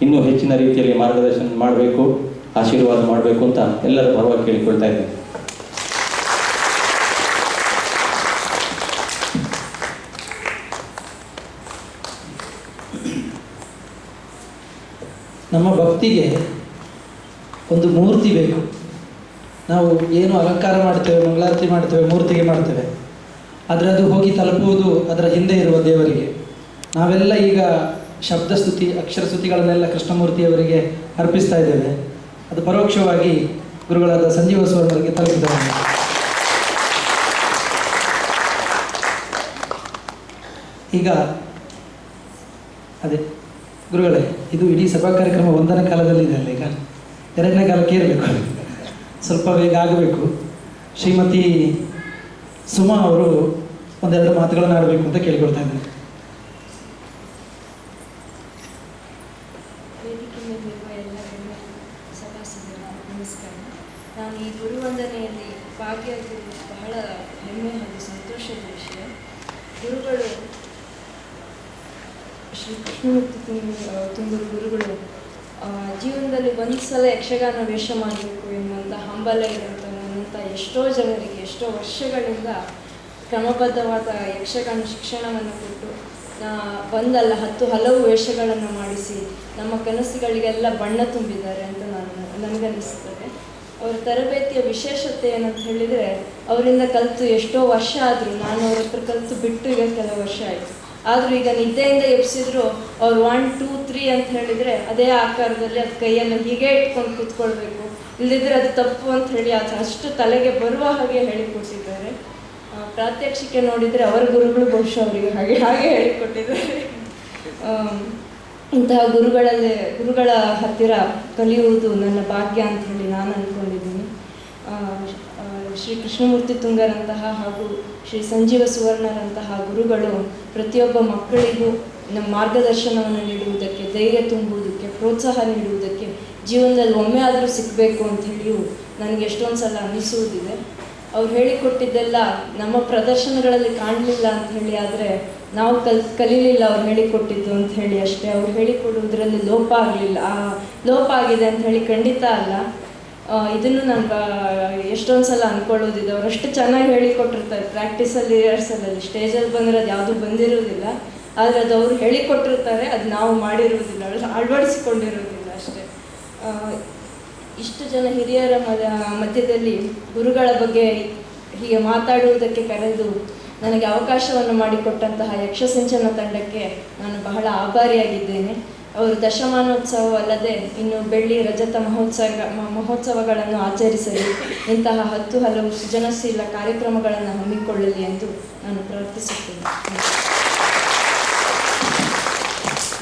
ಇನ್ನೂ ಹೆಚ್ಚಿನ ರೀತಿಯಲ್ಲಿ ಮಾರ್ಗದರ್ಶನ ಮಾಡಬೇಕು, ಆಶೀರ್ವಾದ ಮಾಡಬೇಕು ಅಂತ ಎಲ್ಲರ ಪರವಾಗಿ ಕೇಳಿಕೊಳ್ತಾ ಇದ್ದೇನೆ. ನಮ್ಮ ಭಕ್ತಿಗೆ ಒಂದು ಮೂರ್ತಿ ಬೇಕು. ನಾವು ಏನು ಅಲಂಕಾರ ಮಾಡ್ತೇವೆ, ಮಂಗಳಾರತಿ ಮಾಡ್ತೇವೆ, ಮೂರ್ತಿಗೆ ಮಾಡ್ತೇವೆ, ಆದರೆ ಅದು ಹೋಗಿ ತಲುಪುವುದು ಅದರ ಹಿಂದೆ ಇರುವ ದೇವರಿಗೆ. ನಾವೆಲ್ಲ ಈಗ ಶಬ್ದಸ್ತುತಿ, ಅಕ್ಷರಸ್ತುತಿಗಳನ್ನೆಲ್ಲ ಕೃಷ್ಣಮೂರ್ತಿಯವರಿಗೆ ಅರ್ಪಿಸ್ತಾ ಇದ್ದೇವೆ. ಅದು ಪರೋಕ್ಷವಾಗಿ ಗುರುಗಳಾದ ಸಂಜೀವ ಸುವರ್ಣರಿಗೆ ತಲುಪಿದ್ದಾರೆ. ಈಗ ಅದೇ ಗುರುಗಳೇ, ಇದು ಇಡೀ ಸಭಾ ಕಾರ್ಯಕ್ರಮ 1ನೇ ಕಾಲದಲ್ಲಿ ಇದೆ ಅಲ್ಲ, ಈಗ 2ನೇ ಕಾಲಕ್ಕೆ ಇರಬೇಕು, ಸ್ವಲ್ಪ ಬೇಗ ಆಗಬೇಕು. ಶ್ರೀಮತಿ ಸುಮಾ ಅವರು ಒಂದೆರಡು ಮಾತುಗಳನ್ನು ಆಡಬೇಕು ಅಂತ ಕೇಳಿಕೊಳ್ತಾ ಇದ್ದಾರೆ. ನಮಸ್ಕಾರ. ನಾನು ಈ ಗುರುವಂದನೆಯಲ್ಲಿ ಭಾಗಿಯಾಗಿರುವುದು ಬಹಳ ಹೆಮ್ಮೆ ಹಾಗೂ ಸಂತೋಷದ ವಿಷಯ. ಗುರುಗಳು ಶ್ರೀ ಕೃಷ್ಣಮೂರ್ತಿ ತುಂಗರು ಗುರುಗಳು ಜೀವನದಲ್ಲಿ ಒಂದು ಸಲ ಯಕ್ಷಗಾನ ವೇಷ ಮಾಡಬೇಕು ಎನ್ನುವಂಥ ಹಂಬಲ ಇರುವಂಥ ನನ್ನಂಥ ಎಷ್ಟೋ ಜನರಿಗೆ ಎಷ್ಟೋ ವರ್ಷಗಳಿಂದ ಕ್ರಮಬದ್ಧವಾದ ಯಕ್ಷಗಾನ ಶಿಕ್ಷಣವನ್ನು ಕೊಟ್ಟು ಒಂದಲ್ಲ 10 ಹಲವು ವೇಷಗಳನ್ನು ಮಾಡಿಸಿ ನಮ್ಮ ಕನಸುಗಳಿಗೆಲ್ಲ ಬಣ್ಣ ತುಂಬಿದ್ದಾರೆ ಅಂತ ನನಗನ್ನಿಸ್ತದೆ. ಅವರ ತರಬೇತಿಯ ವಿಶೇಷತೆ ಏನಂತ ಹೇಳಿದರೆ, ಅವರಿಂದ ಕಲಿತು ಎಷ್ಟೋ ವರ್ಷ ಆದರೂ, ನಾನು ಅವ್ರ ಹತ್ರ ಕಲಿತು ಬಿಟ್ಟು ಈಗ ಕೆಲವು ವರ್ಷ ಆಯಿತು, ಆದರೂ ಈಗ ನಿದ್ದೆಯಿಂದ ಎಬ್ಸಿದ್ರು ಅವ್ರು 1 2 3 ಅಂತ ಹೇಳಿದರೆ ಅದೇ ಆಕಾರದಲ್ಲಿ ಅದು ಕೈಯನ್ನು ಹೀಗೆ ಇಟ್ಕೊಂಡು ಕೂತ್ಕೊಳ್ಬೇಕು, ಇಲ್ಲದಿದ್ದರೆ ಅದು ತಪ್ಪು ಅಂತ ಹೇಳಿ ಅದು ಅಷ್ಟು ತಲೆಗೆ ಬರುವ ಹಾಗೆ ಹೇಳಿಕೊಟ್ಟಿದ್ದಾರೆ. ಪ್ರಾತ್ಯಕ್ಷಿಕೆ ನೋಡಿದರೆ ಅವರ ಗುರುಗಳು ಬಹುಶಃ ಅವರಿಗೆ ಹಾಗೆ ಹೇಳಿಕೊಟ್ಟಿದ್ದಾರೆ. ಇಂತಹ ಗುರುಗಳ ಹತ್ತಿರ ಕಲಿಯುವುದು ನನ್ನ ಭಾಗ್ಯ ಅಂತ ಹೇಳಿ ನಾನು ಅಂದ್ಕೊಂಡಿದ್ದೀನಿ. ಶ್ರೀ ಕೃಷ್ಣಮೂರ್ತಿ ತುಂಗರಂತಹ ಹಾಗೂ ಶ್ರೀ ಸಂಜೀವ ಸುವರ್ಣರಂತಹ ಗುರುಗಳು ಪ್ರತಿಯೊಬ್ಬ ಮಕ್ಕಳಿಗೂ ನಮ್ಮ ಮಾರ್ಗದರ್ಶನವನ್ನು ನೀಡುವುದಕ್ಕೆ, ಧೈರ್ಯ ತುಂಬುವುದಕ್ಕೆ, ಪ್ರೋತ್ಸಾಹ ನೀಡುವುದಕ್ಕೆ ಜೀವನದಲ್ಲಿ ಒಮ್ಮೆ ಆದರೂ ಸಿಗಬೇಕು ಅಂತ ಹೇಳಿಯೂ ನನಗೆ ಎಷ್ಟೊಂದು ಸಲ ಅನ್ನಿಸುವುದಿದೆ. ಅವ್ರು ಹೇಳಿಕೊಟ್ಟಿದ್ದೆಲ್ಲ ನಮ್ಮ ಪ್ರದರ್ಶನಗಳಲ್ಲಿ ಕಾಣಲಿಲ್ಲ ಅಂತ ಹೇಳಿ, ಆದರೆ ನಾವು ಕಲೀಲಿಲ್ಲ ಅವ್ರು ಹೇಳಿಕೊಟ್ಟಿದ್ದು ಅಂತ ಹೇಳಿ ಅಷ್ಟೇ. ಅವ್ರು ಹೇಳಿಕೊಡುವುದರಲ್ಲಿ ಲೋಪ ಆಗಿದೆ ಅಂತ ಹೇಳಿ ಖಂಡಿತ ಅಲ್ಲ. ಇದನ್ನು ನಾನು ಎಷ್ಟೊಂದು ಸಲ ಅಂದ್ಕೊಳ್ಳೋದಿದೆ. ಅವರಷ್ಟು ಚೆನ್ನಾಗಿ ಹೇಳಿಕೊಟ್ಟಿರ್ತಾರೆ ಪ್ರಾಕ್ಟೀಸಲ್ಲಿ, ರಿಹರ್ಸಲಲ್ಲಿ. ಸ್ಟೇಜಲ್ಲಿ ಬಂದರೆ ಅದು ಯಾವುದೂ ಬಂದಿರೋದಿಲ್ಲ, ಆದರೆ ಅದು ಅವ್ರು ಹೇಳಿಕೊಟ್ಟಿರ್ತಾರೆ, ಅದು ನಾವು ಮಾಡಿರುವುದಿಲ್ಲ, ಅಳವಡಿಸಿಕೊಂಡಿರೋದಿಲ್ಲ ಅಷ್ಟೇ. ಇಷ್ಟು ಜನ ಹಿರಿಯರ ಮಧ್ಯದಲ್ಲಿ ಗುರುಗಳ ಬಗ್ಗೆ ಹೀಗೆ ಮಾತಾಡುವುದಕ್ಕೆ ಕರೆದು ನನಗೆ ಅವಕಾಶವನ್ನು ಮಾಡಿಕೊಟ್ಟಂತಹ ಯಕ್ಷಸಿಂಚನ ತಂಡಕ್ಕೆ ನಾನು ಬಹಳ ಆಭಾರಿಯಾಗಿದ್ದೇನೆ. ಅವರು ದಶಮಾನೋತ್ಸವ ಅಲ್ಲದೆ ಇನ್ನು ಬೆಳ್ಳಿ ರಜತ ಮಹೋತ್ಸವಗಳನ್ನು ಆಚರಿಸಲಿ, ಇಂತಹ 10 ಹಲವು ಸೃಜನಶೀಲ ಕಾರ್ಯಕ್ರಮಗಳನ್ನು ಹಮ್ಮಿಕೊಳ್ಳಲಿ ಎಂದು ನಾನು ಪ್ರಾರ್ಥಿಸುತ್ತೇನೆ.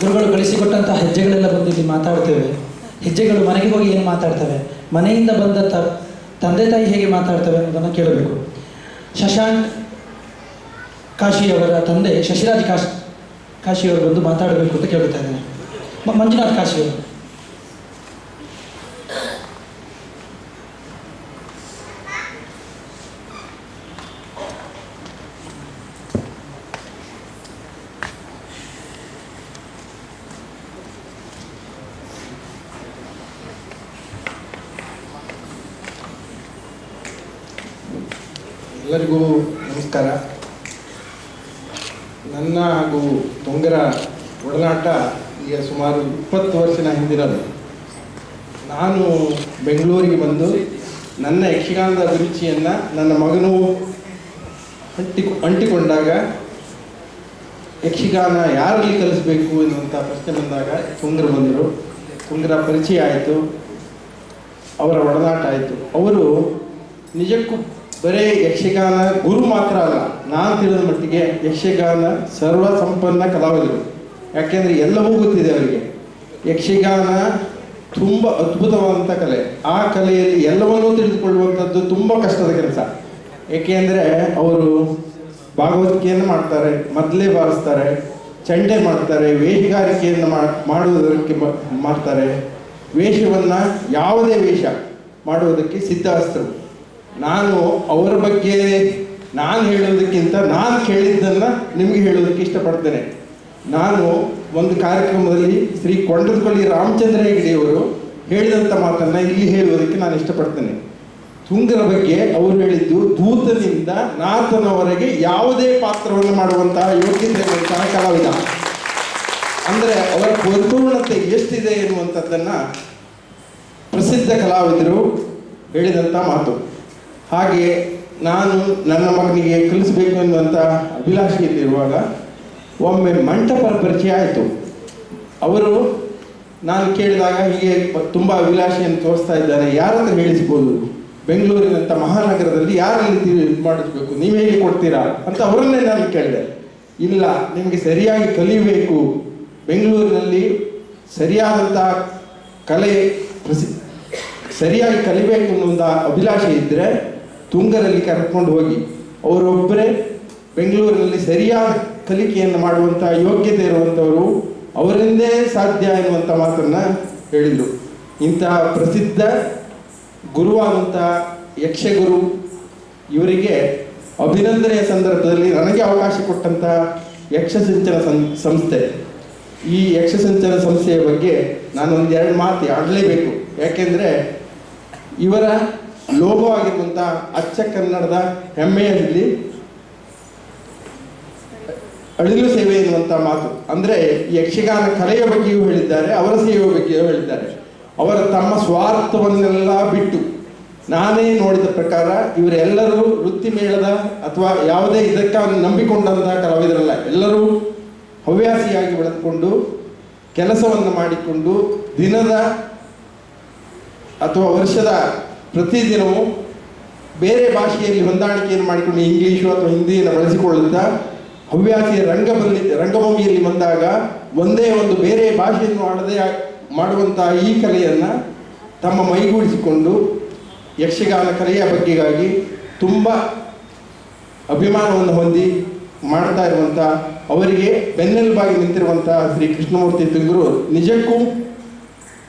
ಗುರುಗಳು ಕಳಿಸಿಕೊಟ್ಟಂತಹ ಹೆಜ್ಜೆಗಳೆಲ್ಲ ಬಂದಿದ್ದು ಮಾತಾಡ್ತೇವೆ. ಹೆಜ್ಜೆಗಳು ಮನೆಗೆ ಹೋಗಿ ಏನು ಮಾತಾಡ್ತವೆ, ಮನೆಯಿಂದ ಬಂದ ತಂದೆ ತಾಯಿ ಹೇಗೆ ಮಾತಾಡ್ತವೆ ಅನ್ನೋದನ್ನು ಕೇಳಬೇಕು. ಶಶಾಂಕ್ ಕಾಶಿಯವರ ತಂದೆ ಶಶಿರಾಜ್ ಕಾಶಿಯವರು ಬಂದು ಮಾತಾಡಬೇಕು ಅಂತ ಕೇಳ್ತಾ ಇದ್ದೇನೆ. ಮಂಜುನಾಥ್ ಕಾಶಿಯವರು. ಎಲ್ಲರಿಗೂ ನಮಸ್ಕಾರ. ನನ್ನ ಹಾಗೂ ತುಂಗರ ಒಡನಾಟ ಈಗ ಸುಮಾರು 20 ವರ್ಷದ ಹಿಂದಿನದು. ನಾನು ಬೆಂಗಳೂರಿಗೆ ಬಂದು ನನ್ನ ಯಕ್ಷಗಾನದ ಅಭಿರುಚಿಯನ್ನು ನನ್ನ ಮಗನು ಅಂಟಿಕೊಂಡಾಗ ಯಕ್ಷಗಾನ ಯಾರಲ್ಲಿ ಕಲಿಸಬೇಕು ಎನ್ನುವಂಥ ಪ್ರಶ್ನೆ ಬಂದಾಗ ತುಂಗರು ಬಂದರು. ತುಂಗರ ಪರಿಚಯ ಆಯಿತು, ಅವರ ಒಡನಾಟ ಆಯಿತು. ಅವರು ನಿಜಕ್ಕೂ ಬರೀ ಯಕ್ಷಗಾನ ಗುರು ಮಾತ್ರ ಅಲ್ಲ, ನಾನು ತಿಳಿದ ಮಟ್ಟಿಗೆ ಯಕ್ಷಗಾನ ಸರ್ವ ಸಂಪನ್ನ ಕಲಾವಿದರು. ಯಾಕೆಂದರೆ ಎಲ್ಲವೂ ಗೊತ್ತಿದೆ ಅವರಿಗೆ. ಯಕ್ಷಗಾನ ತುಂಬ ಅದ್ಭುತವಾದಂಥ ಕಲೆ. ಆ ಕಲೆಯಲ್ಲಿ ಎಲ್ಲವನ್ನೂ ತಿಳಿದುಕೊಳ್ಳುವಂಥದ್ದು ತುಂಬ ಕಷ್ಟದ ಕೆಲಸ. ಏಕೆಂದರೆ ಅವರು ಭಾಗವತಿಕೆಯನ್ನು ಮಾಡ್ತಾರೆ, ಮೊದಲೇ ಬಾರಿಸ್ತಾರೆ, ಚಂಡೆ ಮಾಡ್ತಾರೆ, ವೇಷಗಾರಿಕೆಯನ್ನು ಮಾಡುವುದಕ್ಕೆ ಮಾಡ್ತಾರೆ. ವೇಷವನ್ನು ಯಾವುದೇ ವೇಷ ಮಾಡುವುದಕ್ಕೆ ಸಿದ್ಧಹಸ್ತರು. ನಾನು ಅವರ ಬಗ್ಗೆ ನಾನು ಹೇಳೋದಕ್ಕಿಂತ ನಾನು ಕೇಳಿದ್ದನ್ನು ನಿಮಗೆ ಹೇಳೋದಕ್ಕೆ ಇಷ್ಟಪಡ್ತೇನೆ. ನಾನು ಒಂದು ಕಾರ್ಯಕ್ರಮದಲ್ಲಿ ಶ್ರೀ ಕೊಂಡದಕೊಳ್ಳಿ ರಾಮಚಂದ್ರ ಹೆಗಡೆಯವರು ಹೇಳಿದಂಥ ಮಾತನ್ನು ಇಲ್ಲಿ ಹೇಳುವುದಕ್ಕೆ ನಾನು ಇಷ್ಟಪಡ್ತೇನೆ. ತುಂಗರ ಬಗ್ಗೆ ಅವರು ಹೇಳಿದ್ದು, ದೂತನಿಂದ ನಾಥನವರೆಗೆ ಯಾವುದೇ ಪಾತ್ರವನ್ನು ಮಾಡುವಂತಹ ಯೋಗ್ಯತೆ ಇರುವಂತಹ ಕಲಾವಿದ. ಅಂದರೆ ಅವರ ಪರಿಪೂರ್ಣತೆ ಎಷ್ಟಿದೆ ಎನ್ನುವಂಥದ್ದನ್ನು ಪ್ರಸಿದ್ಧ ಕಲಾವಿದರು ಹೇಳಿದಂಥ ಮಾತು. ಹಾಗೆ ನಾನು ನನ್ನ ಮಗನಿಗೆ ಕಲಿಸಬೇಕು ಎನ್ನುವಂಥ ಅಭಿಲಾಷೆಯಲ್ಲಿರುವಾಗ ಒಮ್ಮೆ ಮಂಟಪರ ಪರಿಚಯ ಆಯಿತು. ಅವರು ನಾನು ಕೇಳಿದಾಗ ಹೀಗೆ ತುಂಬ ಅಭಿಲಾಷೆಯನ್ನು ತೋರಿಸ್ತಾ ಇದ್ದಾರೆ, ಯಾರತ್ರ ಹೇಳಿಸ್ಬೋದು, ಬೆಂಗಳೂರಿನಂಥ ಮಹಾನಗರದಲ್ಲಿ ಯಾರಲ್ಲಿ ಮಾಡಿಸ್ಬೇಕು, ನೀವು ಹೇಗೆ ಕೊಡ್ತೀರಾ ಅಂತ ಅವರನ್ನೇ ನಾನು ಕೇಳಿದೆ. ಇಲ್ಲ, ನಿಮಗೆ ಸರಿಯಾಗಿ ಕಲಿಯಬೇಕು, ಬೆಂಗಳೂರಿನಲ್ಲಿ ಸರಿಯಾದಂಥ ಕಲೆ ಸರಿಯಾಗಿ ಕಲಿಬೇಕು ಅನ್ನುವಂಥ ಅಭಿಲಾಷೆ ಇದ್ದರೆ ತುಂಗರಲ್ಲಿ ಕರ್ಕೊಂಡು ಹೋಗಿ, ಅವರೊಬ್ಬರೇ ಬೆಂಗಳೂರಿನಲ್ಲಿ ಸರಿಯಾದ ಕಲಿಕೆಯನ್ನು ಮಾಡುವಂಥ ಯೋಗ್ಯತೆ ಇರುವಂಥವರು, ಅವರಿಂದೇ ಸಾಧ್ಯ ಎನ್ನುವಂಥ ಮಾತನ್ನು ಹೇಳಿದರು. ಇಂತಹ ಪ್ರಸಿದ್ಧ ಗುರುವಾದಂಥ ಯಕ್ಷಗುರು ಇವರಿಗೆ ಅಭಿನಂದನೆಯ ಸಂದರ್ಭದಲ್ಲಿ ನನಗೆ ಅವಕಾಶ ಕೊಟ್ಟಂಥ ಯಕ್ಷಸಿಂಚನ ಸಂಸ್ಥೆ, ಈ ಯಕ್ಷಸಿಂಚನ ಸಂಸ್ಥೆಯ ಬಗ್ಗೆ ನಾನು ಒಂದೆರಡು ಮಾತು ಆಡಲೇಬೇಕು. ಯಾಕೆಂದರೆ ಇವರ ಲೋಗೋ ಆಗಿರುವಂಥ ಅಚ್ಚ ಕನ್ನಡದ ಹೆಮ್ಮೆಯಲ್ಲಿ ಅಳಿಲು ಸೇವೆ ಎನ್ನುವಂಥ ಮಾತು. ಅಂದರೆ ಯಕ್ಷಗಾನ ಕಲೆಯ ಬಗ್ಗೆಯೂ ಹೇಳಿದ್ದಾರೆ, ಅವರ ಸೇವೆಯ ಬಗ್ಗೆಯೂ ಹೇಳಿದ್ದಾರೆ. ಅವರ ತಮ್ಮ ಸ್ವಾರ್ಥವನ್ನೆಲ್ಲ ಬಿಟ್ಟು, ನಾನೇ ನೋಡಿದ ಪ್ರಕಾರ ಇವರೆಲ್ಲರೂ ವೃತ್ತಿ ಮೇಳದ ಅಥವಾ ಯಾವುದೇ ಇದಕ್ಕೆ ನಂಬಿಕೊಂಡಂತಹ ಕಲಾವಿದರಲ್ಲ. ಎಲ್ಲರೂ ಹವ್ಯಾಸಿಯಾಗಿ ಬೆಳೆದುಕೊಂಡು ಕೆಲಸವನ್ನು ಮಾಡಿಕೊಂಡು ದಿನದ ಅಥವಾ ವರ್ಷದ ಪ್ರತಿದಿನವೂ ಬೇರೆ ಭಾಷೆಯಲ್ಲಿ ಹೊಂದಾಣಿಕೆಯನ್ನು ಮಾಡಿಕೊಂಡು ಇಂಗ್ಲೀಷು ಅಥವಾ ಹಿಂದಿಯನ್ನು ಬಳಸಿಕೊಳ್ಳುತ್ತಾ ಹವ್ಯಾಸಿಯ ರಂಗಭೂಮಿಯಲ್ಲಿ ಬಂದಾಗ ಒಂದೇ ಒಂದು ಬೇರೆ ಭಾಷೆಯನ್ನು ಆಡದೆ ಮಾಡುವಂಥ ಈ ಕಲೆಯನ್ನು ತಮ್ಮ ಮೈಗೂಡಿಸಿಕೊಂಡು ಯಕ್ಷಗಾನ ಕಲೆಯ ಬಗ್ಗೆಗಾಗಿ ತುಂಬ ಅಭಿಮಾನವನ್ನು ಹೊಂದಿ ಮಾಡ್ತಾ ಇರುವಂಥ ಅವರಿಗೆ ಬೆನ್ನೆಲುಬಾಗಿ ನಿಂತಿರುವಂಥ ಶ್ರೀ ಕೃಷ್ಣಮೂರ್ತಿ ತುಂಗರು ನಿಜಕ್ಕೂ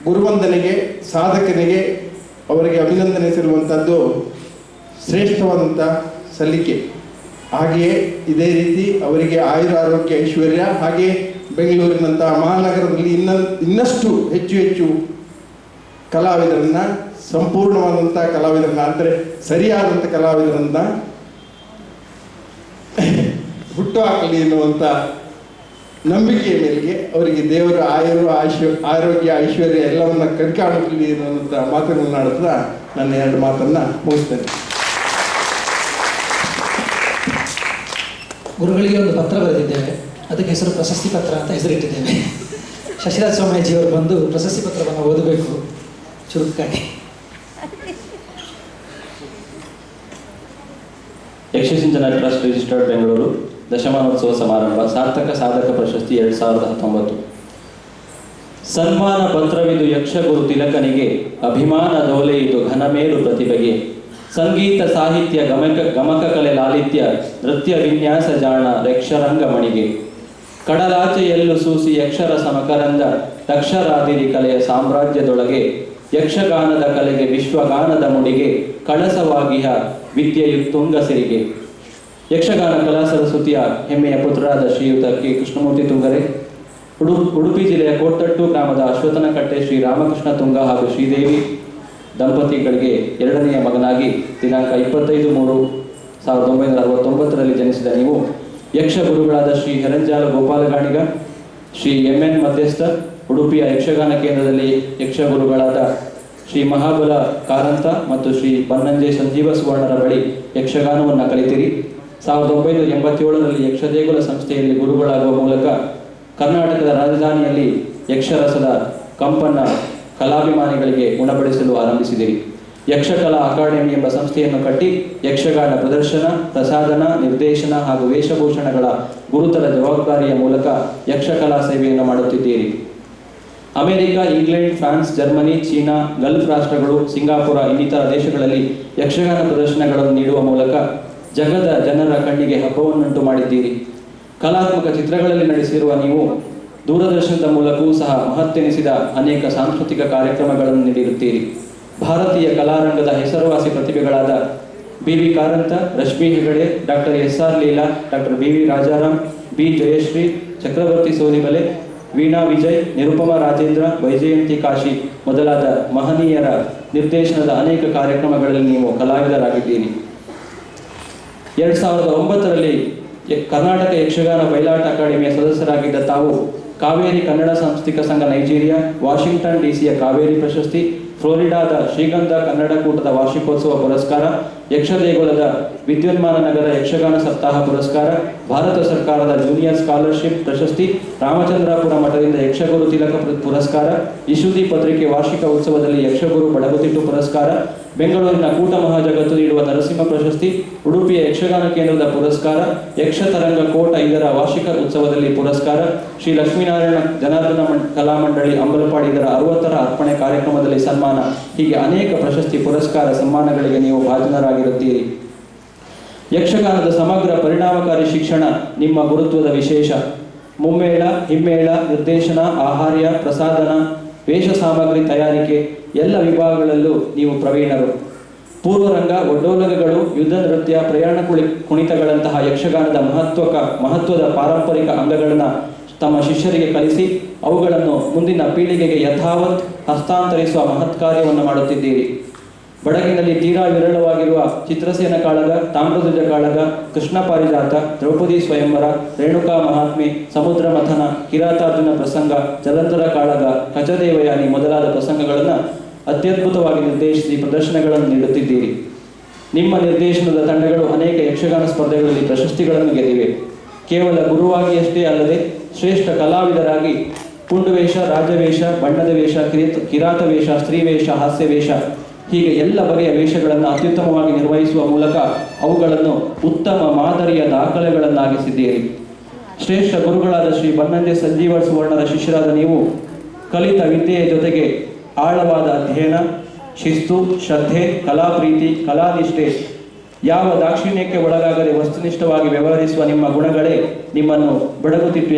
ಗುರುವಂದನೆಗೆ, ಸಾಧಕನಿಗೆ ಅವರಿಗೆ ಅಭಿನಂದನೆ ಸಲ್ಲುವಂಥದ್ದು ಶ್ರೇಷ್ಠವಾದಂಥ ಸಲ್ಲಿಕೆ. ಹಾಗೆಯೇ ಇದೇ ರೀತಿ ಅವರಿಗೆ ಆಯುರ ಆರೋಗ್ಯ ಐಶ್ವರ್ಯ, ಹಾಗೆ ಬೆಂಗಳೂರಿನಂಥ ಮಹಾನಗರದಲ್ಲಿ ಇನ್ನಷ್ಟು ಹೆಚ್ಚು ಕಲಾವಿದರನ್ನು, ಸಂಪೂರ್ಣವಾದಂಥ ಕಲಾವಿದರನ್ನ, ಅಂದರೆ ಸರಿಯಾದಂಥ ಕಲಾವಿದರನ್ನ ಹುಟ್ಟು ಹಾಕಲಿ ಎನ್ನುವಂಥ ನಂಬಿಕೆಯ ಮೇಲೆಗೆ ಅವರಿಗೆ ದೇವರ ಆರೋಗ್ಯ ಐಶ್ವರ್ಯ ಎಲ್ಲವನ್ನ ಕಣ್ಕಾಣಲಿ ಎನ್ನುವಂಥ ಮಾತುಗಳನ್ನು ಆಡುತ್ತಾ ನನ್ನ ಎರಡು ಮಾತನ್ನು ಮುಗಿಸ್ತೇನೆ. ಗುರುಗಳಿಗೆ ಒಂದು ಪತ್ರ ಬರೆದಿದ್ದೇವೆ, ಅದಕ್ಕೆ ಹೆಸರು ಪ್ರಶಸ್ತಿ ಪತ್ರ ಅಂತ ಹೆಸರಿಟ್ಟಿದ್ದೇವೆ. ಶಶಿರಾಜ್ ಸ್ವಾಮೀಜಿಯವರು ಬಂದು ಪ್ರಶಸ್ತಿ ಪತ್ರವನ್ನು ಓದಬೇಕು ಚುರುಕಾಗಿ. ಯಕ್ಷಸಿಂಚನ ಟ್ರಸ್ಟ್ ರಿಜಿಸ್ಟರ್ಡ್ ಬೆಂಗಳೂರು ದಶಮಾನೋತ್ಸವ ಸಮಾರಂಭ ಸಾರ್ಥಕ ಸಾಧಕ ಪ್ರಶಸ್ತಿ 2019. ಸನ್ಮಾನ ಪತ್ರವಿದು ಯಕ್ಷಗುರು ತಿಲಕನಿಗೆ, ಅಭಿಮಾನ ದೋಲೆಯಿದು ಘನಮೇರು ಪ್ರತಿಭೆಗೆ. ಸಂಗೀತ ಸಾಹಿತ್ಯ ಗಮಕ ಕಲೆ ಲಾಲಿತ್ಯ, ನೃತ್ಯ ವಿನ್ಯಾಸ ಜಾಣ ಯಕ್ಷರಂಗಮಣಿಗೆ. ಕಡಲಾಚೆಯಲ್ಲೂ ಸೂಸಿ ಯಕ್ಷರ ಸಮಕರಂದ, ತಕ್ಷರಾದಿರಿ ಕಲೆಯ ಸಾಮ್ರಾಜ್ಯದೊಳಗೆ. ಯಕ್ಷಗಾನದ ಕಲೆಗೆ ವಿಶ್ವಗಾನದ ಮುಡಿಗೆ, ಕಳಸವಾಗಿಯ ವಿದ್ಯೆಯು ತುಂಗ ಸಿರಿಗೆ. ಯಕ್ಷಗಾನ ಕಲಾ ಸರಸ್ವತಿಯ ಹೆಮ್ಮೆಯ ಪುತ್ರರಾದ ಶ್ರೀಯುತ ಕೆ ಕೃಷ್ಣಮೂರ್ತಿ ತುಂಗರೆ, ಉಡುಪಿ ಜಿಲ್ಲೆಯ ಕೋಟಟ್ಟು ಗ್ರಾಮದ ಅಶ್ವತ್ಥನಕಟ್ಟೆ ಶ್ರೀ ರಾಮಕೃಷ್ಣ ತುಂಗ ಹಾಗೂ ಶ್ರೀದೇವಿ ದಂಪತಿಗಳಿಗೆ ಎರಡನೆಯ ಮಗನಾಗಿ ದಿನಾಂಕ 25/3/1969 ಜನಿಸಿದ ನೀವು ಯಕ್ಷ ಗುರುಗಳಾದ ಶ್ರೀ ಹೆರಂಜಾಲ ಗೋಪಾಲಗಾಣಿಗ, ಶ್ರೀ MN ಮಧ್ಯಸ್ಥ, ಉಡುಪಿಯ ಯಕ್ಷಗಾನ ಕೇಂದ್ರದಲ್ಲಿ ಯಕ್ಷ ಗುರುಗಳಾದ ಶ್ರೀ ಮಹಾಬಲ ಕಾರಂತ ಮತ್ತು ಶ್ರೀ ಬನ್ನಂಜೆ ಸಂಜೀವ ಸುವರ್ಣರ ಬಳಿ ಯಕ್ಷಗಾನವನ್ನು ಕಲಿತಿರಿ. 1987ರಲ್ಲಿ ಯಕ್ಷದೇಗುಲ ಸಂಸ್ಥೆಯಲ್ಲಿ ಗುರುಗಳಾಗುವ ಮೂಲಕ ಕರ್ನಾಟಕದ ರಾಜಧಾನಿಯಲ್ಲಿ ಯಕ್ಷರಸದ ಕಂಪನ್ನ ಕಲಾಭಿಮಾನಿಗಳಿಗೆ ಉಣಬಡಿಸಲು ಆರಂಭಿಸಿದಿರಿ. ಯಕ್ಷಕಲಾ ಅಕಾಡೆಮಿ ಎಂಬ ಸಂಸ್ಥೆಯನ್ನು ಕಟ್ಟಿ ಯಕ್ಷಗಾನ ಪ್ರದರ್ಶನ, ಪ್ರಸಾದನ, ನಿರ್ದೇಶನ ಹಾಗೂ ವೇಷಭೂಷಣಗಳ ಗುರುತರ ಜವಾಬ್ದಾರಿಯ ಮೂಲಕ ಯಕ್ಷಕಲಾ ಸೇವೆಯನ್ನು ಮಾಡುತ್ತಿದ್ದೀರಿ. America, England, France, Germany, China, Gulf ರಾಷ್ಟ್ರಗಳು, ಸಿಂಗಾಪುರ ಇನ್ನಿತರ ದೇಶಗಳಲ್ಲಿ ಯಕ್ಷಗಾನ ಪ್ರದರ್ಶನಗಳನ್ನು ನೀಡುವ ಮೂಲಕ ಜಗದ ಜನರ ಕಣ್ಣಿಗೆ ಹಬ್ಬವನ್ನುಂಟು ಮಾಡಿದ್ದೀರಿ. ಕಲಾತ್ಮಕ ಚಿತ್ರಗಳಲ್ಲಿ ನಡೆಸಿರುವ ನೀವು ದೂರದರ್ಶನದ ಮೂಲಕವೂ ಸಹ ಮಹತ್ತೆನಿಸಿದ ಅನೇಕ ಸಾಂಸ್ಕೃತಿಕ ಕಾರ್ಯಕ್ರಮಗಳನ್ನು ನೀಡಿರುತ್ತೀರಿ. ಭಾರತೀಯ ಕಲಾರಂಗದ ಹೆಸರುವಾಸಿ ಪ್ರತಿಭೆಗಳಾದ B V. Karanth, Rashmi Hegde, doctor S R. Leela, doctor B V. Rajaram, B. Jayashree, Chakravarthi Sonibale, Veena Vijay, Nirupama Rajendra, Vaijayanti Kashi ಮೊದಲಾದ ಮಹನೀಯರ ನಿರ್ದೇಶನದ ಅನೇಕ ಕಾರ್ಯಕ್ರಮಗಳಲ್ಲಿ ನೀವು ಕಲಾವಿದರಾಗಿದ್ದೀರಿ. 2009ರಲ್ಲಿ ಕರ್ನಾಟಕ ಯಕ್ಷಗಾನ ಬಯಲಾಟ ಅಕಾಡೆಮಿಯ ಸದಸ್ಯರಾಗಿದ್ದ ತಾವು ಕಾವೇರಿ ಕನ್ನಡ ಸಾಂಸ್ಕೃತಿಕ ಸಂಘ ನೈಜೀರಿಯಾ, ವಾಷಿಂಗ್ಟನ್ ಡಿಸಿಯ ಕಾವೇರಿ ಪ್ರಶಸ್ತಿ, ಫ್ಲೋರಿಡಾದ ಶ್ರೀಗಂಧ ಕನ್ನಡ ಕೂಟದ ವಾರ್ಷಿಕೋತ್ಸವ ಪುರಸ್ಕಾರ, ಯಕ್ಷದೇಗುಲದ ವಿದ್ಯುನ್ಮಾನ ನಗರ ಯಕ್ಷಗಾನ ಸಪ್ತಾಹ ಪುರಸ್ಕಾರ, ಭಾರತ ಸರ್ಕಾರದ ಜೂನಿಯರ್ ಸ್ಕಾಲರ್ಶಿಪ್ ಪ್ರಶಸ್ತಿ, ರಾಮಚಂದ್ರಾಪುರ ಮಠದಿಂದ ಯಕ್ಷಗುರು ತಿಲಕ ಪುರಸ್ಕಾರ, ಇಶುದಿ ಪತ್ರಿಕೆ ವಾರ್ಷಿಕ ಉತ್ಸವದಲ್ಲಿ ಯಕ್ಷಗುರು ಬಡಗುತಿಟ್ಟು ಪುರಸ್ಕಾರ, ಬೆಂಗಳೂರಿನ ಕೂಟ ಮಹಾಜಗತ್ತು ನೀಡುವ ನರಸಿಂಹ ಪ್ರಶಸ್ತಿ, ಉಡುಪಿಯ ಯಕ್ಷಗಾನ ಕೇಂದ್ರದ ಪುರಸ್ಕಾರ, ಯಕ್ಷತರಂಗ ಕೋಟ ಇದರ ವಾರ್ಷಿಕ ಉತ್ಸವದಲ್ಲಿ ಪುರಸ್ಕಾರ, ಶ್ರೀ ಲಕ್ಷ್ಮೀನಾರಾಯಣ ಜನಾರ್ದನ ಕಲಾಮಂಡಳಿ ಅಂಬಲಪಾಡಿ ಇದರ 60ರ ಅರ್ಪಣೆ ಕಾರ್ಯಕ್ರಮದಲ್ಲಿ ಸನ್ಮಾನ, ಹೀಗೆ ಅನೇಕ ಪ್ರಶಸ್ತಿ ಪುರಸ್ಕಾರ ಸನ್ಮಾನಗಳಿಗೆ ನೀವು ಭಾಜನರಾಗಿರುತ್ತೀರಿ. ಯಕ್ಷಗಾನದ ಸಮಗ್ರ ಪರಿಣಾಮಕಾರಿ ಶಿಕ್ಷಣ ನಿಮ್ಮ ಗುರುತ್ವದ ವಿಶೇಷ. ಮುಮ್ಮೇಳ, ಹಿಮ್ಮೇಳ, ನಿರ್ದೇಶನ, ಆಹಾರ್ಯ, ಪ್ರಸಾದನ, ವೇಷ ಸಾಮಗ್ರಿ ತಯಾರಿಕೆ ಎಲ್ಲ ವಿಭಾಗಗಳಲ್ಲೂ ನೀವು ಪ್ರವೀಣರು. ಪೂರ್ವರಂಗ, ಒಡ್ಡೋಲಗಗಳು, ಯುದ್ಧ ನೃತ್ಯ, ಪ್ರಯಾಣ ಕುಣಿತಗಳಂತಹ ಯಕ್ಷಗಾನದ ಮಹತ್ವದ ಪಾರಂಪರಿಕ ಅಂಗಗಳನ್ನು ತಮ್ಮ ಶಿಷ್ಯರಿಗೆ ಕಲಿಸಿ ಅವುಗಳನ್ನು ಮುಂದಿನ ಪೀಳಿಗೆಗೆ ಯಥಾವತ್ ಹಸ್ತಾಂತರಿಸುವ ಮಹತ್ ಕಾರ್ಯವನ್ನು ಮಾಡುತ್ತಿದ್ದೀರಿ. ಬಡಗಿನಲ್ಲಿ ತೀರಾ ವಿರಳವಾಗಿರುವ ಚಿತ್ರಸೇನ ಕಾಳಗ, ತಾಮ್ರಧ್ವಜ ಕಾಳಗ, ಕೃಷ್ಣ ಪಾರಿಜಾತ, ದ್ರೌಪದಿ ಸ್ವಯಂವರ, ರೇಣುಕಾ ಮಹಾತ್ಮೆ, ಸಮುದ್ರ ಮಥನ, ಕಿರಾತಾರ್ಜುನ ಪ್ರಸಂಗ, ಜಲಂಧರ ಕಾಳಗ, ಕಚದೇವಯಾನಿ ಮೊದಲಾದ ಪ್ರಸಂಗಗಳನ್ನು ಅತ್ಯದ್ಭುತವಾಗಿ ನಿರ್ದೇಶಿಸಿ ಪ್ರದರ್ಶನಗಳನ್ನು ನೀಡುತ್ತಿದ್ದೀರಿ. ನಿಮ್ಮ ನಿರ್ದೇಶನದ ತಂಡಗಳು ಅನೇಕ ಯಕ್ಷಗಾನ ಸ್ಪರ್ಧೆಗಳಲ್ಲಿ ಪ್ರಶಸ್ತಿಗಳನ್ನು ಗೆದ್ದಿವೆ. ಕೇವಲ ಗುರುವಾಗಿಯಷ್ಟೇ ಅಲ್ಲದೆ ಶ್ರೇಷ್ಠ ಕಲಾವಿದರಾಗಿ ಪುಂಡುವೇಷ, ರಾಜವೇಷ, ಬಣ್ಣದ ವೇಷ, ಕಿರಾತ ವೇಷ, ಸ್ತ್ರೀವೇಷ, ಹಾಸ್ಯವೇಷ ಹೀಗೆ ಎಲ್ಲ ಬಗೆಯ ವೇಷಗಳನ್ನು ಅತ್ಯುತ್ತಮವಾಗಿ ನಿರ್ವಹಿಸುವ ಮೂಲಕ ಅವುಗಳನ್ನು ಉತ್ತಮ ಮಾದರಿಯ ದಾಖಲೆಗಳನ್ನಾಗಿಸಿದ್ದೀರಿ. ಶ್ರೇಷ್ಠ ಗುರುಗಳಾದ ಶ್ರೀ ಬನ್ನಂಜೆ ಸಂಜೀವ ಸುವರ್ಣರ ಶಿಷ್ಯರಾದ ನೀವು ಕಲಿತ ವಿದ್ಯೆಯ ಜೊತೆಗೆ ಆಳವಾದ ಅಧ್ಯಯನ, ಶಿಸ್ತು, ಶ್ರದ್ಧೆ, ಕಲಾಪ್ರೀತಿ, ಕಲಾನಿಷ್ಠೆ, ಯಾವ ದಾಕ್ಷಿಣ್ಯಕ್ಕೆ ಒಳಗಾಗದೆ ವಸ್ತುನಿಷ್ಠವಾಗಿ ವ್ಯವಹರಿಸುವ ನಿಮ್ಮ ಗುಣಗಳೇ ನಿಮ್ಮನ್ನು ಬಡಗುತಿಟ್ಟು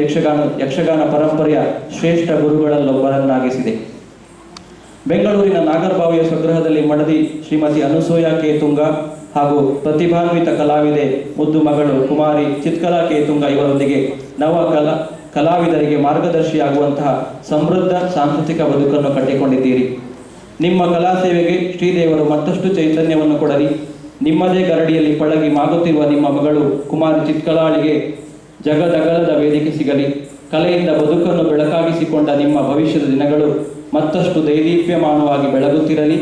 ಯಕ್ಷಗಾನ ಪರಂಪರೆಯ ಶ್ರೇಷ್ಠ ಗುರುಗಳಲ್ಲೊಬ್ಬರನ್ನಾಗಿಸಿದೆ. ಬೆಂಗಳೂರಿನ ನಾಗರಬಾವಿಯ ಸ್ವಗೃಹದಲ್ಲಿ ಮಡದಿ ಶ್ರೀಮತಿ ಅನುಸೂಯ ಕೇತುಂಗ ಹಾಗೂ ಪ್ರತಿಭಾನ್ವಿತ ಕಲಾವಿದೆ ಮುದ್ದು ಮಗಳು ಕುಮಾರಿ ಚಿತ್ಕಲಾ ಕೇತುಂಗ ಇವರೊಂದಿಗೆ ಕಲಾವಿದರಿಗೆ ಮಾರ್ಗದರ್ಶಿಯಾಗುವಂತಹ ಸಮೃದ್ಧ ಸಾಂಸ್ಕೃತಿಕ ಬದುಕನ್ನು ಕಟ್ಟಿಕೊಂಡಿದ್ದೀರಿ. ನಿಮ್ಮ ಕಲಾ ಸೇವೆಗೆ ಶ್ರೀದೇವರು ಮತ್ತಷ್ಟು ಚೈತನ್ಯವನ್ನು ಕೊಡಲಿ. ನಿಮ್ಮದೇ ಗರಡಿಯಲ್ಲಿ ಪಳಗಿ ಮಾಗುತ್ತಿರುವ ನಿಮ್ಮ ಮಗಳು ಕುಮಾರಿ ಚಿತ್ಕಲಾಳಿಗೆ ಜಗದಗಲದ ವೇದಿಕೆ ಸಿಗಲಿ. ಕಲೆಯಿಂದ ಬದುಕನ್ನು ಬೆಳಕಾಗಿಸಿಕೊಂಡ ನಿಮ್ಮ ಭವಿಷ್ಯದ ದಿನಗಳು ಮತ್ತಷ್ಟು ದೈದೀಪ್ಯಮಾನವಾಗಿ ಬೆಳಗುತ್ತಿರಲಿ.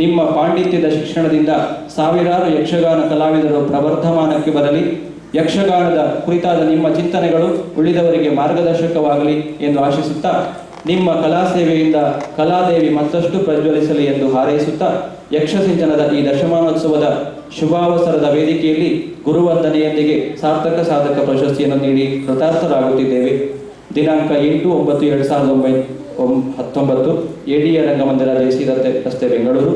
ನಿಮ್ಮ ಪಾಂಡಿತ್ಯದ ಶಿಕ್ಷಣದಿಂದ ಸಾವಿರಾರು ಯಕ್ಷಗಾನ ಕಲಾವಿದರು ಪ್ರವರ್ಧಮಾನಕ್ಕೆ ಬರಲಿ. ಯಕ್ಷಗಾನದ ಕುರಿತಾದ ನಿಮ್ಮ ಚಿಂತನೆಗಳು ಉಳಿದವರಿಗೆ ಮಾರ್ಗದರ್ಶಕವಾಗಲಿ ಎಂದು ಆಶಿಸುತ್ತಾ, ನಿಮ್ಮ ಕಲಾ ಸೇವೆಯಿಂದ ಕಲಾದೇವಿ ಮತ್ತಷ್ಟು ಪ್ರಜ್ವಲಿಸಲಿ ಎಂದು ಹಾರೈಸುತ್ತಾ, ಯಕ್ಷಸಿಂಚನದ ಈ ದಶಮಾನೋತ್ಸವದ ಶುಭಾವಸರದ ವೇದಿಕೆಯಲ್ಲಿ ಗುರುವಂದನೆಯೊಂದಿಗೆ ಸಾರ್ಥಕ ಸಾಧಕ ಪ್ರಶಸ್ತಿಯನ್ನು ನೀಡಿ ಕೃತಾರ್ಥರಾಗುತ್ತಿದ್ದೇವೆ. ದಿನಾಂಕ 8/9/2019 ಎಡಿಯ ರಂಗಮಂದಿರ ಜೆಸಿ ರಸ್ತೆ ಬೆಂಗಳೂರು.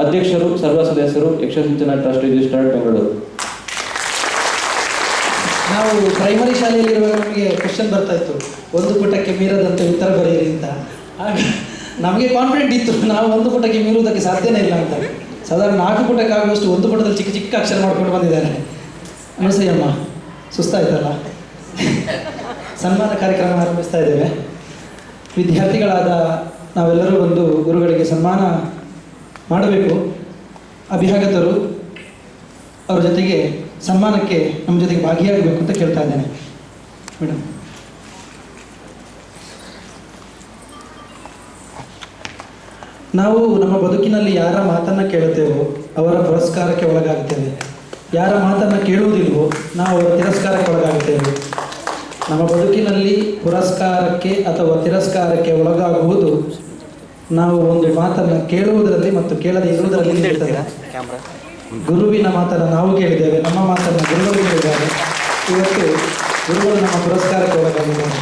ಅಧ್ಯಕ್ಷರು ಸರ್ವ ಸದಸ್ಯರು ಯಕ್ಷಸಿಂಚನ ಟ್ರಸ್ಟ್ ರಿಜಿಸ್ಟರ್ಡ್ ಬೆಂಗಳೂರು. ನಾವು ಪ್ರೈಮರಿ ಶಾಲೆಯಲ್ಲಿರುವಾಗ ನಮಗೆ ಕ್ವಶನ್ ಬರ್ತಾ ಇತ್ತು, ಒಂದು ಪುಟಕ್ಕೆ ಮೀರದಂತೆ ಉತ್ತರ ಬರೆಯಿರಿ ಅಂತ. ಆಗ ನಮಗೆ ಕಾನ್ಫಿಡೆಂಟ್ ಇತ್ತು, ನಾವು ಒಂದು ಪುಟಕ್ಕೆ ಮೀರುವುದಕ್ಕೆ ಸಾಧ್ಯನೇ ಇಲ್ಲ ಅಂತ. ಸಾಧಾರಣ 4 ಪುಟಕ್ಕಾಗುವಷ್ಟು ಒಂದು ಪುಟದಲ್ಲಿ ಚಿಕ್ಕ ಚಿಕ್ಕ ಅಕ್ಷರ ಮಾಡ್ಕೊಂಡು ಬಂದಿದ್ದಾರೆ. ಅನುಸಯ್ಯಮ್ಮ ಸುಸ್ತಾಯ್ತಲ್ಲ. ಸನ್ಮಾನ ಕಾರ್ಯಕ್ರಮ ಆರಂಭಿಸ್ತಾ ಇದ್ದೇವೆ. ವಿದ್ಯಾರ್ಥಿಗಳಾದ ನಾವೆಲ್ಲರೂ ಬಂದು ಗುರುಗಳಿಗೆ ಸನ್ಮಾನ ಮಾಡಬೇಕು. ಅಭ್ಯಾಗತರು ಅವರ ಜೊತೆಗೆ ಸನ್ಮಾನಕ್ಕೆ ನಮ್ಮ ಜೊತೆಗೆ ಭಾಗಿಯಾಗಬೇಕು ಅಂತ ಕೇಳ್ತಾ ಇದ್ದೇನೆ. ಮೇಡಮ್, ನಾವು ನಮ್ಮ ಬದುಕಿನಲ್ಲಿ ಯಾರ ಮಾತನ್ನು ಕೇಳುತ್ತೇವೋ ಅವರ ಪುರಸ್ಕಾರಕ್ಕೆ ಒಳಗಾಗುತ್ತೇವೆ. ಯಾರ ಮಾತನ್ನು ಕೇಳುವುದಿಲ್ವೋ ನಾವು ಅವರ ತಿರಸ್ಕಾರಕ್ಕೆ ಒಳಗಾಗುತ್ತೇವೆ. ನಮ್ಮ ಬದುಕಿನಲ್ಲಿ ಪುರಸ್ಕಾರಕ್ಕೆ ಅಥವಾ ತಿರಸ್ಕಾರಕ್ಕೆ ಒಳಗಾಗುವುದು ನಾವು ಒಂದು ಮಾತನ್ನು ಕೇಳುವುದರಲ್ಲಿ ಮತ್ತು ಕೇಳದೆ ಇರುವುದರಲ್ಲಿ ಇರ್ತದೆ. ಗುರುವಿನ ಮಾತನ್ನು ನಾವು ಕೇಳಿದ್ದೇವೆ, ನಮ್ಮ ಮಾತನ್ನು ಗುರುಗಳು ಕೇಳಿದ್ದಾರೆ. ಇವತ್ತು ಗುರುಗಳು ನಮ್ಮ ಪುರಸ್ಕಾರಕ್ಕೆ ಒಳಗಾಗಿದ್ದಾರೆ.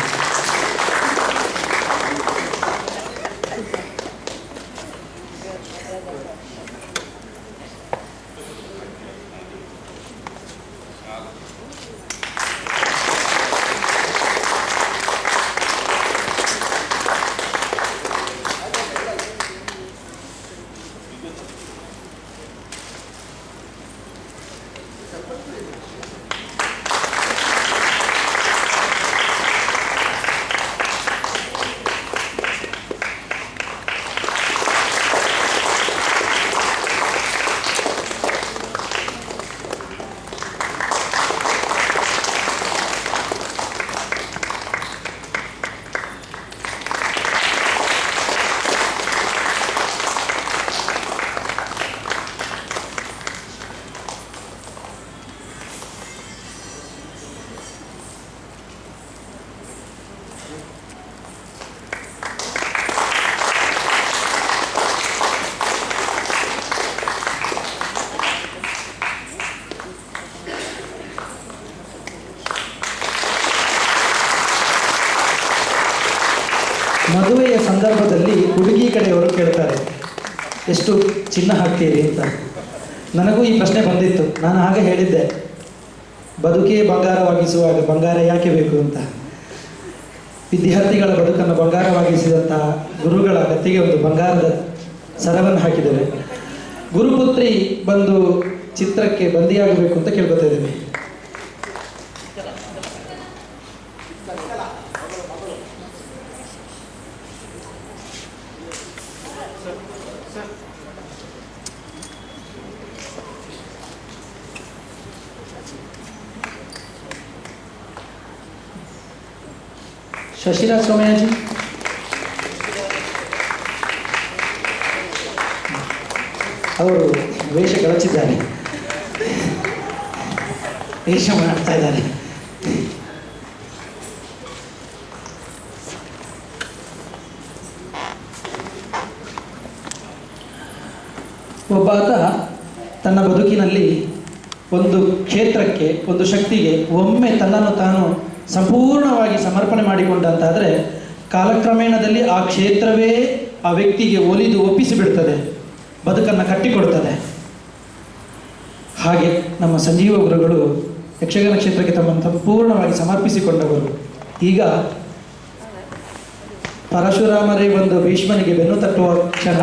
ಮದುವೆಯ ಸಂದರ್ಭದಲ್ಲಿ ಹುಡುಗಿ ಕಡೆಯವರು ಕೇಳ್ತಾರೆ, ಎಷ್ಟು ಚಿನ್ನ ಹಾಕ್ತೀರಿ ಅಂತ. ನನಗೂ ಈ ಪ್ರಶ್ನೆ ಬಂದಿತ್ತು. ನಾನು ಆಗ ಹೇಳಿದ್ದೆ, ಬದುಕೇ ಬಂಗಾರವಾಗಿಸುವಾಗ ಬಂಗಾರ ಯಾಕೆ ಬೇಕು ಅಂತ. ವಿದ್ಯಾರ್ಥಿಗಳ ಬದುಕನ್ನು ಬಂಗಾರವಾಗಿಸಿದಂತಹ ಗುರುಗಳ ಗತಿಗೆ ಒಂದು ಬಂಗಾರದ ಸರವನ್ನು ಹಾಕಿದ್ದೇವೆ. ಗುರುಪುತ್ರಿ ಬಂದು ಚಿತ್ರಕ್ಕೆ ಬಂದಿಯಾಗಬೇಕು ಅಂತ ಕೇಳ್ಕೊತಾ ಇದ್ದೇವೆ. ಶಶಿರಾಜ್ ಸೋಮಯಾಜಿ, ಅವರು ವೇಷ ಕಳಚಿದ್ದಾರೆ, ವೇಷ ಮಾಡ್ತಾ ಇದ್ದಾರೆ. ಒಬ್ಬಾತ ತನ್ನ ಬದುಕಿನಲ್ಲಿ ಒಂದು ಕ್ಷೇತ್ರಕ್ಕೆ, ಒಂದು ಶಕ್ತಿಗೆ ಒಮ್ಮೆ ತನ್ನನ್ನು ತಾನು ಸಂಪೂರ್ಣವಾಗಿ ಸಮರ್ಪಣೆ ಮಾಡಿಕೊಂಡಂತಾದರೆ ಕಾಲಕ್ರಮೇಣದಲ್ಲಿ ಆ ಕ್ಷೇತ್ರವೇ ಆ ವ್ಯಕ್ತಿಗೆ ಒಲಿದು ಒಪ್ಪಿಸಿಬಿಡ್ತದೆ, ಬದುಕನ್ನು ಕಟ್ಟಿಕೊಡ್ತದೆ. ಹಾಗೆ ನಮ್ಮ ಸಂಜೀವ ಗುರುಗಳು ಯಕ್ಷಗಾನ ಕ್ಷೇತ್ರಕ್ಕೆ ತಮ್ಮನ್ನು ಸಂಪೂರ್ಣವಾಗಿ ಸಮರ್ಪಿಸಿಕೊಂಡವರು. ಈಗ ಪರಶುರಾಮರೇ ಬಂದು ಭೀಷ್ಮನಿಗೆ ಬೆನ್ನು ತಟ್ಟುವ ಕ್ಷಣ.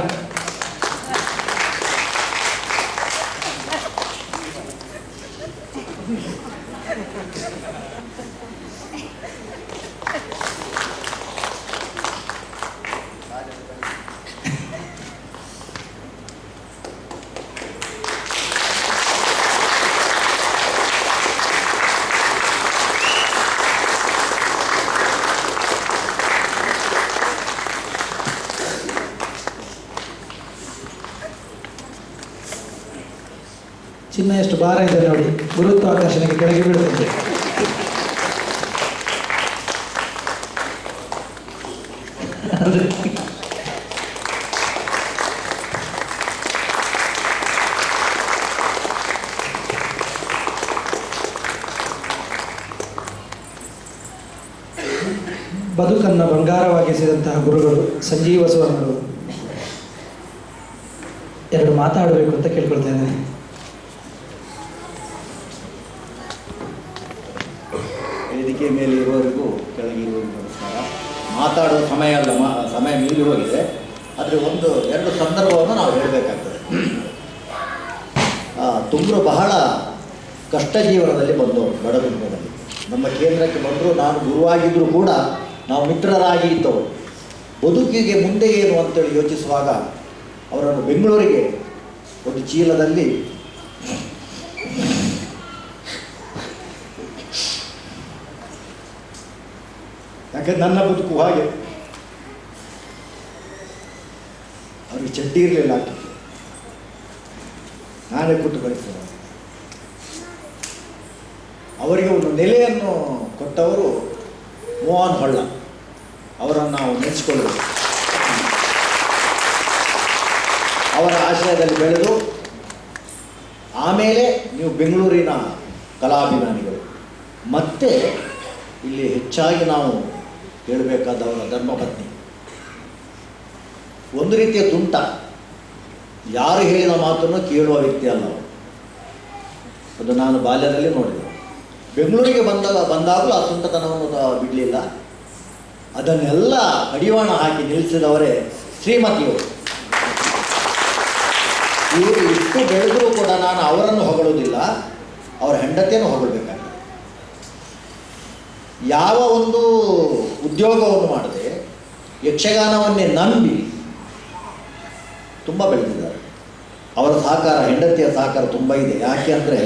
ಚಿನ್ನ ಎಷ್ಟು ಭಾರ ಇದೆ ನೋಡಿ, ಗುರುತ್ವಾಕರ್ಷಣೆಗೆ ಕೆಳಗೆ ಬೀಳುತ್ತದೆ. ಬದುಕನ್ನು ಬಂಗಾರವಾಗಿಸಿದಂತಹ ಗುರುಗಳು ಸಂಜೀವ ಸುವರ್ಣರು ಎರಡು ಮಾತಾಡಬೇಕು ಅಂತ ಕೇಳ್ಕೊಳ್ತೇನೆ. ವೇದಿಕೆ ಮೇಲೆ ಇರುವವರಿಗೂ ಕೆಳಗಿರುವವರಿಗೂ ನಮಸ್ಕಾರ. ಮಾತಾಡುವ ಸಮಯ ಅಲ್ಲ, ಸಮಯ ಮೀರಿ ಹೋಗಿದೆ. ಆದರೆ ಎರಡು ಸಂದರ್ಭವನ್ನು ನಾವು ಹೇಳಬೇಕಾಗ್ತದೆ. ತುಂಬ್ರು ಬಹಳ ಕಷ್ಟ ಜೀವನದಲ್ಲಿ ಬಂದವರು. ಬಡಗುಂಬದಲ್ಲಿ ನಮ್ಮ ಕೇಂದ್ರಕ್ಕೆ ಬಂದರು. ನಾನು ಗುರುವಾಗಿದ್ದರೂ ಕೂಡ ನಾವು ಮಿತ್ರರಾಗಿ ಇದ್ದವರು. ಬದುಕಿಗೆ ಮುಂದೆ ಏನು ಅಂತೇಳಿ ಯೋಚಿಸುವಾಗ ಅವರನ್ನು ಬೆಂಗಳೂರಿಗೆ ಒಂದು ಚೀಲದಲ್ಲಿ ಯಾಕಂದ್ರೆ ನನ್ನ ಬದುಕು ಹಾಗೆ, ಅವ್ರಿಗೆ ಚಡ್ಡಿ ಇರಲಿಲ್ಲ, ಆಗ್ತಿತ್ತು, ನಾನೇ ಕೊಟ್ಟು ಕಳಿಸ್ತೇನೆ. ಅವರಿಗೆ ಒಂದು ನೆಲೆಯನ್ನು ಕೊಟ್ಟವರು ಮೋಹನ್ ಹೊಳ್ಳ. ಅವರನ್ನು ನಾವು ನೆನೆಸ್ಕೊಳ್ಬೇಕು. ಅವರ ಆಶ್ರಯದಲ್ಲಿ ಬೆಳೆದು ಆಮೇಲೆ ನೀವು ಬೆಂಗಳೂರಿನ ಕಲಾಭಿಮಾನಿಗಳು. ಮತ್ತೆ ಇಲ್ಲಿ ಹೆಚ್ಚಾಗಿ ನಾವು ಹೇಳಬೇಕಾದವರ ಧರ್ಮಪತ್ನಿ. ಒಂದು ರೀತಿಯ ತುಂಟ, ಯಾರು ಹೇಳಿದ ಮಾತನ್ನು ಕೇಳುವ ವ್ಯಕ್ತಿ ಅಲ್ಲ ಅವರು. ಅದು ನಾನು ಬಾಲ್ಯದಲ್ಲಿ ನೋಡಿದೆ. ಬೆಂಗಳೂರಿಗೆ ಬಂದಾಗಲೂ ಆ ತುಂಟತನವನ್ನು ಬಿಡಲಿಲ್ಲ. ಅದನ್ನೆಲ್ಲ ಕಡಿವಾಣ ಹಾಕಿ ನಿಲ್ಲಿಸಿದವರೇ ಶ್ರೀಮತಿಯವರು. ಇವರು ಇಷ್ಟು ಬೆಳೆದರೂ ಕೂಡ ನಾನು ಅವರನ್ನು ಹೊಗಳುವುದಿಲ್ಲ, ಅವರ ಹೆಂಡತಿಯನ್ನು ಹೊಗಳಬೇಕಾಗಿದೆ. ಯಾವ ಒಂದು ಉದ್ಯೋಗವನ್ನು ಮಾಡದೆ ಯಕ್ಷಗಾನವನ್ನೇ ನಂಬಿ ತುಂಬ ಬೆಳೆದಿದ್ದಾರೆ. ಅವರ ಸಹಕಾರ, ಹೆಂಡತಿಯ ಸಹಕಾರ ತುಂಬ ಇದೆ. ಯಾಕೆ ಅಂದರೆ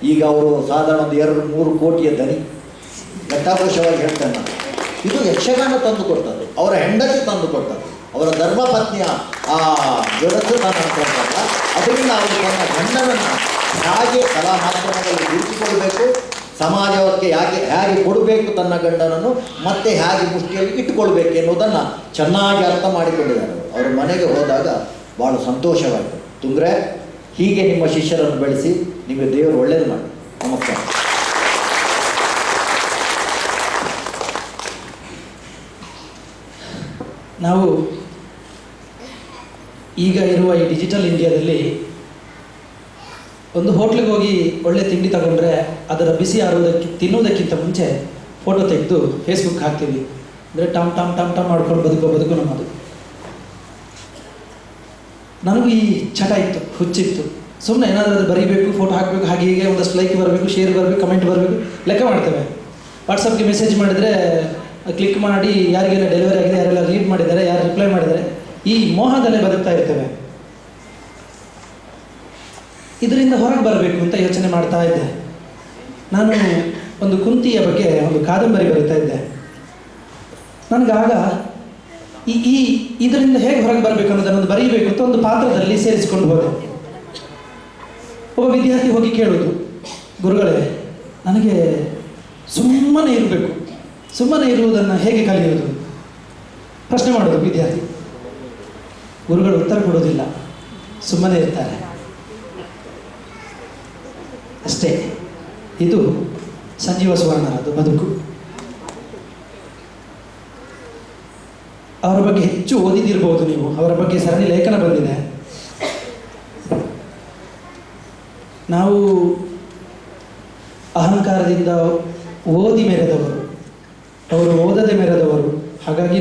ಈಗ ಅವರು ಸಾಧಾರಣ ಒಂದು 2-3 ಕೋಟಿಯ ದನಿ. ಘಟ್ಟಾಘೋಷವಾಗಿ ಹೇಳ್ತೇನೆ ನಾನು, ಇದು ಯಕ್ಷಗಾನ ತಂದು ಕೊಡ್ತದೆ, ಅವರ ಹೆಂಡತಿ ತಂದು ಕೊಡ್ತದೆ, ಅವರ ಧರ್ಮಪತ್ನಿಯ ಆ ಜೊಡಸು ತಂದು ಕೊಡ್ತಲ್ಲ. ಅದರಿಂದ ಅವರು ತನ್ನ ಗಂಡನನ್ನು ಹೇಗೆ ಕಲಾ ಮಾಧ್ಯಮದಲ್ಲಿ ಗುರುತಿಸಿಕೊಳ್ಬೇಕು, ಸಮಾಜಕ್ಕೆ ಹೇಗೆ ಕೊಡಬೇಕು ತನ್ನ ಗಂಡನನ್ನು, ಮತ್ತೆ ಹೇಗೆ ಮುಷ್ಟಿಯಲ್ಲಿ ಇಟ್ಟುಕೊಳ್ಬೇಕು ಎನ್ನುವುದನ್ನು ಚೆನ್ನಾಗಿ ಅರ್ಥ ಮಾಡಿಕೊಂಡಿದ್ದಾರೆ. ಅವರ ಮನೆಗೆ ಹೋದಾಗ ಭಾಳ ಸಂತೋಷವಾಯಿತು. ತುಂಗ್ರೆ, ಹೀಗೆ ನಿಮ್ಮ ಶಿಷ್ಯರನ್ನು ಬೆಳೆಸಿ, ನಿಮಗೆ ದೇವರು ಒಳ್ಳೇದು ಮಾಡಿ. ನಮಸ್ಕಾರ. ನಾವು ಈಗ ಇರುವ ಈ ಡಿಜಿಟಲ್ ಇಂಡಿಯಾದಲ್ಲಿ ಒಂದು ಹೋಟ್ಲಿಗೆ ಹೋಗಿ ಒಳ್ಳೆ ತಿಂಡಿ ತಗೊಂಡ್ರೆ ಅದರ ಬಿಸಿ ತಿನ್ನುವುದಕ್ಕಿಂತ ಮುಂಚೆ ಫೋಟೋ ತೆಗೆದು ಫೇಸ್ಬುಕ್ ಹಾಕ್ತೀವಿ. ಅಂದರೆ ಟಮ್ ಟಮ್ ಟಮ್ ಟಮ್ ಮಾಡ್ಕೊಂಡು ಬದುಕು ನಮ್ಮದು. ನನಗೂ ಈ ಚಟ ಇತ್ತು, ಹುಚ್ಚಿತ್ತು. ಸುಮ್ಮನೆ ಏನಾದರೂ ಬರೀಬೇಕು, ಫೋಟೋ ಹಾಕಬೇಕು, ಹಾಗೆ ಹೀಗೆ ಒಂದಷ್ಟು ಲೈಕ್ ಬರಬೇಕು, ಶೇರ್ ಬರಬೇಕು, ಕಮೆಂಟ್ ಬರಬೇಕು, ಲೆಕ್ಕ ಮಾಡ್ತೇವೆ. ವಾಟ್ಸಪ್ಗೆ ಮೆಸೇಜ್ ಮಾಡಿದರೆ ಕ್ಲಿಕ್ ಮಾಡಿ ಯಾರಿಗೆಲ್ಲ ಡೆಲಿವರಿ ಆಗಿದೆ, ಯಾರೆಲ್ಲ ರೀಡ್ ಮಾಡಿದ್ದಾರೆ, ಯಾರು ರಿಪ್ಲೈ ಮಾಡಿದ್ದಾರೆ, ಈ ಮೋಹದಲ್ಲೇ ಬದುಕ್ತಾ ಇರ್ತೇವೆ. ಇದರಿಂದ ಹೊರಗೆ ಬರಬೇಕು ಅಂತ ಯೋಚನೆ ಮಾಡ್ತಾ ಇದ್ದೆ. ನಾನು ಒಂದು ಕುಂತಿಯ ಬಗ್ಗೆ ಒಂದು ಕಾದಂಬರಿ ಬರೀತಾ ಇದ್ದೆ. ನನಗಾಗ ಇದರಿಂದ ಹೇಗೆ ಹೊರಗೆ ಬರಬೇಕು ಅನ್ನೋದನ್ನು ಬರೀಬೇಕು ಅಂತ ಒಂದು ಪಾತ್ರದಲ್ಲಿ ಸೇರಿಸಿಕೊಂಡು ಹೋದೆ. ಒಬ್ಬ ವಿದ್ಯಾರ್ಥಿ ಹೋಗಿ ಕೇಳೋದು, ಗುರುಗಳೇ ನನಗೆ ಸುಮ್ಮನೆ ಇರಬೇಕು, ಸುಮ್ಮನೆ ಇರುವುದನ್ನು ಹೇಗೆ ಕಲಿಯೋದು? ಪ್ರಶ್ನೆ ಮಾಡೋದು ವಿದ್ಯಾರ್ಥಿ. ಗುರುಗಳು ಉತ್ತರ ಕೊಡೋದಿಲ್ಲ, ಸುಮ್ಮನೆ ಇರ್ತಾರೆ ಅಷ್ಟೇ. ಇದು ಸಂಜೀವ ಸುವರ್ಣರದ್ದು ಬದುಕು. ಅವರ ಬಗ್ಗೆ ಹೆಚ್ಚು ಓದಿದಿರ್ಬೋದು ನೀವು, ಅವರ ಬಗ್ಗೆ ಸರಣಿ ಲೇಖನ ಬಂದಿದೆ. ನಾವು ಅಹಂಕಾರದಿಂದ ಓದಿ ಮೆರೆದವರು, ಅವರು ಓದದೆ ಮೆರೆದವರು, ಹಾಗಾಗಿ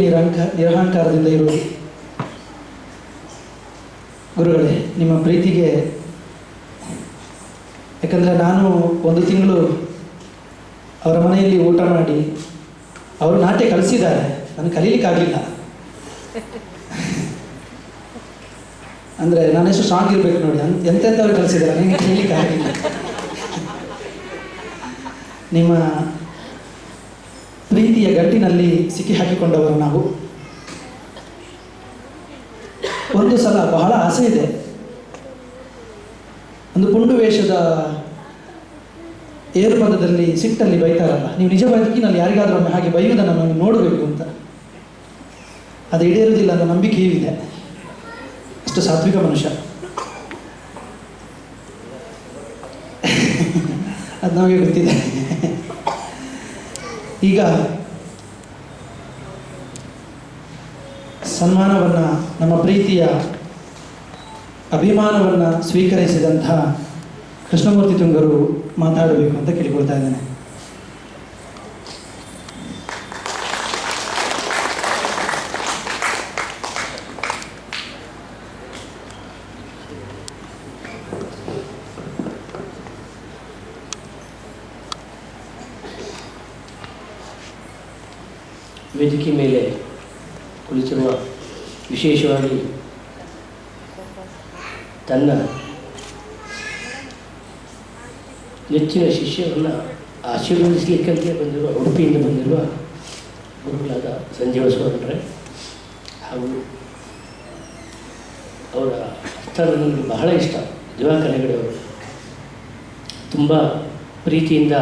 ನಿರಹಂಕಾರದಿಂದ ಇರುವುದು. ಗುರುಗಳೇ, ನಿಮ್ಮ ಪ್ರೀತಿಗೆ, ಯಾಕಂದರೆ ನಾನು 1 ತಿಂಗಳು ಅವರ ಮನೆಯಲ್ಲಿ ಊಟ ಮಾಡಿ, ಅವರು ನಾಟ್ಯ ಕಲಿಸಿದ್ದಾರೆ, ನನಗೆ ಕಲೀಲಿಕ್ಕಾಗಲಿಲ್ಲ. ಅಂದರೆ ನಾನೆಷ್ಟು ಸ್ಟ್ರಾಂಗ್ ಇರಬೇಕು ನೋಡಿ, ಎಂತೆಂಥವ್ರು ಕಲಿಸಿದ್ದಾರೆ, ನನಗೆ ಕಲೀಲಿಕ್ಕಾಗಲಿಲ್ಲ. ನಿಮ್ಮ ಪ್ರೀತಿಯ ಗಟ್ಟಿನಲ್ಲಿ ಸಿಕ್ಕಿ ಹಾಕಿಕೊಂಡವರು ನಾವು. ಒಂದು ಸಲ ಬಹಳ ಆಸೆ ಇದೆ, ಒಂದು ಪುಂಡು ವೇಷದ ಏರುಪದದಲ್ಲಿ ಸಿಟ್ಟಲ್ಲಿ ಬೈತಾರಲ್ಲ, ನೀವು ನಿಜ ಬದುಕಿನಲ್ಲಿ ಯಾರಿಗಾದ್ರೂ ಒಮ್ಮೆ ಹಾಗೆ ಬೈಯುವುದನ್ನು ನಾವು ನೋಡಬೇಕು ಅಂತ. ಅದು ಈಡೇರುವುದಿಲ್ಲ ಅನ್ನೋ ನಂಬಿಕೆಯೂ ಇದೆ. ಅಷ್ಟು ಸಾತ್ವಿಕ ಮನುಷ್ಯ. ಅದು ನಮಗೆ ಗೊತ್ತಿದೆ. ಈಗ ಸನ್ಮಾನವನ್ನು, ನಮ್ಮ ಪ್ರೀತಿಯ ಅಭಿಮಾನವನ್ನು ಸ್ವೀಕರಿಸಿದಂಥ ಕೃಷ್ಣಮೂರ್ತಿ ತುಂಗರು ಮಾತಾಡಬೇಕು ಅಂತ ಕೇಳಿಕೊಳ್ತಾ ಇದ್ದೇನೆ. ವೇದಿಕೆ ಮೇಲೆ ಕುಳಿತಿರುವ, ವಿಶೇಷವಾಗಿ ತನ್ನ ನೆಚ್ಚಿನ ಶಿಷ್ಯರನ್ನು ಆಶೀರ್ವದಿಸಲಿಕ್ಕಂತೆ ಬಂದಿರುವ, ಉಡುಪಿಯಿಂದ ಬಂದಿರುವ ಗುರುಗಳಾದ ಸಂಜೀವ ಸುವರ್ಣರೇ ಹಾಗೂ ಅವರ ಹಸ್ತ ನನಗೆ ಬಹಳ ಇಷ್ಟ. ದಿವಾಕರ್ ಹೆಗಡೆ ಅವರು ತುಂಬ ಪ್ರೀತಿಯಿಂದ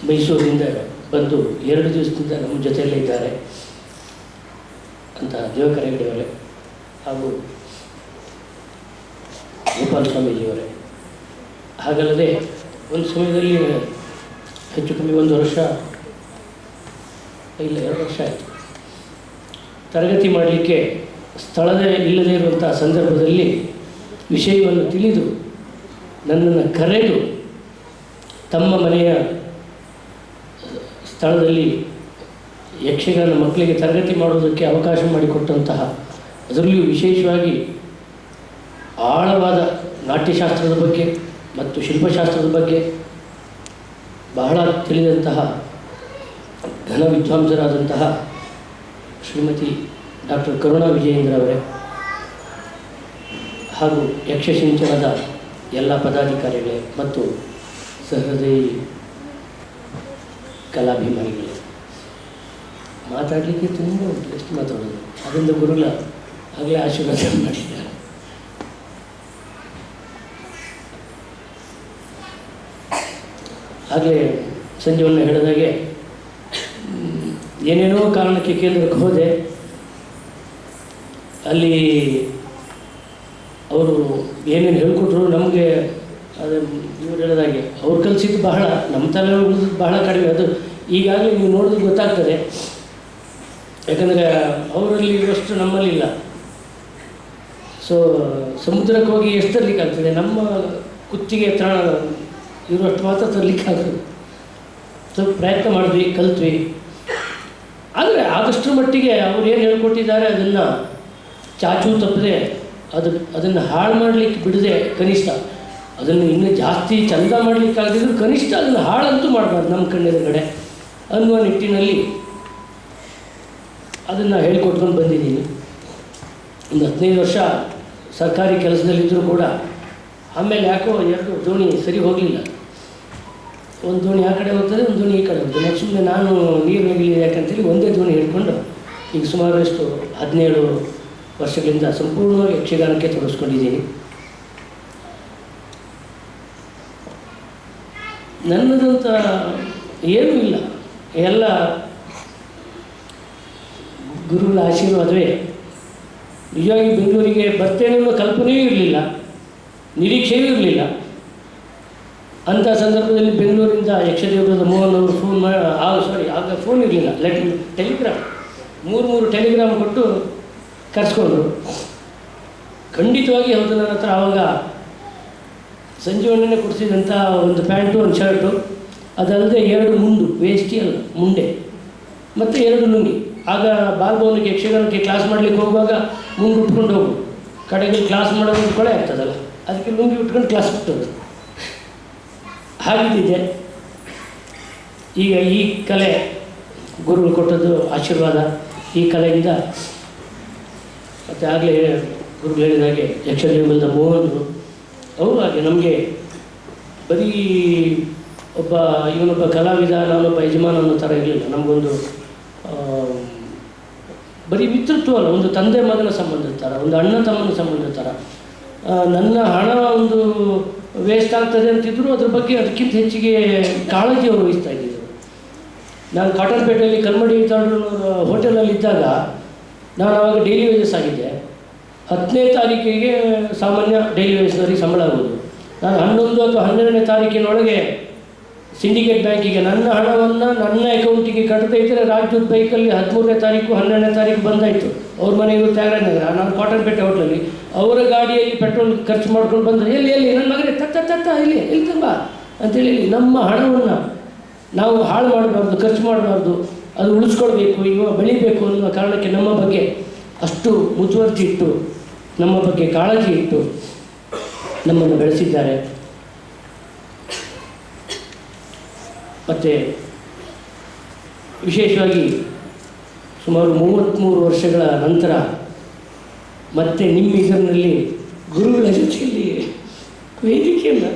ಮೈಸೂರಿನಿಂದ ಬಂದು 2 ದಿವಸದಿಂದ ನಮ್ಮ ಜೊತೆಯಲ್ಲೇ ಇದ್ದಾರೆ ಅಂತ ದೇವಕರ ಹೆಗಡೆಯವರೇ ಹಾಗೂ ಗೋಪಾಲ ಸ್ವಾಮೀಜಿಯವರೇ. ಹಾಗಲ್ಲದೆ ಒಂದು ಸಮಯದಲ್ಲಿ ಹೆಚ್ಚು ಕಮ್ಮಿ 1 ವರ್ಷ ಇಲ್ಲ 2 ವರ್ಷ ಆಯಿತು ತರಗತಿ ಮಾಡಲಿಕ್ಕೆ ಸ್ಥಳದೇ ಇಲ್ಲದೇ ಇರುವಂಥ ಸಂದರ್ಭದಲ್ಲಿ ವಿಷಯವನ್ನು ತಿಳಿದು ನನ್ನನ್ನು ಕರೆದು ತಮ್ಮ ಮನೆಯ ಸ್ಥಳದಲ್ಲಿ ಯಕ್ಷಗಾನ ಮಕ್ಕಳಿಗೆ ತರಗತಿ ಮಾಡೋದಕ್ಕೆ ಅವಕಾಶ ಮಾಡಿಕೊಟ್ಟಂತಹ, ಅದರಲ್ಲಿಯೂ ವಿಶೇಷವಾಗಿ ಆಳವಾದ ನಾಟ್ಯಶಾಸ್ತ್ರದ ಬಗ್ಗೆ ಮತ್ತು ಶಿಲ್ಪಶಾಸ್ತ್ರದ ಬಗ್ಗೆ ಬಹಳ ತಿಳಿದಂತಹ ಘನ ವಿದ್ವಾಂಸರಾದಂತಹ ಶ್ರೀಮತಿ ಡಾಕ್ಟರ್ ಕರುಣಾ ವಿಜಯೇಂದ್ರ ಅವರೇ ಹಾಗೂ ಯಕ್ಷಸಿಂಚನದ ಎಲ್ಲ ಪದಾಧಿಕಾರಿಗಳೇ ಮತ್ತು ಸಹೃದಯಿ ಕಲಾಭಿಮಾನಿಗಳೇ. ಮಾತಾಡಲಿಕ್ಕೆ ತುಂಬ ಉಂಟು, ಎಷ್ಟು ಮಾತಾಡೋದು. ಅದರಿಂದ ಗುರುಗಳ ಆಗಲೇ ಆಶೀರ್ವಾದ ಮಾಡಿದ್ದಾರೆ. ಹಾಗೆ ಸಂಜೆವನ್ನು ಹೇಳಿದಾಗೆ ಏನೇನೋ ಕಾರಣಕ್ಕೆ ಕೇಂದ್ರಕ್ಕೆ ಹೋದೆ. ಅಲ್ಲಿ ಅವರು ಏನೇನು ಹೇಳ್ಕೊಟ್ರು ನಮಗೆ, ಅದು ಇವ್ರು ಹೇಳಿದಾಗೆ ಅವ್ರು ಕಲಿಸಿದ್ದು ಬಹಳ, ನಮ್ಮ ತಲೆ ಉಳಿದಿದ್ದು ಬಹಳ ಕಡಿಮೆ. ಅದು ಈಗಾಗಲೇ ನೀವು ನೋಡಿದ್ರೆ ಗೊತ್ತಾಗ್ತದೆ, ಯಾಕಂದರೆ ಅವರಲ್ಲಿ ಇರುವಷ್ಟು ನಮ್ಮಲ್ಲಿಲ್ಲ. ಸೊ ಸಮುದ್ರಕ್ಕೆ ಹೋಗಿ ಎಷ್ಟು ತರಲಿಕ್ಕಾಗ್ತದೆ, ನಮ್ಮ ಕುತ್ತಿಗೆ ತ್ರಾಣ ಇರುವಷ್ಟು ಮಾತ್ರ ತರಲಿಕ್ಕಾಗ್ತದೆ. ಸ್ವಲ್ಪ ಪ್ರಯತ್ನ ಮಾಡಿದ್ವಿ, ಕಲ್ತ್ವಿ. ಆದರೆ ಆದಷ್ಟರ ಮಟ್ಟಿಗೆ ಅವ್ರು ಏನು ಹೇಳ್ಕೊಟ್ಟಿದ್ದಾರೆ ಅದನ್ನು ಚಾಚು ತಪ್ಪದೆ ಅದನ್ನು ಹಾಳು ಮಾಡಲಿಕ್ಕೆ ಬಿಡದೆ, ಕನಿಷ್ಠ ಅದನ್ನು ಇನ್ನೂ ಜಾಸ್ತಿ ಚಂದ ಮಾಡಲಿಕ್ಕಾಗದಿದ್ರು ಕನಿಷ್ಠ ಅದನ್ನು ಹಾಳಂತೂ ಮಾಡಬಾರ್ದು ನಮ್ಮ ಕಣ್ಣೆದುರುಗಡೆ ಅನ್ನುವ ನಿಟ್ಟಿನಲ್ಲಿ ಅದನ್ನು ಹೇಳಿಕೊಟ್ಕೊಂಡು ಬಂದಿದ್ದೀನಿ. ಒಂದು 15 ವರ್ಷ ಸರ್ಕಾರಿ ಕೆಲಸದಲ್ಲಿದ್ದರೂ ಕೂಡ ಆಮೇಲೆ ಯಾಕೋ 2 ದೋಣಿ ಸರಿ ಹೋಗಲಿಲ್ಲ. ಒಂದು ದೋಣಿ ಆ ಕಡೆ ಹೋಗ್ತದೆ, ಒಂದು ದೋಣಿ ಈ ಕಡೆ ಹೋಗ್ತದೆ. ಸುಮ್ಮನೆ ನಾನು ನೀರು ಹೋಗಲಿಲ್ಲ ಯಾಕಂತೇಳಿ ಒಂದೇ ದೋಣಿ ಹಿಡ್ಕೊಂಡು ಈಗ ಸುಮಾರು 17 ವರ್ಷಗಳಿಂದ ಸಂಪೂರ್ಣವಾಗಿ ಯಕ್ಷಗಾನಕ್ಕೆ ತೊಡಗಿಸ್ಕೊಂಡಿದ್ದೀನಿ. ನನ್ನದಂತ ಏನೂ ಇಲ್ಲ, ಎಲ್ಲ ಗುರುಗಳ ಆಶೀರ್ವಾದವೇ. ನಿಜವಾಗಿ ಬೆಂಗಳೂರಿಗೆ ಬರ್ತೇನೆ ಅನ್ನೋ ಕಲ್ಪನೆಯೂ ಇರಲಿಲ್ಲ, ನಿರೀಕ್ಷೆಯೂ ಇರಲಿಲ್ಲ. ಅಂಥ ಸಂದರ್ಭದಲ್ಲಿ ಬೆಂಗಳೂರಿಂದ ಯಕ್ಷದೇವರದ ಮೋಹನ್ ಅವರು ಫೋನ್ ಮಾಡಿ, ಆಗ ಫೋನ್ ಇರಲಿಲ್ಲ, ಟೆಲಿಗ್ರಾಮ್ 3 ಟೆಲಿಗ್ರಾಮ್ ಕೊಟ್ಟು ಕರೆಸ್ಕೊಂಡ್ರು. ಖಂಡಿತವಾಗಿ ಹೌದು, ನನ್ನ ಹತ್ರ ಆವಾಗ ಸಂಜೀವಣ್ಣನೇ ಕೊಡಿಸಿದಂಥ ಒಂದು ಪ್ಯಾಂಟು, ಒಂದು ಶರ್ಟು, ಅದಲ್ಲದೆ 2 ಮುಂಡು, ವೇಷ್ಟಿ ಅಲ್ಲ ಮುಂಡೆ, ಮತ್ತು 2 ಲುಂಗಿ. ಆಗ ಬಾಲ್ಭವನಿಗೆ ಯಕ್ಷಗಾನಕ್ಕೆ ಕ್ಲಾಸ್ ಮಾಡಲಿಕ್ಕೆ ಹೋಗುವಾಗ ಮುಂದೆ ಉಟ್ಕೊಂಡು ಹೋಗು, ಕಡೆಗೆ ಕ್ಲಾಸ್ ಮಾಡೋದು ಕೊಳೆ ಆಗ್ತದಲ್ಲ, ಅದಕ್ಕೆ ಲುಂಗಿ ಉಟ್ಕೊಂಡು ಕ್ಲಾಸ್ ಬಿಟ್ಟೋದು ಹಾಗಿದ್ದಿದೆ. ಈಗ ಈ ಕಲೆ ಗುರುಗಳು ಕೊಟ್ಟದ್ದು ಆಶೀರ್ವಾದ. ಈ ಕಲೆಯಿಂದ ಮತ್ತು ಆಗಲೇ ಗುರುಗಳು ಹೇಳಿದಾಗೆ ಯಕ್ಷದೇವರದ ಮೋಹನರು ಅವರು ಹಾಗೆ ನಮಗೆ ಬರೀ ಇವನೊಬ್ಬ ಕಲಾವಿದ, ನಾನೊಬ್ಬ ಯಜಮಾನ ಅನ್ನೋ ಥರ ಇರಲಿಲ್ಲ. ನಮಗೊಂದು ಬರೀ ಮಿತ್ರತ್ವ ಅಲ್ಲ, ಒಂದು ತಂದೆ ಮಗನ ಸಂಬಂಧದ ಥರ, ಒಂದು ಅಣ್ಣ ತಮ್ಮನ ಸಂಬಂಧದ ಥರ. ನನ್ನ ಹಣ ಒಂದು ವೇಸ್ಟ್ ಆಗ್ತದೆ ಅಂತಿದ್ರು ಅದ್ರ ಬಗ್ಗೆ ಅದಕ್ಕಿಂತ ಹೆಚ್ಚಿಗೆ ಕಾಳಜಿ ಅವರು ವಹಿಸ್ತಾ ಇದ್ದಿದ್ದರು. ನಾನು ಕಾಟನ್ಪೇಟೆಯಲ್ಲಿ ಕಲ್ಮಡಿ ಹೋಟೆಲಲ್ಲಿ ಇದ್ದಾಗ ನಾನು ಆವಾಗ ಡೈಲಿ ವೇಜಸ್ ಆಗಿದ್ದೆ. 10ನೇ ತಾರೀಕಿಗೆ ಸಾಮಾನ್ಯ ಡೈಲಿ ವೇಜಸ್ನವರಿಗೆ ಸಂಬಳ ಆಗೋದು. ನಾನು 11 ಅಥವಾ 12ನೇ ತಾರೀಕಿನೊಳಗೆ ಸಿಂಡಿಕೇಟ್ ಬ್ಯಾಂಕಿಗೆ ನನ್ನ ಹಣವನ್ನು ನನ್ನ ಅಕೌಂಟಿಗೆ ಕಟ್ಟದೇ ಇದ್ದರೆ ರಾಜ್ಯದ ಬೈಕಲ್ಲಿ 13ನೇ ತಾರೀಕು 12ನೇ ತಾರೀಕು ಬಂದಾಯಿತು. ಅವ್ರ ಮನೆ ಇವರು ತ್ಯಾಗರಾಜನಗರ, ನಾನು ಕಾಟನ್ಪೇಟೆ ಹೋಟ್ಲಲ್ಲಿ ಅವರ ಗಾಡಿಯಲ್ಲಿ ಪೆಟ್ರೋಲ್ ಖರ್ಚು ಮಾಡ್ಕೊಂಡು ಬಂದರೆ ಎಲ್ಲಿ ನನ್ನ ಮಗನೇ ತತ್ತ ಎಲ್ಲಿ ತುಂಬ ಅಂತೇಳಿ ನಮ್ಮ ಹಣವನ್ನು ನಾವು ಹಾಳು ಮಾಡಬಾರ್ದು, ಖರ್ಚು ಮಾಡಬಾರ್ದು, ಅದು ಉಳಿಸ್ಕೊಳ್ಬೇಕು, ಇವ ಬೆಳಿಬೇಕು ಅನ್ನೋ ಕಾರಣಕ್ಕೆ ನಮ್ಮ ಬಗ್ಗೆ ಅಷ್ಟು ಮುತುವರ್ಜಿ ಇಟ್ಟು, ನಮ್ಮ ಬಗ್ಗೆ ಕಾಳಜಿ ಇಟ್ಟು ನಮ್ಮನ್ನು ಬೆಳೆಸಿದ್ದಾರೆ. ಮತ್ತು ವಿಶೇಷವಾಗಿ ಸುಮಾರು 33 ವರ್ಷಗಳ ನಂತರ ಮತ್ತೆ ನಿಮ್ಮ ಇದರಲ್ಲಿ ಗುರುಗಳ ಜೊತೆಯಲ್ಲಿ ವೇದಿಕೆಯನ್ನು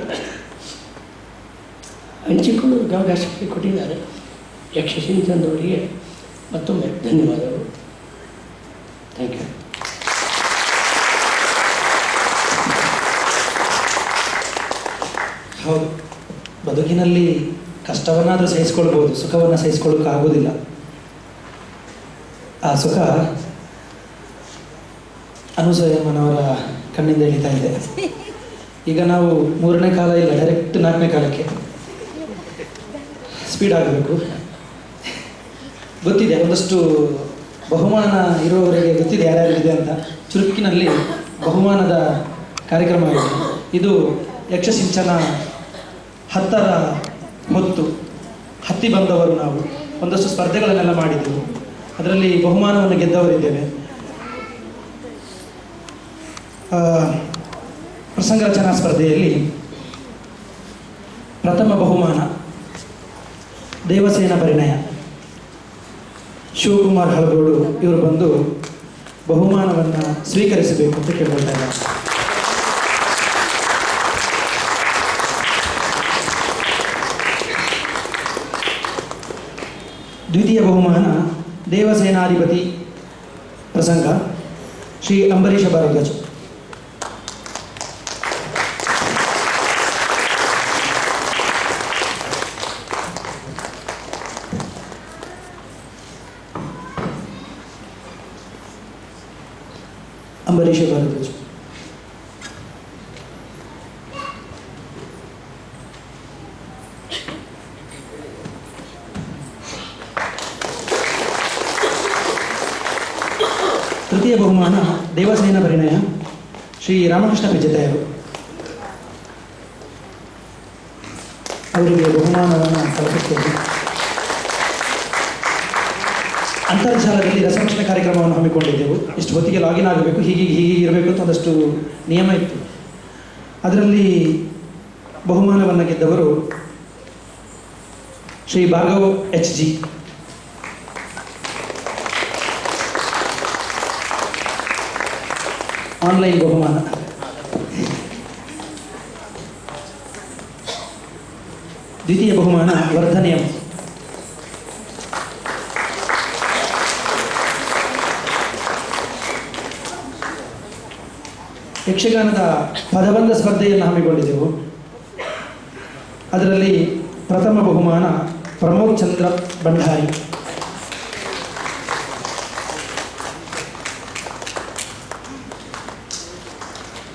ಹಂಚಿಕೊಳ್ಳೋದಕ್ಕೆ ಅವಕಾಶ ಕೊಟ್ಟಿದ್ದಾರೆ. ಯಕ್ಷಸಿಂಚನದವರಿಗೆ ಮತ್ತೊಮ್ಮೆ ಧನ್ಯವಾದಗಳು. Thank you. ಹೌದು, ಬದುಕಿನಲ್ಲಿ ಕಷ್ಟವನ್ನಾದರೂ ಸಹಿಸ್ಕೊಳ್ಬೋದು, ಸುಖವನ್ನು ಸಹಿಸ್ಕೊಳ್ಳೋಕ್ಕಾಗೋದಿಲ್ಲ. ಆ ಸುಖ ಅನಸೂಯಮ್ಮನವರ ಕಣ್ಣಿಂದ ಎಳಿತಾ ಇದೆ. ಈಗ ನಾವು 3ನೇ ಕಾಲ ಇಲ್ಲ, ಡೈರೆಕ್ಟ್ 4ನೇ ಕಾಲಕ್ಕೆ ಸ್ಪೀಡ್ ಆಗಬೇಕು. ಗೊತ್ತಿದೆ, ಒಂದಷ್ಟು ಬಹುಮಾನ ಇರುವವರಿಗೆ ಗೊತ್ತಿದೆ ಯಾರ್ಯಾರಿದೆ ಅಂತ. ಚುರುಕಿನಲ್ಲಿ ಬಹುಮಾನದ ಕಾರ್ಯಕ್ರಮ ಇದೆ. ಇದು ಯಕ್ಷಸಿಂಚನ 10ರ ಹೊತ್ತು ಹತ್ತಿ ಬಂದವರು ನಾವು ಒಂದಷ್ಟು ಸ್ಪರ್ಧೆಗಳನ್ನೆಲ್ಲ ಮಾಡಿದ್ದೆವು. ಅದರಲ್ಲಿ ಬಹುಮಾನವನ್ನು ಗೆದ್ದವರಿದ್ದೇವೆ. ಪ್ರಸಂಗ ರಚನಾ ಸ್ಪರ್ಧೆಯಲ್ಲಿ ಪ್ರಥಮ ಬಹುಮಾನ ದೇವಸೇನ ಪರಿಣಯ. ಶಿವಕುಮಾರ್ ಹಳಗೋಡು ಇವರು ಬಂದು ಬಹುಮಾನವನ್ನು ಸ್ವೀಕರಿಸಬೇಕು ಅಂತ ಕೇಳ್ಕೊಳ್ತಾ ಇದ್ದಾರೆ. ದ್ವಿತೀಯ ಬಹುಮಾನ ದೇವಸೇನಾಧಿಪತಿ ಪ್ರಸಂಗ ಶ್ರೀ ಅಂಬರೀಷ ಭಾರದ್ವಾಜ್. ಅಂಬರೀಷ ಭಾರದ್ವಾಜ್. ತೃತೀಯ ಬಹುಮಾನ ದೇವಸೇನ ಪರಿಣಯ ಶ್ರೀ ರಾಮಕೃಷ್ಣ ಪೆಜ್ಜೆತೆಯರು. ಅವರಿಗೆ ಬಹುಮಾನವನ್ನು ತಲುಪಿಸುತ್ತೇವೆ. ಅಂತರ್ಜಾಲದಲ್ಲಿ ರಸಪ್ರಶ್ನೆ ಕಾರ್ಯಕ್ರಮವನ್ನು ಹಮ್ಮಿಕೊಂಡಿದ್ದೆವು. ಇಷ್ಟು ಹೊತ್ತಿಗೆ ಲಾಗಿನ್ ಆಗಬೇಕು, ಹೀಗೆ ಇರಬೇಕು ಅಂತ ಒಂದಷ್ಟು ನಿಯಮ ಇತ್ತು. ಅದರಲ್ಲಿ ಬಹುಮಾನವನ್ನು ಗೆದ್ದವರು ಶ್ರೀ ಭಾರ್ಗವ್ HG. ಆನ್ಲೈನ್ ಬಹುಮಾನ. ದ್ವಿತೀಯ ಬಹುಮಾನ ವರ್ಧನೀಯಂ. ಯಕ್ಷಗಾನದ ಪದಬಂಧ ಸ್ಪರ್ಧೆಯನ್ನು ಹಮ್ಮಿಕೊಂಡಿದ್ದೆವು. ಅದರಲ್ಲಿ ಪ್ರಥಮ ಬಹುಮಾನ ಪ್ರಮೋದ್ ಚಂದ್ರ ಭಂಡಾರಿ.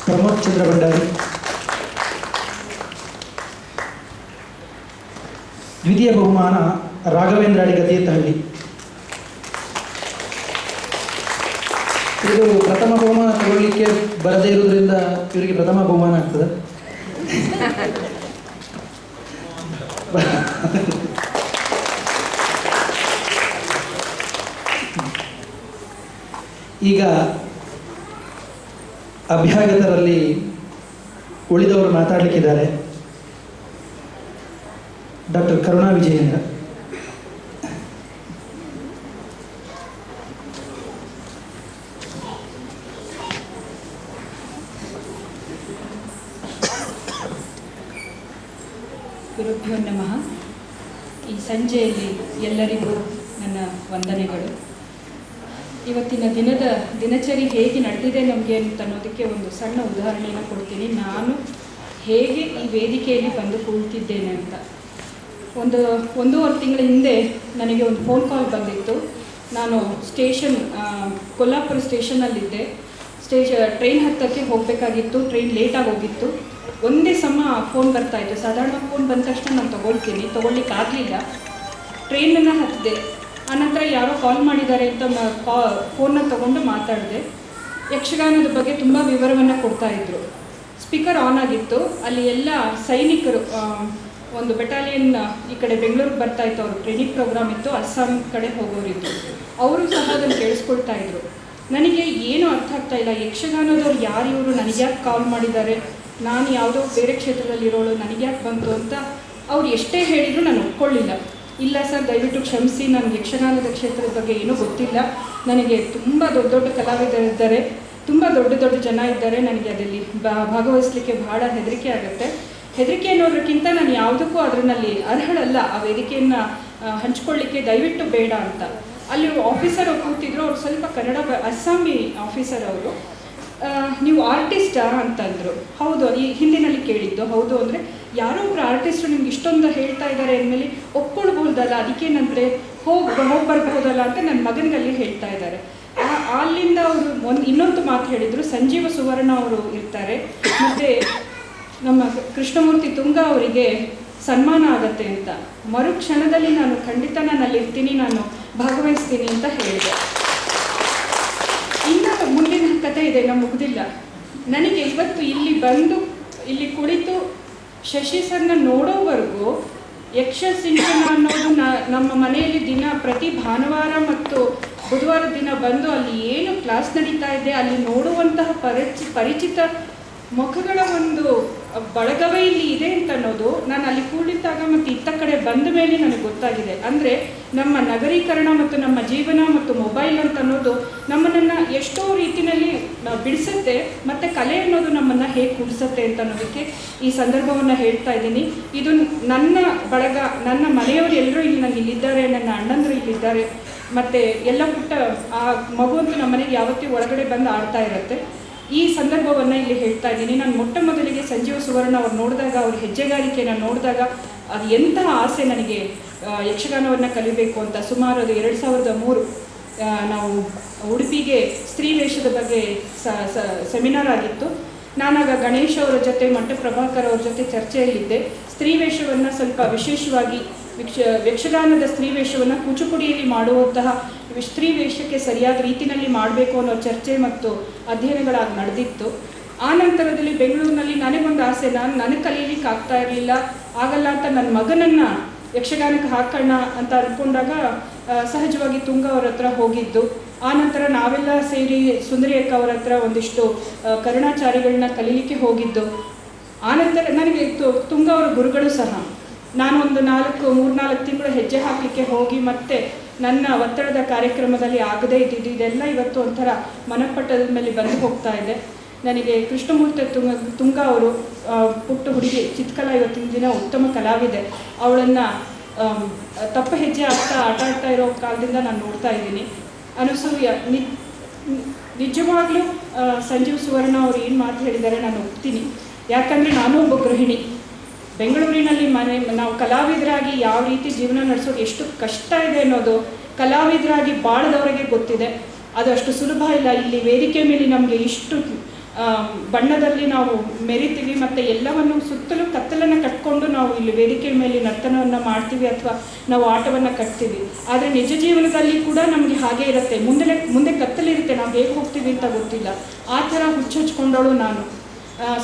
ಪ್ರಮೋದ್ ಚಂದ್ರ ಭಂಡಾರಿ. ದ್ವಿತೀಯ ಬಹುಮಾನ ರಾಘವೇಂದ್ರ ಅಡಿಗ ತೀರ್ಥಹಳ್ಳಿ. ಇದು ಪ್ರಥಮ ಬಹುಮಾನ ತಗೊಳ್ಳಿಕ್ಕೆ ಬರದೇ ಇರುವುದರಿಂದ ಇವರಿಗೆ ಪ್ರಥಮ ಬಹುಮಾನ ಆಗ್ತದೆ. ಈಗ ಅಭ್ಯಾಗತರಲ್ಲಿ ಉಳಿದವರು ಮಾತಾಡಲಿಕ್ಕಿದ್ದಾರೆ. ಡಾಕ್ಟರ್ ಕರುಣಾ ವಿಜಯೇಂದ್ರ. ಗುರುಭ್ಯೋ ನಮಃ. ಈ ಸಂಜೆಯಲ್ಲಿ ಎಲ್ಲರಿಗೂ ನನ್ನ ವಂದನೆಗಳು. ಇವತ್ತಿನ ದಿನಚರಿ ಹೇಗೆ ನಡೆದಿದೆ ನಮಗೆ ಅಂತ ಅನ್ನೋದಕ್ಕೆ ಒಂದು ಸಣ್ಣ ಉದಾಹರಣೆಯನ್ನು ಕೊಡ್ತೀನಿ. ನಾನು ಹೇಗೆ ಈ ವೇದಿಕೆಯಲ್ಲಿ ಬಂದು ಕೂಳ್ತಿದ್ದೇನೆ ಅಂತ. ಒಂದೂವರೆ ತಿಂಗಳ ಹಿಂದೆ ನನಗೆ ಒಂದು ಫೋನ್ ಕಾಲ್ ಬಂದಿತ್ತು. ನಾನು ಕೊಲ್ಲಾಪುರ ಸ್ಟೇಷನ್ನಲ್ಲಿದ್ದೆ. ಟ್ರೈನ್ ಹತ್ತಕ್ಕೆ ಹೋಗಬೇಕಾಗಿತ್ತು. ಟ್ರೈನ್ ಲೇಟಾಗಿ ಹೋಗಿತ್ತು. ಒಂದೇ ಸಮ ಫೋನ್ ಬರ್ತಾಯಿತ್ತು. ಸಾಧಾರಣ ಫೋನ್ ಬಂದ ತಕ್ಷಣ ನಾನು ತೊಗೊಳ್ಲಿಕ್ಕಾಗಲಿಲ್ಲ. ಟ್ರೈನನ್ನು ಹತ್ತಿದೆ. ಆನಂತರ ಯಾರೋ ಕಾಲ್ ಮಾಡಿದ್ದಾರೆ ಅಂತ ಫೋನ್ನ ತೊಗೊಂಡು ಮಾತಾಡಿದೆ. ಯಕ್ಷಗಾನದ ಬಗ್ಗೆ ತುಂಬ ವಿವರವನ್ನು ಕೊಡ್ತಾಯಿದ್ರು. ಸ್ಪೀಕರ್ ಆನ್ ಆಗಿತ್ತು. ಅಲ್ಲಿ ಎಲ್ಲ ಸೈನಿಕರು, ಒಂದು ಬೆಟಾಲಿಯನ್ ಈ ಕಡೆ ಬೆಂಗಳೂರಿಗೆ ಬರ್ತಾಯಿತ್ತು. ಅವರು ಟ್ರೈನಿಂಗ್ ಪ್ರೋಗ್ರಾಮ್ ಇತ್ತು, ಅಸ್ಸಾಂ ಕಡೆ ಹೋಗೋರಿತ್ತು. ಅವರು ಸಹ ಅದನ್ನು ಕೇಳಿಸ್ಕೊಳ್ತಾ ಇದ್ರು. ನನಗೆ ಏನೂ ಅರ್ಥ ಆಗ್ತಾ ಇಲ್ಲ. ಯಕ್ಷಗಾನದವ್ರು ಯಾರು ಇವರು, ನನಗೆ ಯಾಕೆ ಕಾಲ್ ಮಾಡಿದ್ದಾರೆ, ನಾನು ಯಾವುದೋ ಬೇರೆ ಕ್ಷೇತ್ರದಲ್ಲಿರೋಳು, ನನಗೆ ಯಾಕೆ ಬಂತು ಅಂತ ಅವ್ರು ಎಷ್ಟೇ ಹೇಳಿದರೂ ನಾನು ಒಪ್ಕೊಳ್ಳಿಲ್ಲ. ಇಲ್ಲ ಸರ್, ದಯವಿಟ್ಟು ಕ್ಷಮಿಸಿ, ನನಗೆ ಯಕ್ಷಗಾನದ ಕ್ಷೇತ್ರದ ಬಗ್ಗೆ ಏನೂ ಗೊತ್ತಿಲ್ಲ. ನನಗೆ ತುಂಬ ದೊಡ್ಡ ದೊಡ್ಡ ಕಲಾವಿದರಿದ್ದಾರೆ, ತುಂಬ ದೊಡ್ಡ ದೊಡ್ಡ ಜನ ಇದ್ದಾರೆ. ನನಗೆ ಅದರಲ್ಲಿ ಭಾಗವಹಿಸಲಿಕ್ಕೆ ಭಾಳ ಹೆದರಿಕೆ ಆಗುತ್ತೆ. ಹೆದರಿಕೆ ಅನ್ನೋದಕ್ಕಿಂತ ನಾನು ಯಾವುದಕ್ಕೂ ಅದರಲ್ಲಿ ಅರ್ಹಳಲ್ಲ, ಆ ವೇದಿಕೆಯನ್ನು ಹಂಚ್ಕೊಳ್ಳಿಕ್ಕೆ ದಯವಿಟ್ಟು ಬೇಡ ಅಂತ. ಅಲ್ಲಿ ಆಫೀಸರ್ ಕೂತಿದ್ರು. ಅವರು ಸ್ವಲ್ಪ ಕನ್ನಡ ಅಸ್ಸಾಮಿ ಆಫೀಸರ್ ಅವರು. ನೀವು ಆರ್ಟಿಸ್ಟಾ ಅಂತಂದರು. ಹೌದು, ಈ ಹಿಂದಿನಲ್ಲಿ ಕೇಳಿದ್ದು. ಹೌದು ಅಂದರೆ ಯಾರೋ ಒಬ್ರು ಆರ್ಟಿಸ್ಟ್ ನಿಮ್ಗೆ ಇಷ್ಟೊಂದು ಹೇಳ್ತಾ ಇದ್ದಾರೆ ಅಂದಮೇಲೆ ಒಪ್ಕೊಳ್ಬಹುದಲ್ಲ, ಅದಕ್ಕೇನಂದರೆ ಹೋಗಿ ಬರ್ಬಹುದಲ್ಲ ಅಂತ ನನ್ನ ಮಗನಿಗಲ್ಲಿ ಹೇಳ್ತಾ ಇದ್ದಾರೆ. ಅಲ್ಲಿಂದ ಅವರು ಇನ್ನೊಂದು ಮಾತು ಹೇಳಿದರು, ಸಂಜೀವ ಸುವರ್ಣ ಅವರು ಇರ್ತಾರೆ ಮತ್ತು ನಮ್ಮ ಕೃಷ್ಣಮೂರ್ತಿ ತುಂಗ ಅವರಿಗೆ ಸನ್ಮಾನ ಆಗತ್ತೆ ಅಂತ. ಮರುಕ್ಷಣದಲ್ಲಿ ನಾನು ಖಂಡಿತ ನಾನು ಅಲ್ಲಿರ್ತೀನಿ, ನಾನು ಭಾಗವಹಿಸ್ತೀನಿ ಅಂತ ಹೇಳಿದೆ. ಇನ್ನು ಮುಂದಿನ ಕಥೆ ಇದೆ, ನಾನು ಮುಗಿದಿಲ್ಲ. ನನಗೆ ಇವತ್ತು ಇಲ್ಲಿ ಬಂದು ಇಲ್ಲಿ ಕುಳಿತು ಶಶಿ ಸರ್ನ ನೋಡೋವರೆಗೂ ಯಕ್ಷ ಸಿಂಚನ ಅನ್ನೋದು ನಮ್ಮ ಮನೆಯಲ್ಲಿ ಪ್ರತಿ ಭಾನುವಾರ ಮತ್ತು ಬುಧವಾರ ದಿನ ಬಂದು ಅಲ್ಲಿ ಏನು ಕ್ಲಾಸ್ ನಡೀತಾ ಇದೆ ಅಲ್ಲಿ ನೋಡುವಂತಹ ಪರಿಚಿತ ಮುಖಗಳ ಒಂದು ಬಳಗವೇ ಇಲ್ಲಿ ಇದೆ ಅಂತ ಅನ್ನೋದು ನಾನು ಅಲ್ಲಿ ಕೂಡಿದ್ದಾಗ ಮತ್ತು ಇತ್ತ ಕಡೆ ಬಂದ ಮೇಲೆ ನನಗೆ ಗೊತ್ತಾಗಿದೆ. ಅಂದರೆ ನಮ್ಮ ನಗರೀಕರಣ ಮತ್ತು ನಮ್ಮ ಜೀವನ ಮತ್ತು ಮೊಬೈಲ್ ಅಂತ ಅನ್ನೋದು ನಮ್ಮನ್ನು ಎಷ್ಟೋ ರೀತಿಯಲ್ಲಿ ಬಿಡಿಸುತ್ತೆ, ಮತ್ತು ಕಲೆ ಅನ್ನೋದು ನಮ್ಮನ್ನು ಹೇಗೆ ಕೂಡಿಸುತ್ತೆ ಅಂತ ಅನ್ನೋದಕ್ಕೆ ಈ ಸಂದರ್ಭವನ್ನು ಹೇಳ್ತಾ ಇದ್ದೀನಿ. ಇದು ನನ್ನ ಬಳಗ, ನನ್ನ ಮನೆಯವರು ಎಲ್ಲರೂ ಇಲ್ಲಿ ನಾನು ಇಲ್ಲಿದ್ದಾರೆ, ನನ್ನ ಅಣ್ಣಂದರು ಇಲ್ಲಿದ್ದಾರೆ, ಮತ್ತು ಎಲ್ಲ ಪುಟ್ಟ ಆ ಮಗು ಅಂತೂ ನಮ್ಮ ಮನೆಗೆ ಯಾವತ್ತೂ ಒಳಗಡೆ ಬಂದು ಆಡ್ತಾ ಇರುತ್ತೆ. ಈ ಸಂದರ್ಭವನ್ನು ಇಲ್ಲಿ ಹೇಳ್ತಾ ಇದ್ದೀನಿ. ನಾನು ಮೊಟ್ಟ ಮೊದಲಿಗೆ ಸಂಜೀವ ಸುವರ್ಣ ಅವ್ರು ನೋಡಿದಾಗ, ಅವ್ರ ಹೆಜ್ಜೆಗಾರಿಕೆಯನ್ನು ನೋಡಿದಾಗ ಅದು ಎಂತಹ ಆಸೆ ನನಗೆ ಯಕ್ಷಗಾನವನ್ನು ಕಲಿಬೇಕು ಅಂತ. ಸುಮಾರು ಅದು 2003 ನಾವು ಉಡುಪಿಗೆ ಸ್ತ್ರೀ ವೇಷದ ಬಗ್ಗೆ ಸೆಮಿನಾರ್ ಆಗಿತ್ತು. ನಾನಾಗ ಗಣೇಶ್ ಅವರ ಜೊತೆ, ಮಟ್ಟ ಪ್ರಭಾಕರ್ ಅವ್ರ ಜೊತೆ ಚರ್ಚೆಯಲ್ಲಿದ್ದೆ. ಸ್ತ್ರೀ ವೇಷವನ್ನು ಸ್ವಲ್ಪ ವಿಶೇಷವಾಗಿ ಯಕ್ಷಗಾನದ ಸ್ತ್ರೀ ವೇಷವನ್ನು ಕೂಚುಪುಡಿಯಲ್ಲಿ ಮಾಡುವಂತಹ ಸ್ತ್ರೀ ವೇಷಕ್ಕೆ ಸರಿಯಾದ ರೀತಿಯಲ್ಲಿ ಮಾಡಬೇಕು ಅನ್ನೋ ಚರ್ಚೆ ಮತ್ತು ಅಧ್ಯಯನಗಳಾಗಿ ನಡೆದಿತ್ತು. ಆ ನಂತರದಲ್ಲಿ ಬೆಂಗಳೂರಿನಲ್ಲಿ ನನಗೊಂದು ಆಸೆ, ನನಗೆ ಕಲೀಲಿಕ್ಕೆ ಆಗ್ತಾ ಇರಲಿಲ್ಲ, ಆಗಲ್ಲ ಅಂತ ನನ್ನ ಮಗನನ್ನು ಯಕ್ಷಗಾನಕ್ಕೆ ಹಾಕೋಣ ಅಂತ ಅಂದ್ಕೊಂಡಾಗ ಸಹಜವಾಗಿ ತುಂಗ ಅವ್ರ ಹತ್ರ ಹೋಗಿದ್ದು. ಆ ನಂತರ ನಾವೆಲ್ಲ ಸೇರಿ ಸುಂದರಿ ಅಕ್ಕ ಅವರ ಹತ್ರ ಒಂದಿಷ್ಟು ಕರುಣಾಚಾರಿಗಳನ್ನ ಕಲೀಲಿಕ್ಕೆ ಹೋಗಿದ್ದು. ಆನಂತರ ನನಗೆ ತುಂಗ ಅವರ ಗುರುಗಳು ಸಹ. ನಾನೊಂದು 3-4 ತಿಂಗಳು ಹೆಜ್ಜೆ ಹಾಕಲಿಕ್ಕೆ ಹೋಗಿ ಮತ್ತೆ ನನ್ನ ಒತ್ತಡದ ಕಾರ್ಯಕ್ರಮದಲ್ಲಿ ಆಗದೇ ಇದ್ದಿದ್ದು ಇದೆಲ್ಲ ಇವತ್ತು ಒಂಥರ ಮನಪಟ್ಟದ ಮೇಲೆ ಬಂದು ಹೋಗ್ತಾ ಇದೆ. ನನಗೆ ಕೃಷ್ಣಮೂರ್ತಿ ತುಂಗ ಅವರು ಪುಟ್ಟ ಹುಡುಗಿ ಚಿತ್ಕಲಾ ಇವತ್ತಿನ ದಿನ ಉತ್ತಮ ಕಲಾವಿದೆ. ಅವಳನ್ನು ತಪ್ಪ ಹೆಜ್ಜೆ ಆಟ ಆಡ್ತಾ ಇರೋ ಕಾಲದಿಂದ ನಾನು ನೋಡ್ತಾ ಇದ್ದೀನಿ. ಅನಸೂಯ ನಿಜವಾಗ್ಲೂ ಸಂಜೀವ್ ಸುವರ್ಣ ಅವರು ಏನು ಮಾತು ಹೇಳಿದ್ದಾರೆ ನಾನು ಒಪ್ತೀನಿ. ಯಾಕಂದರೆ ನಾನು ಒಬ್ಬ ಗೃಹಿಣಿ. ಬೆಂಗಳೂರಿನಲ್ಲಿ ನಾವು ಕಲಾವಿದರಾಗಿ ಯಾವ ರೀತಿ ಜೀವನ ನಡೆಸೋದು ಎಷ್ಟು ಕಷ್ಟ ಇದೆ ಅನ್ನೋದು ಕಲಾವಿದರಾಗಿ ಬಾಳದವರಿಗೆ ಗೊತ್ತಿದೆ. ಅದು ಅಷ್ಟು ಸುಲಭ ಇಲ್ಲ. ಇಲ್ಲಿ ವೇದಿಕೆ ಮೇಲೆ ನಮಗೆ ಇಷ್ಟು ಬಣ್ಣದಲ್ಲಿ ನಾವು ಮೆರಿತೀವಿ ಮತ್ತು ಎಲ್ಲವನ್ನು ಸುತ್ತಲೂ ಕತ್ತಲನ್ನು ಕಟ್ಕೊಂಡು ನಾವು ಇಲ್ಲಿ ವೇದಿಕೆ ಮೇಲೆ ನರ್ತನವನ್ನು ಮಾಡ್ತೀವಿ ಅಥವಾ ನಾವು ಆಟವನ್ನು ಕಟ್ತೀವಿ. ಆದರೆ ನಿಜ ಜೀವನದಲ್ಲಿ ಕೂಡ ನಮಗೆ ಹಾಗೆ ಇರುತ್ತೆ. ಮುಂದೆ ಕತ್ತಲಿರುತ್ತೆ, ನಾವು ಹೇಗೆ ಹೋಗ್ತೀವಿ ಅಂತ ಗೊತ್ತಿಲ್ಲ. ಆ ಥರ ಹುಚ್ಚುಚ್ಕೊಂಡವಳು ನಾನು.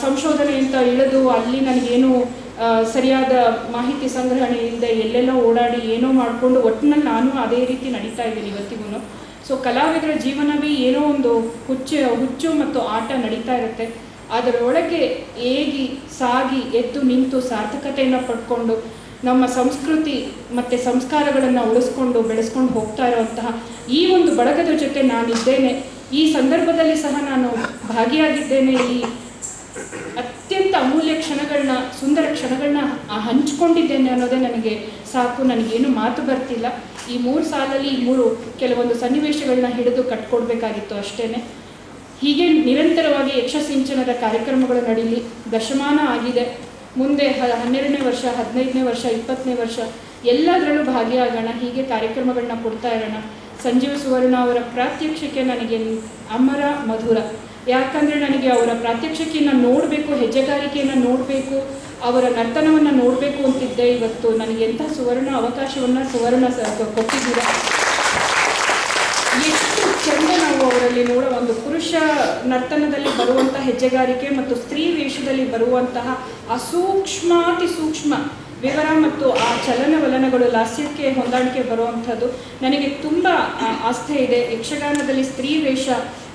ಸಂಶೋಧನೆ ಅಂತ ಇಳಿದು ಅಲ್ಲಿ ನನಗೇನು ಸರಿಯಾದ ಮಾಹಿತಿ ಸಂಗ್ರಹಣೆ ಇಲ್ಲದೆ ಎಲ್ಲೆಲ್ಲ ಓಡಾಡಿ ಏನೋ ಮಾಡಿಕೊಂಡು ಒಟ್ಟಿನಲ್ಲಿ ನಾನು ಅದೇ ರೀತಿ ನಡೀತಾ ಇದ್ದೀನಿ ಇವತ್ತಿಗೂ. ಸೊ ಕಲಾವಿದರ ಜೀವನವೇ ಏನೋ ಒಂದು ಹುಚ್ಚು ಮತ್ತು ಆಟ ನಡೀತಾ ಇರುತ್ತೆ. ಅದರೊಳಗೆ ಏಗಿ ಸಾಗಿ ಎದ್ದು ನಿಂತು ಸಾರ್ಥಕತೆಯನ್ನು ಪಡ್ಕೊಂಡು ನಮ್ಮ ಸಂಸ್ಕೃತಿ ಮತ್ತು ಸಂಸ್ಕಾರಗಳನ್ನು ಉಳಿಸ್ಕೊಂಡು ಬೆಳೆಸ್ಕೊಂಡು ಹೋಗ್ತಾ ಇರುವಂತಹ ಈ ಒಂದು ಬಳಗದ ಜೊತೆ ನಾನಿದ್ದೇನೆ. ಈ ಸಂದರ್ಭದಲ್ಲಿ ಸಹ ನಾನು ಭಾಗಿಯಾಗಿದ್ದೇನೆ. ಈ ಅತ್ಯಂತ ಅಮೂಲ್ಯ ಕ್ಷಣಗಳನ್ನ, ಸುಂದರ ಕ್ಷಣಗಳನ್ನ ಹಂಚ್ಕೊಂಡಿದ್ದೇನೆ ಅನ್ನೋದೇ ನನಗೆ ಸಾಕು. ನನಗೇನು ಮಾತು ಬರ್ತಿಲ್ಲ. ಈ 3 ಸಾಲಲ್ಲಿ ಈ 3 ಕೆಲವೊಂದು ಸನ್ನಿವೇಶಗಳನ್ನ ಹಿಡಿದು ಕಟ್ಕೊಡ್ಬೇಕಾಗಿತ್ತು ಅಷ್ಟೇ. ಹೀಗೆ ನಿರಂತರವಾಗಿ ಯಕ್ಷಸಿಂಚನದ ಕಾರ್ಯಕ್ರಮಗಳು ನಡೀಲಿ. ದಶಮಾನ ಆಗಿದೆ. ಮುಂದೆ 12ನೇ ವರ್ಷ, 15ನೇ ವರ್ಷ, 20ನೇ ವರ್ಷ ಎಲ್ಲದರಲ್ಲೂ ಭಾಗಿಯಾಗೋಣ. ಹೀಗೆ ಕಾರ್ಯಕ್ರಮಗಳನ್ನ ಕೊಡ್ತಾ ಇರೋಣ. ಸಂಜೀವ ಸುವರ್ಣ ಅವರ ಪ್ರಾತ್ಯಕ್ಷಿಕೆ ನನಗೆ ಅಮರ ಮಧುರ. ಯಾಕಂದರೆ ನನಗೆ ಅವರ ಪ್ರಾತ್ಯಕ್ಷಿಕೆಯನ್ನು ನೋಡಬೇಕು, ಹೆಜ್ಜೆಗಾರಿಕೆಯನ್ನು ನೋಡಬೇಕು, ಅವರ ನರ್ತನವನ್ನು ನೋಡಬೇಕು ಅಂತಿದ್ದೆ. ಇವತ್ತು ನನಗೆ ಎಂಥ ಸುವರ್ಣ ಅವಕಾಶವನ್ನು ಸುವರ್ಣ ಕೊಟ್ಟಿದ್ದೀರ. ಎಷ್ಟು ಚೆಂದ ನಾವು ಅವರಲ್ಲಿ ನೋಡೋ ಒಂದು ಪುರುಷ ನರ್ತನದಲ್ಲಿ ಬರುವಂಥ ಹೆಜ್ಜೆಗಾರಿಕೆ ಮತ್ತು ಸ್ತ್ರೀ ವೇಷದಲ್ಲಿ ಬರುವಂತಹ ಆ ಸೂಕ್ಷ್ಮಾತಿ ಸೂಕ್ಷ್ಮ ವಿವರ ಮತ್ತು ಆ ಚಲನವಲನಗಳು ಲಾಸ್ಯಕ್ಕೆ ಹೊಂದಾಣಿಕೆ ಬರುವಂಥದ್ದು ನನಗೆ ತುಂಬ ಆಸ್ಥೆ ಇದೆ. ಯಕ್ಷಗಾನದಲ್ಲಿ ಸ್ತ್ರೀ ವೇಷ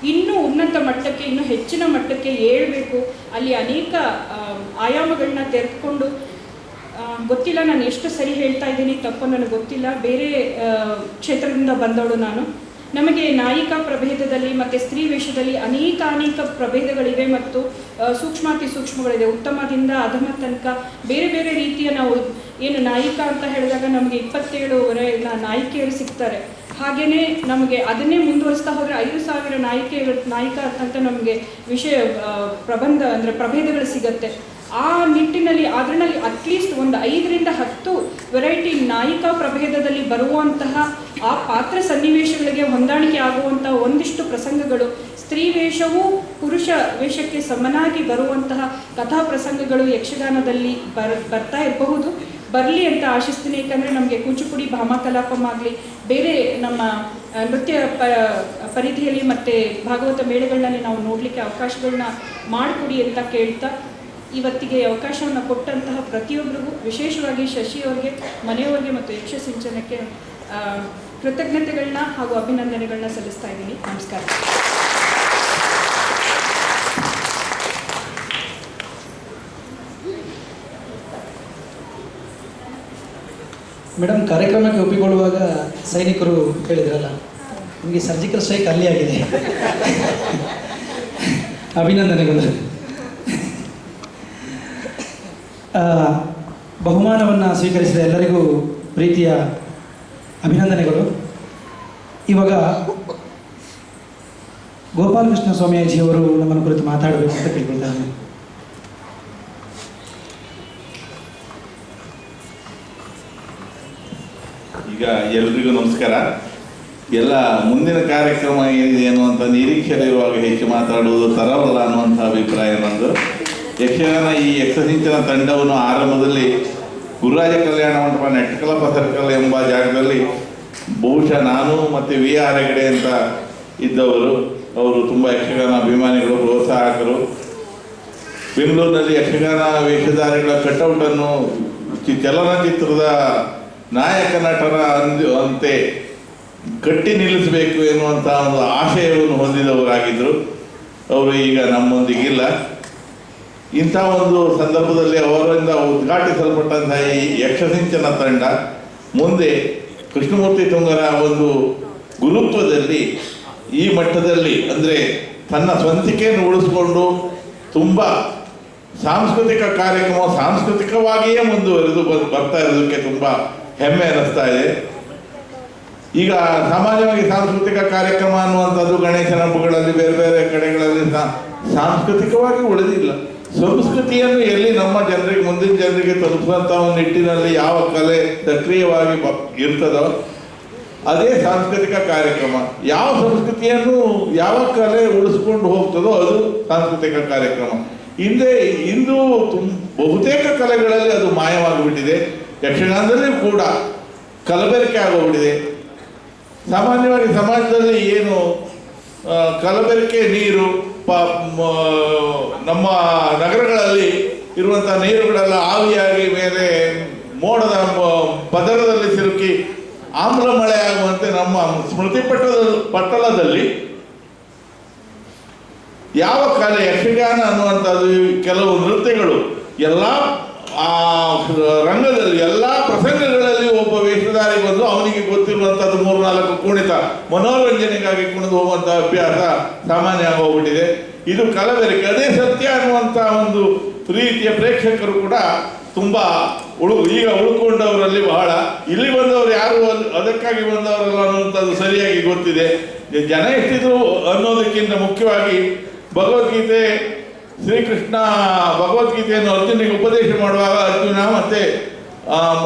ಇನ್ನೂ ಉನ್ನತ ಮಟ್ಟಕ್ಕೆ, ಇನ್ನೂ ಹೆಚ್ಚಿನ ಮಟ್ಟಕ್ಕೆ ಏಳಬೇಕು. ಅಲ್ಲಿ ಅನೇಕ ಆಯಾಮಗಳನ್ನ ತೆರೆದುಕೊಂಡು, ಗೊತ್ತಿಲ್ಲ ನಾನು ಎಷ್ಟು ಸರಿ ಹೇಳ್ತಾ ಇದ್ದೀನಿ, ತಪ್ಪು ನನಗೆ ಗೊತ್ತಿಲ್ಲ. ಬೇರೆ ಕ್ಷೇತ್ರದಿಂದ ಬಂದವಳು ನಾನು. ನಮಗೆ ನಾಯಿಕಾ ಪ್ರಭೇದದಲ್ಲಿ ಮತ್ತು ಸ್ತ್ರೀ ವೇಷದಲ್ಲಿ ಅನೇಕ ಪ್ರಭೇದಗಳಿವೆ ಮತ್ತು ಸೂಕ್ಷ್ಮಾತಿ ಸೂಕ್ಷ್ಮಗಳಿದೆ. ಉತ್ತಮದಿಂದ ಅಧಮ ತನಕ ಬೇರೆ ಬೇರೆ ರೀತಿಯ ನಾವು ಏನು ನಾಯಿಕಾ ಅಂತ ಹೇಳಿದಾಗ ನಮಗೆ 27 ನಾಯಿಕೆಯರು ಸಿಗ್ತಾರೆ. ಹಾಗೆಯೇ ನಮಗೆ ಅದನ್ನೇ ಮುಂದುವರಿಸ್ತಾ ಹೋದರೆ 5000 ನಾಯಿಕಾ ಅಂತ ನಮಗೆ ವಿಷಯ ಪ್ರಬಂಧ ಅಂದರೆ ಪ್ರಭೇದಗಳು ಸಿಗುತ್ತೆ. ಆ ನಿಟ್ಟಿನಲ್ಲಿ ಅದರಲ್ಲಿ ಅಟ್ಲೀಸ್ಟ್ ಒಂದು 5ರಿಂದ 10 ವೆರೈಟಿ ನಾಯಿಕಾ ಪ್ರಭೇದದಲ್ಲಿ ಬರುವಂತಹ ಆ ಪಾತ್ರ ಸನ್ನಿವೇಶಗಳಿಗೆ ಹೊಂದಾಣಿಕೆ ಆಗುವಂತಹ ಒಂದಿಷ್ಟು ಪ್ರಸಂಗಗಳು, ಸ್ತ್ರೀ ವೇಷವೂ ಪುರುಷ ವೇಷಕ್ಕೆ ಸಮನಾಗಿ ಬರುವಂತಹ ಕಥಾ ಪ್ರಸಂಗಗಳು ಯಕ್ಷಗಾನದಲ್ಲಿ ಬರ್ತಾ ಇರಬಹುದು. ಬರಲಿ ಅಂತ ಆಶಿಸ್ತೀನಿ. ಏಕೆಂದರೆ ನಮಗೆ ಕೂಚುಪುಡಿ, ಭಾಮಕಲಾಪಂ ಆಗಲಿ, ಬೇರೆ ನಮ್ಮ ನೃತ್ಯ ಪರಿಧಿಯಲ್ಲಿ ಮತ್ತು ಭಾಗವತ ಮೇಳಗಳಲ್ಲಿ ನಾವು ನೋಡಲಿಕ್ಕೆ ಅವಕಾಶಗಳನ್ನ ಮಾಡಿಕೊಡಿ ಅಂತ ಕೇಳ್ತಾ, ಇವತ್ತಿಗೆ ಅವಕಾಶವನ್ನು ಕೊಟ್ಟಂತಹ ಪ್ರತಿಯೊಬ್ಬರಿಗೂ, ವಿಶೇಷವಾಗಿ ಶಶಿ ಅವ್ರಿಗೆ, ಮನೆಯವರಿಗೆ ಮತ್ತು ಯಕ್ಷ ಸಿಂಚನಕ್ಕೆ ಕೃತಜ್ಞತೆಗಳನ್ನ ಹಾಗೂ ಅಭಿನಂದನೆಗಳನ್ನ ಸಲ್ಲಿಸ್ತಾ ಇದ್ದೀನಿ. ನಮಸ್ಕಾರ. ಮೇಡಮ್, ಕಾರ್ಯಕ್ರಮಕ್ಕೆ ಒಪ್ಪಿಕೊಳ್ಳುವಾಗ ಸೈನಿಕರು ಹೇಳಿದ್ರಲ್ಲ, ನಿಮಗೆ ಸರ್ಜಿಕಲ್ ಸ್ಟ್ರೈಕ್ ಅಲ್ಲಿ ಆಗಿದೆ. ಅಭಿನಂದನೆಗಳು. ಬಹುಮಾನವನ್ನು ಸ್ವೀಕರಿಸಿದ ಎಲ್ಲರಿಗೂ ಪ್ರೀತಿಯ ಅಭಿನಂದನೆಗಳು. ಇವಾಗ ಗೋಪಾಲಕೃಷ್ಣ ಸ್ವಾಮೀಜಿಯವರು ನಮ್ಮನ್ನು ಕುರಿತು ಮಾತಾಡಬೇಕು ಅಂತ ಕೇಳ್ಕೊಳ್ತಾರೆ. ಈಗ ಎಲ್ರಿಗೂ ನಮಸ್ಕಾರ. ಎಲ್ಲ ಮುಂದಿನ ಕಾರ್ಯಕ್ರಮ ಏನಿದೆ ಅನ್ನುವಂಥ ನಿರೀಕ್ಷೆಯಲ್ಲಿರುವಾಗ ಹೆಚ್ಚು ಮಾತಾಡುವುದು ತರವಲ್ಲ ಅನ್ನುವಂಥ ಅಭಿಪ್ರಾಯ ನಂದು. ಯಕ್ಷಗಾನ ಈ ಯಕ್ಷಸಿಂಚನ ತಂಡವನ್ನು ಆರಂಭದಲ್ಲಿ ಗುರುರಾಜ ಕಲ್ಯಾಣ ಮಂಟಪ ನೆಟ್ಟಕಲಪ ಸರ್ಕಲ್ ಎಂಬ ಜಾಗದಲ್ಲಿ ಬಹುಶಃ ನಾನು ಮತ್ತು ವಿ ಆರ್ ಹೆಗಡೆ ಅಂತ ಇದ್ದವರು, ಅವರು ತುಂಬ ಯಕ್ಷಗಾನ ಅಭಿಮಾನಿಗಳು, ಪ್ರೋತ್ಸಾಹಕರು. ಬೆಂಗಳೂರಿನಲ್ಲಿ ಯಕ್ಷಗಾನ ವೇಷಧಾರಿಗಳ ಕಟೌಟನ್ನು ಚಲನಚಿತ್ರದ ನಾಯಕ ನಟರ ಅಂತೆ ಕಟ್ಟಿ ನಿಲ್ಲಿಸಬೇಕು ಎನ್ನುವಂಥ ಒಂದು ಆಶಯವನ್ನು ಹೊಂದಿದವರಾಗಿದ್ದರು. ಅವರು ಈಗ ನಮ್ಮೊಂದಿಗಿಲ್ಲ. ಇಂಥ ಒಂದು ಸಂದರ್ಭದಲ್ಲಿ ಅವರಿಂದ ಉದ್ಘಾಟಿಸಲ್ಪಟ್ಟಂತಹ ಈ ಯಕ್ಷಸಿಂಚನ ತಂಡ ಮುಂದೆ ಕೃಷ್ಣಮೂರ್ತಿ ತುಂಗರ ಒಂದು ಗುರುತ್ವದಲ್ಲಿ ಈ ಮಟ್ಟದಲ್ಲಿ, ಅಂದರೆ ತನ್ನ ಸ್ವಂತಿಕೆಯನ್ನು ಉಳಿಸ್ಕೊಂಡು ತುಂಬ ಸಾಂಸ್ಕೃತಿಕ ಕಾರ್ಯಕ್ರಮ ಸಾಂಸ್ಕೃತಿಕವಾಗಿಯೇ ಮುಂದುವರೆದು ಬರ್ತಾ ಇರೋದಕ್ಕೆ ತುಂಬ ಹೆಮ್ಮೆ ಅನ್ನಿಸ್ತಾ ಇದೆ. ಈಗ ಸಾಮಾನ್ಯವಾಗಿ ಸಾಂಸ್ಕೃತಿಕ ಕಾರ್ಯಕ್ರಮ ಅನ್ನುವಂಥದ್ದು ಗಣೇಶನ ಹಬ್ಬಗಳಲ್ಲಿ, ಬೇರೆ ಬೇರೆ ಕಡೆಗಳಲ್ಲಿ ಸಾಂಸ್ಕೃತಿಕವಾಗಿ ಉಳಿದಿಲ್ಲ. ಸಂಸ್ಕೃತಿಯನ್ನು ಎಲ್ಲಿ ನಮ್ಮ ಜನರಿಗೆ, ಮುಂದಿನ ಜನರಿಗೆ ತಲುಪುವಂಥ ಒಂದು ನಿಟ್ಟಿನಲ್ಲಿ ಯಾವ ಕಲೆ ಸಕ್ರಿಯವಾಗಿ ಇರ್ತದೋ ಅದೇ ಸಾಂಸ್ಕೃತಿಕ ಕಾರ್ಯಕ್ರಮ. ಯಾವ ಸಂಸ್ಕೃತಿಯನ್ನು ಯಾವ ಕಲೆ ಉಳಿಸ್ಕೊಂಡು ಹೋಗ್ತದೋ ಅದು ಸಾಂಸ್ಕೃತಿಕ ಕಾರ್ಯಕ್ರಮ. ಇಂದು ಬಹುತೇಕ ಕಲೆಗಳಲ್ಲಿ ಅದು ಮಾಯವಾಗಿಬಿಟ್ಟಿದೆ. ಯಕ್ಷಗಾನದಲ್ಲಿ ಕೂಡ ಕಲಬೆರಕೆ ಆಗೋಗ್ಬಿಟ್ಟಿದೆ. ಸಾಮಾನ್ಯವಾಗಿ ಸಮಾಜದಲ್ಲಿ ಏನು ಕಲಬೆರಕೆ ನೀರು, ನಮ್ಮ ನಗರಗಳಲ್ಲಿ ಇರುವಂಥ ನೀರುಗಳೆಲ್ಲ ಆವಿಯಾಗಿ ಮೇಲೆ ಮೋಡದ ಪದರದಲ್ಲಿ ಸಿಲುಕಿ ಆಮ್ಲ ಮಳೆ ಆಗುವಂತೆ ನಮ್ಮ ಸ್ಮೃತಿ ಪಟ್ಟಲದಲ್ಲಿ ಯಾವ ಕಲೆ, ಯಕ್ಷಗಾನ ಅನ್ನುವಂಥದ್ದು, ಕೆಲವು ನೃತ್ಯಗಳು ಎಲ್ಲ ರಂಗದಲ್ಲಿ ಎಲ್ಲ ಪ್ರಸಂಗಗಳಲ್ಲಿ ಒಬ್ಬ ವೇಷಧಾರಿ ಬಂದು ಅವನಿಗೆ ಗೊತ್ತಿರುವಂಥದ್ದು 3-4 ಕುಣಿತ ಮನೋರಂಜನೆಗಾಗಿ ಕುಣಿದು ಹೋಗುವಂಥ ಅಭ್ಯಾಸ ಸಾಮಾನ್ಯ ಆಗೋಗ್ಬಿಟ್ಟಿದೆ. ಇದು ಕಲಬೆರಕೆ. ಅದೇ ಸತ್ಯ ಅನ್ನುವಂಥ ಒಂದು ರೀತಿಯ ಪ್ರೇಕ್ಷಕರು ಕೂಡ ತುಂಬ ಈಗ ಉಳ್ಕೊಂಡವರಲ್ಲಿ ಬಹಳ. ಇಲ್ಲಿ ಬಂದವರು ಯಾರು ಅದಕ್ಕಾಗಿ ಬಂದವರಲ್ಲ ಅನ್ನುವಂಥದ್ದು ಸರಿಯಾಗಿ ಗೊತ್ತಿದೆ. ಜನ ಎಷ್ಟಿದ್ರು ಅನ್ನೋದಕ್ಕಿಂತ ಮುಖ್ಯವಾಗಿ ಭಗವದ್ಗೀತೆ, ಶ್ರೀಕೃಷ್ಣ ಭಗವದ್ಗೀತೆಯನ್ನು ಅರ್ಜುನಿಗೆ ಉಪದೇಶ ಮಾಡುವಾಗ ಅರ್ಜುನ ಮತ್ತು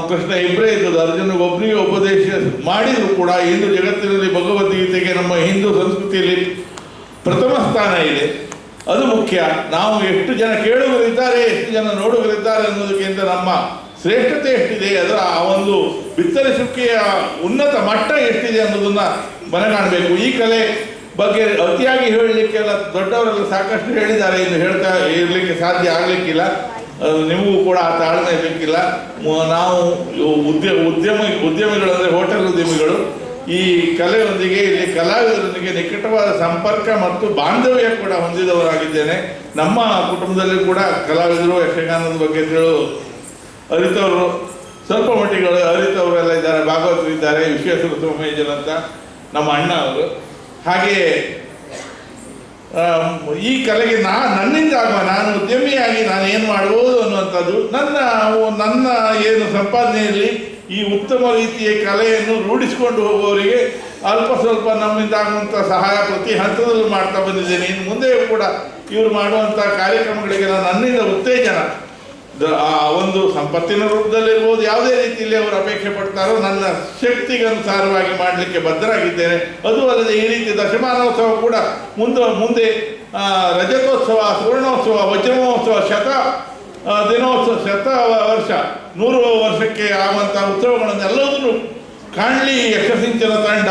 ಕೃಷ್ಣ ಇಬ್ಬರೇ ಇದ್ದದ್ದು. ಅರ್ಜುನಿಗೆ ಒಬ್ಬರಿಗೆ ಉಪದೇಶ ಮಾಡಿದರೂ ಕೂಡ ಹಿಂದೂ ಜಗತ್ತಿನಲ್ಲಿ ಭಗವದ್ಗೀತೆಗೆ ನಮ್ಮ ಹಿಂದೂ ಸಂಸ್ಕೃತಿಯಲ್ಲಿ ಪ್ರಥಮ ಸ್ಥಾನ ಇದೆ. ಅದು ಮುಖ್ಯ. ನಾವು ಎಷ್ಟು ಜನ ಕೇಳುಗರಿದ್ದಾರೆ, ಎಷ್ಟು ಜನ ನೋಡುಗರಿದ್ದಾರೆ ಅನ್ನೋದಕ್ಕಿಂತ ನಮ್ಮ ಶ್ರೇಷ್ಠತೆ ಎಷ್ಟಿದೆ, ಅದರ ಆ ಒಂದು ಬಿತ್ತರಿಸುವಿಕೆಯ ಉನ್ನತ ಮಟ್ಟ ಎಷ್ಟಿದೆ ಅನ್ನೋದನ್ನು ಮನಗಾಣಬೇಕು. ಈ ಕಲೆ ಬಗ್ಗೆ ಅತಿಯಾಗಿ ಹೇಳಲಿಕ್ಕೆಲ್ಲ ದೊಡ್ಡವರೆಲ್ಲ ಸಾಕಷ್ಟು ಹೇಳಿದ್ದಾರೆ, ಇನ್ನು ಹೇಳ್ತಾ ಇರಲಿಕ್ಕೆ ಸಾಧ್ಯ ಆಗಲಿಕ್ಕಿಲ್ಲ. ನಿಮಗೂ ಕೂಡ ಆ ತಾಳ್ಮೆ ಇರಲಿಕ್ಕಿಲ್ಲ. ನಾವು ಉದ್ಯಮಿಗಳು ಅಂದರೆ ಹೋಟೆಲ್ ಉದ್ಯಮಿಗಳು ಈ ಕಲೆಯೊಂದಿಗೆ, ಇಲ್ಲಿ ಕಲಾವಿದರೊಂದಿಗೆ ನಿಕಟವಾದ ಸಂಪರ್ಕ ಮತ್ತು ಬಾಂಧವ್ಯ ಕೂಡ ಹೊಂದಿದವರಾಗಿದ್ದೇನೆ. ನಮ್ಮ ಕುಟುಂಬದಲ್ಲಿ ಕೂಡ ಕಲಾವಿದರು ಯಕ್ಷಗಾನದ ಬಗ್ಗೆ ಅರಿತವರು ಸ್ವಲ್ಪ ಮಟ್ಟಿಗೆ ಅರಿತವರೆಲ್ಲ ಇದ್ದಾರೆ, ಭಾಗವತರು ಇದ್ದಾರೆ, ವಿಶ್ವೇಶ್ವರ ಸೋಮೇಶ್ವರ ಅಂತ ನಮ್ಮ ಅಣ್ಣ ಅವರು. ಹಾಗೆಯೇ ಈ ಕಲೆಗೆ ನನ್ನಿಂದ ಆಗುವ, ನಾನು ಉದ್ಯಮಿಯಾಗಿ ನಾನು ಏನು ಮಾಡ್ಬೋದು ಅನ್ನುವಂಥದ್ದು ನನ್ನ ಏನು ಸಂಪಾದನೆಯಲ್ಲಿ ಈ ಉತ್ತಮ ರೀತಿಯ ಕಲೆಯನ್ನು ರೂಢಿಸಿಕೊಂಡು ಹೋಗುವವರಿಗೆ ಅಲ್ಪ ಸ್ವಲ್ಪ ನಮ್ಮಿಂದ ಆಗುವಂಥ ಸಹಾಯ ಪ್ರತಿ ಹಂತದಲ್ಲೂ ಮಾಡ್ತಾ ಬಂದಿದ್ದೇನೆ. ಇನ್ನು ಮುಂದೆಯೂ ಕೂಡ ಇವರು ಮಾಡುವಂಥ ಕಾರ್ಯಕ್ರಮಗಳಿಗೆಲ್ಲ ನನ್ನಿಂದ ಉತ್ತೇಜನ ಆ ಒಂದು ಸಂಪತ್ತಿನ ರೂಪದಲ್ಲಿರ್ಬೋದು, ಯಾವುದೇ ರೀತಿಯಲ್ಲಿ ಅವರು ಅಪೇಕ್ಷೆ ಪಡ್ತಾರೋ ನನ್ನ ಶಕ್ತಿಗನುಸಾರವಾಗಿ ಮಾಡಲಿಕ್ಕೆ ಬದ್ಧರಾಗಿದ್ದೇನೆ. ಅದು ಅಲ್ಲದೆ ಈ ರೀತಿ ದಶಮಾನೋತ್ಸವ ಕೂಡ ಮುಂದೆ ರಜತೋತ್ಸವ, ಸುವರ್ಣೋತ್ಸವ, ವಜ್ರಮಹೋತ್ಸವ, ದಿನೋತ್ಸವ, ವರ್ಷ 100 ವರ್ಷಕ್ಕೆ ಆಗುವಂಥ ಉತ್ಸವಗಳನ್ನೆಲ್ಲದನ್ನು ಕಾಣಲಿ ಯಕ್ಷಸಿಂಚನ ತಂಡ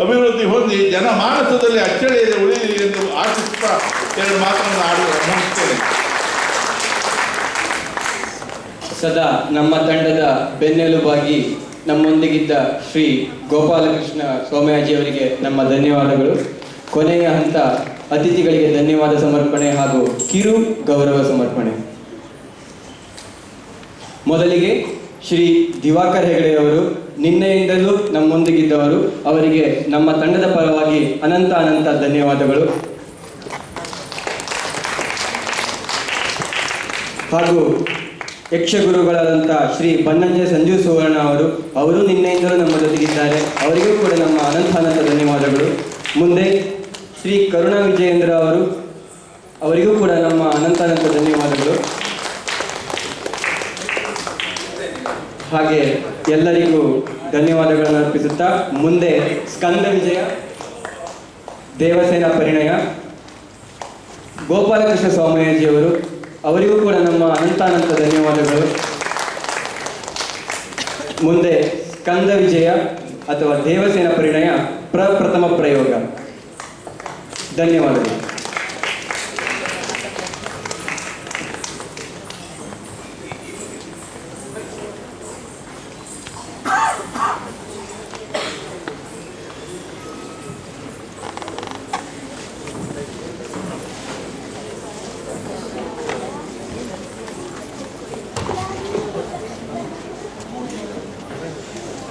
ಅಭಿವೃದ್ಧಿ ಹೊಂದಿ ಜನಮಾನಸದಲ್ಲಿ ಅಚ್ಚಳಿಯದೆ ಉಳಿಯಲಿ ಎಂದು ಆಶಿಸುತ್ತಾ 2 ಮಾತನ್ನು ಮುಗಿಸ್ತೇನೆ. ಸದಾ ನಮ್ಮ ತಂಡದ ಬೆನ್ನೆಲುಬಾಗಿ ನಮ್ಮೊಂದಿಗಿದ್ದ ಶ್ರೀ ಗೋಪಾಲಕೃಷ್ಣ ಸೋಮಯಾಜಿ ಅವರಿಗೆ ನಮ್ಮ ಧನ್ಯವಾದಗಳು. ಕೊನೆಯ ಹಂತ ಅತಿಥಿಗಳಿಗೆ ಧನ್ಯವಾದ ಸಮರ್ಪಣೆ ಹಾಗೂ ಕಿರು ಗೌರವ ಸಮರ್ಪಣೆ. ಮೊದಲಿಗೆ ಶ್ರೀ ದಿವಾಕರ್ ಹೆಗಡೆ ಅವರು ನಿನ್ನೆಯಿಂದಲೂ ನಮ್ಮೊಂದಿಗಿದ್ದವರು, ಅವರಿಗೆ ನಮ್ಮ ತಂಡದ ಪರವಾಗಿ ಅನಂತ ಧನ್ಯವಾದಗಳು. ಹಾಗೂ ಯಕ್ಷಗುರುಗಳಾದಂಥ ಶ್ರೀ ಬನ್ನಂಜೆ ಸಂಜೀವ್ ಸುವರ್ಣ ಅವರು ನಿನ್ನೆಯಿಂದಲೂ ನಮ್ಮ ಜೊತೆಗಿದ್ದಾರೆ, ಅವರಿಗೂ ಕೂಡ ನಮ್ಮ ಅನಂತ ಧನ್ಯವಾದಗಳು. ಮುಂದೆ ಶ್ರೀ ಕರುಣಾ ವಿಜಯೇಂದ್ರ ಅವರಿಗೂ ಕೂಡ ನಮ್ಮ ಅನಂತ ಧನ್ಯವಾದಗಳು. ಹಾಗೆ ಎಲ್ಲರಿಗೂ ಧನ್ಯವಾದಗಳನ್ನು ಅರ್ಪಿಸುತ್ತಾ ಮುಂದೆ ಸ್ಕಂದ ವಿಜಯ, ದೇವಸೇನಾ ಪರಿಣಯ, ಗೋಪಾಲಕೃಷ್ಣ ಸ್ವಾಮಯಾಜಿ ಅವರಿಗೂ ಕೂಡ ನಮ್ಮ ಅನಂತ ಧನ್ಯವಾದಗಳು. ಮುಂದೆ ಸ್ಕಂದ ವಿಜಯ ಅಥವಾ ದೇವಸೇನಾ ಪರಿಣಯ ಪ್ರಪ್ರಥಮ ಪ್ರಯೋಗ. ಧನ್ಯವಾದಗಳು.